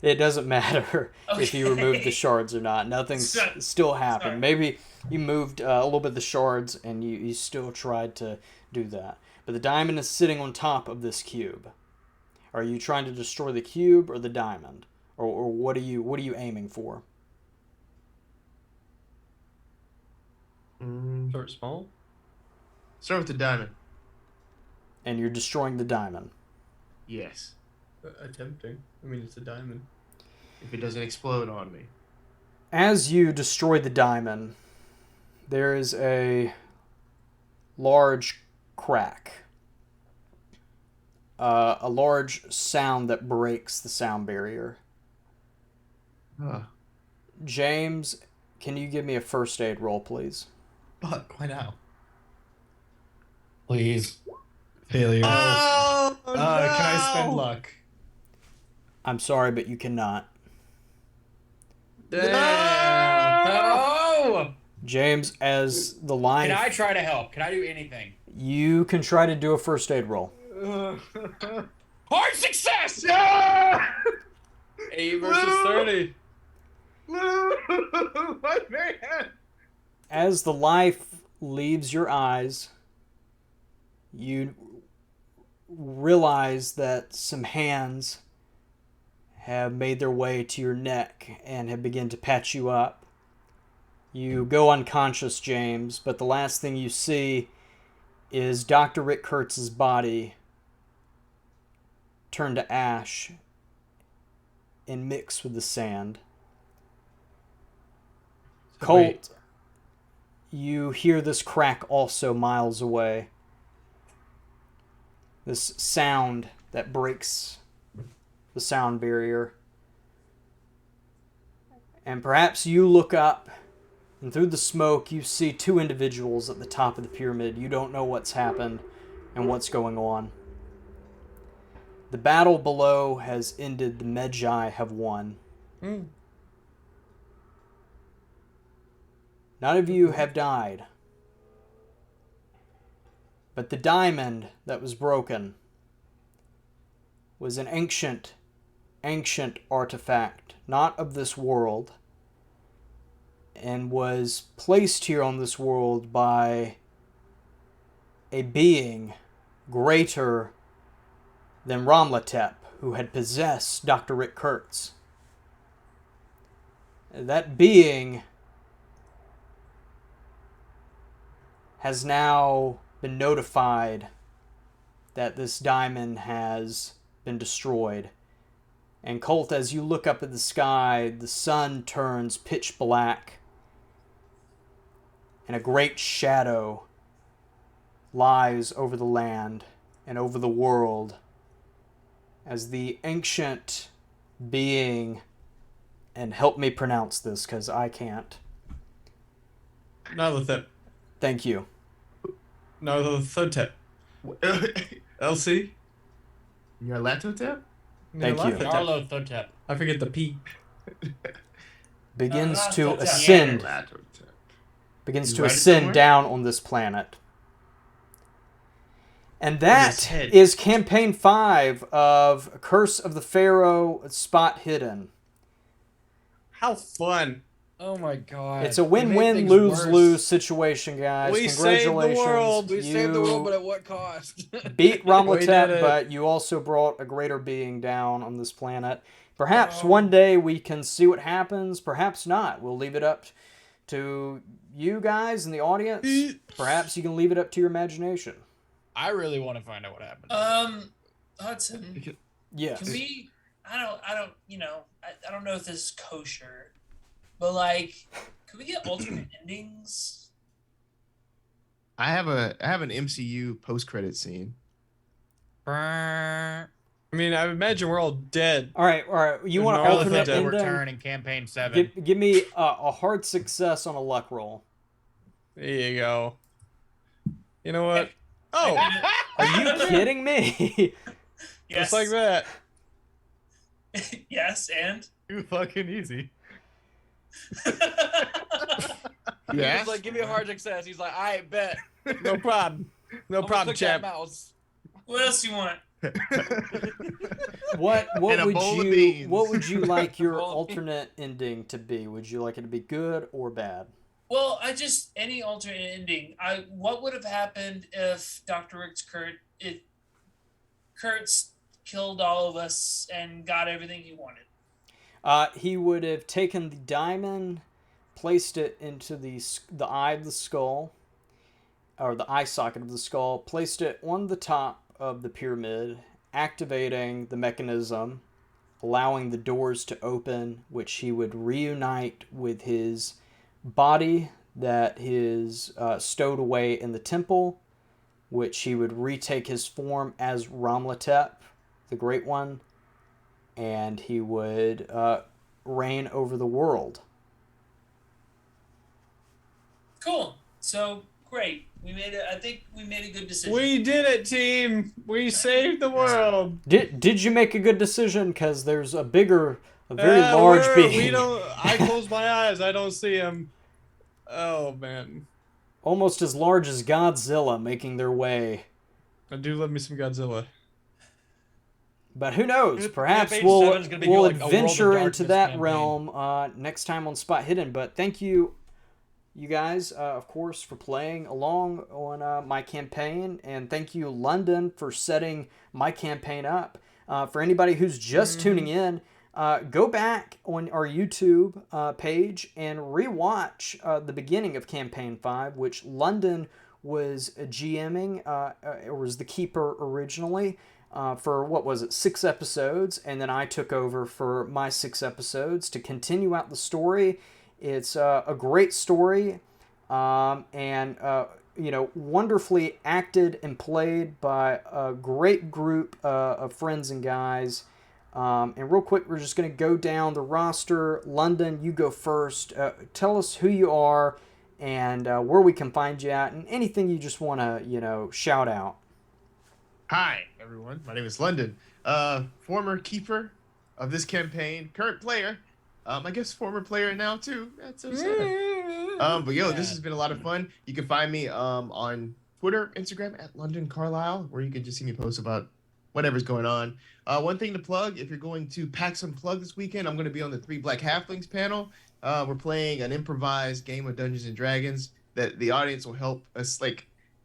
It doesn't matter if you remove the shards or not. Nothing's still happened. Sorry. Maybe you moved a little bit of the shards and you still tried to do that. But the diamond is sitting on top of this cube. Are you trying to destroy the cube or the diamond? Or what are you aiming for? Start small. Start with the diamond. And you're destroying the diamond. Yes. Attempting. I mean, it's a diamond. If it doesn't explode on me. As you destroy the diamond, there is a large crack. A large sound that breaks the sound barrier. Huh. James, can you give me a first aid roll, please? Fuck, why now? Please. Failure. Oh, Can I spend luck? I'm sorry, but you cannot. Damn. No! James, as the line... Can I try to help? Can I do anything? You can try to do a first aid roll. Hard success! 8 versus 30. My man. As the life leaves your eyes, you realize that some hands have made their way to your neck and have begun to patch you up. You go unconscious, James, but the last thing you see is Dr. Rick Kurtz's body turn to ash and mix with the sand. Colt, you hear this crack also miles away. This sound that breaks the sound barrier. And perhaps you look up, and through the smoke you see two individuals at the top of the pyramid. You don't know what's happened and what's going on. The battle below has ended. The Magi have won. None of you have died. But the diamond that was broken was an ancient artifact, not of this world, and was placed here on this world by a being greater than Ramlatep, who had possessed Dr. Rick Kurtz. That being has now been notified that this diamond has been destroyed. And Colt, as you look up at the sky, the sun turns pitch black, and a great shadow lies over the land and over the world as the ancient being, and help me pronounce this because I can't. Nylathotep. Thank you. Nylathotep. LC? Nyarlathotep? Thank you. Nyarlathotep. I forget the P. Begins to Nyarlathotep. ascend. Nyarlathotep. Begins You to write it ascend somewhere? down on this planet. And his that head. is campaign 5 of Curse of the Pharaoh Spot Hidden. How fun. Oh my god. It's a We made win-win, things lose-lose worse. situation, guys. We saved the Congratulations. world. We You saved the world, but at what cost? beat We did Ramlatep, it. but you also brought a greater being down on this planet. Perhaps Oh. one day we can see what happens. Perhaps not. We'll leave it up to you guys in the audience. Perhaps you can leave it up to your imagination. I really want to find out what happened. Hudson, Yes. can we? I don't. I don't know if this is kosher, but like, could we get alternate endings? I have an MCU post-credit scene. I mean, I imagine we're all dead. All right. You want an Gnarly alternate Dead ending? Return in campaign 7. Give me a hard success on a luck roll. There you go. You know what? Oh, Are you kidding me? just like that. Yes, and Too fucking easy. Yes. He's like, give me a hard success. He's like, I bet. No problem. No I'm gonna problem, click that champ. mouse. what else you want? What And a bowl of would beans. you like your Bowl of beans. alternate ending to be? Would you like it to be good or bad? Well, any alternate ending. What would have happened if Dr. Kurtz killed all of us and got everything he wanted? He would have taken the diamond, placed it into the eye of the skull, or the eye socket of the skull, placed it on the top of the pyramid, activating the mechanism, allowing the doors to open, which he would reunite with his body that is stowed away in the temple, which he would retake his form as Ramlatep, the Great One, and he would reign over the world. Cool. So great. We made it. I think we made a good decision. We did it, team. We saved the world. Did you make a good decision? Because there's a very large being. We don't. I close my eyes. I don't see him. Oh man. Almost as large as Godzilla making their way. I do love me some Godzilla. But who knows? Perhaps Age we'll 7's gonna be like a World of adventure into Darkness that campaign. realm next time on Spot Hidden. But thank you, you guys, of course, for playing along on my campaign. And thank you, London, for setting my campaign up. For anybody who's just tuning in, go back on our YouTube page and rewatch the beginning of Campaign 5, which London was GMing, or was the keeper originally. For, what was it, 6 episodes, and then I took over for my 6 episodes to continue out the story. It's a great story, and wonderfully acted and played by a great group of friends and guys. And real quick, we're just going to go down the roster. London, you go first. Tell us who you are and where we can find you at, and anything you just want to, shout out. Hi, everyone. My name is London. Former keeper of this campaign, current player. I guess former player now too. That's so sad. But this has been a lot of fun. You can find me on Twitter, Instagram at London Carlisle, where you can just see me post about whatever's going on. One thing to plug: if you're going to PAX Unplugged this weekend, I'm going to be on the 3 Black Halflings panel. We're playing an improvised game of Dungeons and Dragons that the audience will help us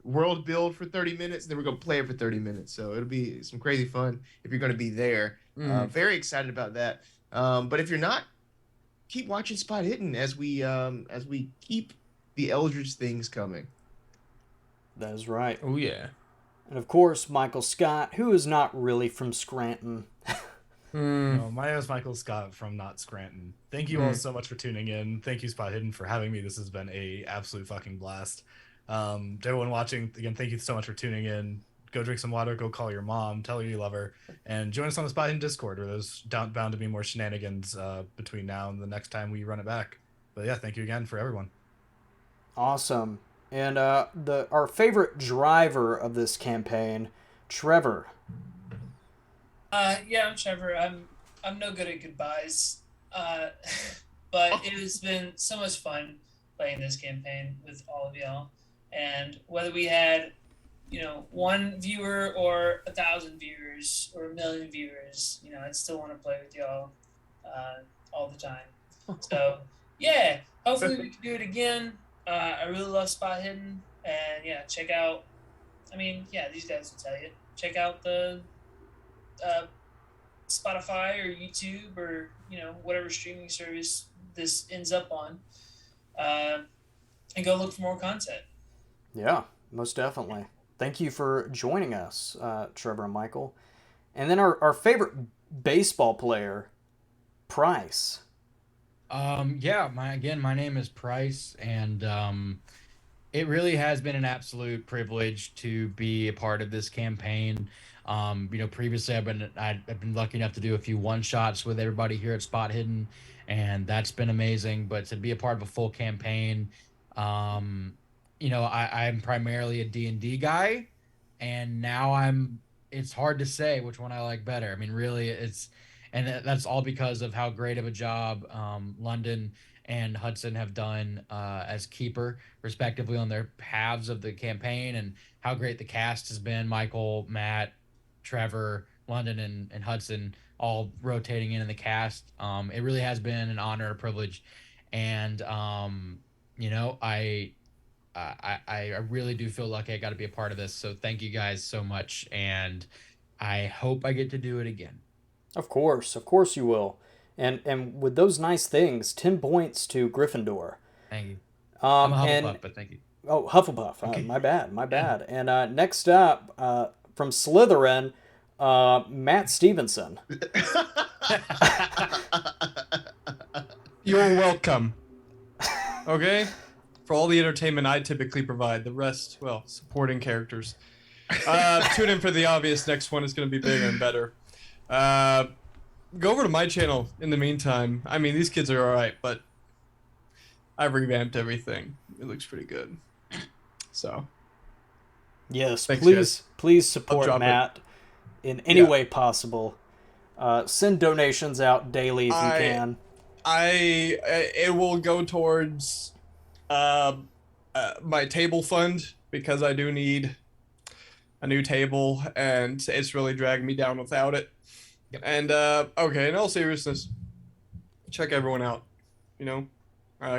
world build for 30 minutes, and then we're going to play it for 30 minutes. So it'll be some crazy fun if you're going to be there. Very excited about that. But if you're not, keep watching Spot Hidden as we keep the Eldritch things coming. That is right. Oh yeah. And of course, Michael Scott, who is not really from Scranton. No, my name is Michael Scott from Not Scranton. Thank you all so much for tuning in. Thank you, Spot Hidden, for having me. This has been a absolute fucking blast. To everyone watching, again, thank you so much for tuning in. Go drink some water, go call your mom, tell her you love her, and join us on the Spot Hidden Discord, where there's bound to be more shenanigans between now and the next time we run it back. But yeah, thank you again for everyone. Awesome. And our favorite driver of this campaign, Trevor. Yeah, I'm Trevor. I'm no good at goodbyes, but it has been so much fun playing this campaign with all of y'all. And whether we had, 1 viewer or 1,000 viewers or 1,000,000 viewers, I still want to play with y'all all the time. So yeah, hopefully we can do it again. I really love Spot Hidden, and yeah, check out. These guys will tell you. Check out the Spotify or YouTube or whatever streaming service this ends up on, and go look for more content. Yeah, most definitely. Thank you for joining us, Trevor and Michael. And then our favorite baseball player, Price. My name is Price, and it really has been an absolute privilege to be a part of this campaign. Previously I've been lucky enough to do a few one-shots with everybody here at Spot Hidden, and that's been amazing. But to be a part of a full campaign, I'm primarily a D&D guy, and now it's hard to say which one I like better. I mean, really, that's all because of how great of a job London and Hudson have done as keeper, respectively, on their halves of the campaign, and how great the cast has been. Michael, Matt, Trevor, London, and Hudson all rotating in the cast. It really has been an honor and a privilege, and I really do feel lucky I got to be a part of this. So thank you guys so much, and I hope I get to do it again. Of course you will. And with those nice things, 10 points to Gryffindor. Thank you. I'm a And Hufflepuff, but thank you. oh, Hufflepuff. Okay. My bad. And next up, from Slytherin, Matt Stephenson. You're welcome. Okay? For all the entertainment I typically provide, the rest, well, supporting characters. Tune in for the obvious. Next one is going to be bigger and better. Go over to my channel in the meantime. I mean, these kids are alright, but I've revamped everything. It looks pretty good. So. Yes, Thanks, please support drop Matt in any way possible. Send donations out daily if you can. It will go towards my table fund, because I do need a new table and it's really dragging me down without it. Yep. And okay, in all seriousness, check everyone out. You know,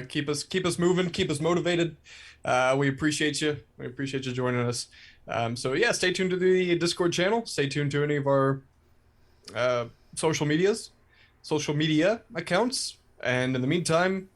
keep us moving, keep us motivated. We appreciate you. We appreciate you joining us. So yeah, stay tuned to the Discord channel. Stay tuned to any of our social media accounts. And in the meantime,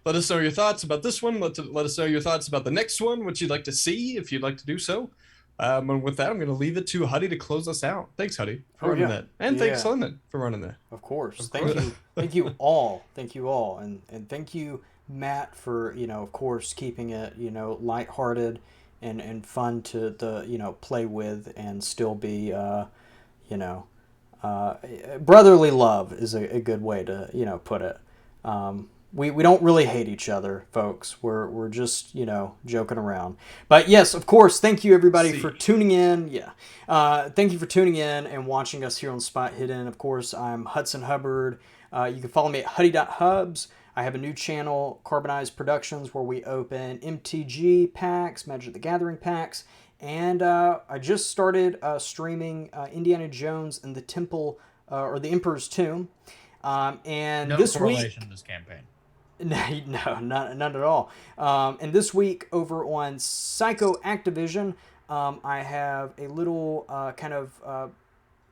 let us know your thoughts about this one. Let us know your thoughts about the next one, what you'd like to see, if you'd like to do so. And with that, I'm going to leave it to Huddy to close us out. Thanks, Huddy, for running that. And thanks, London, for running that. Of course. Thank you all. Thank you all. And thank you, Matt, for, of course, keeping it, lighthearted and fun to play with and still be, brotherly love is a good way to, put it. We don't really hate each other, folks. We're just, joking around. But yes, of course, thank you everybody for tuning in. Yeah. Thank you for tuning in and watching us here on Spot Hidden. Of course, I'm Hudson Hubbard. You can follow me at huddy.hubs. I have a new channel, Carbonized Productions, where we open MTG packs, Magic the Gathering packs. And I just started streaming Indiana Jones and the Temple, or the Emperor's Tomb. And no this correlation week, to this campaign. No, none at all. And this week over on Psycho Activision, I have a little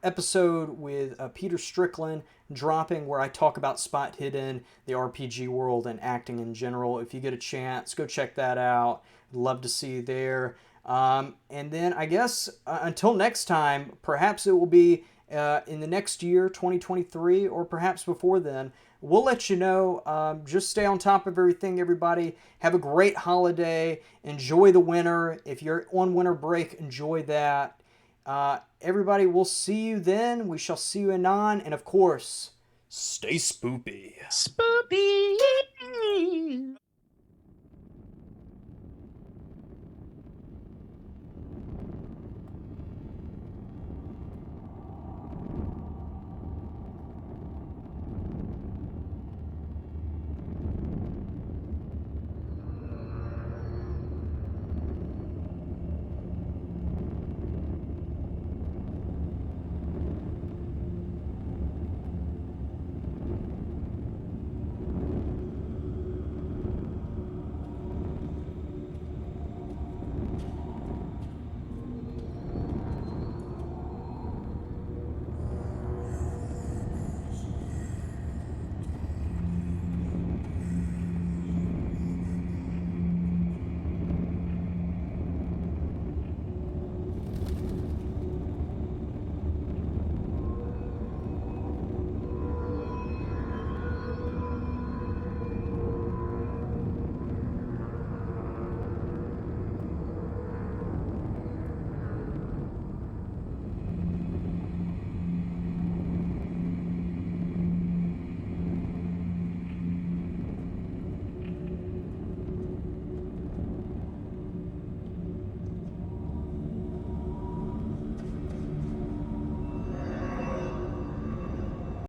episode with Peter Strickland dropping where I talk about Spot Hidden, the RPG world, and acting in general. If you get a chance, go check that out. Love to see you there. And then I guess until next time, perhaps it will be in the next year, 2023, or perhaps before then. We'll let you know. Just stay on top of everything, everybody. Have a great holiday. Enjoy the winter. If you're on winter break, enjoy that. Everybody, we'll see you then. We shall see you anon. And of course, stay spoopy. Spoopy.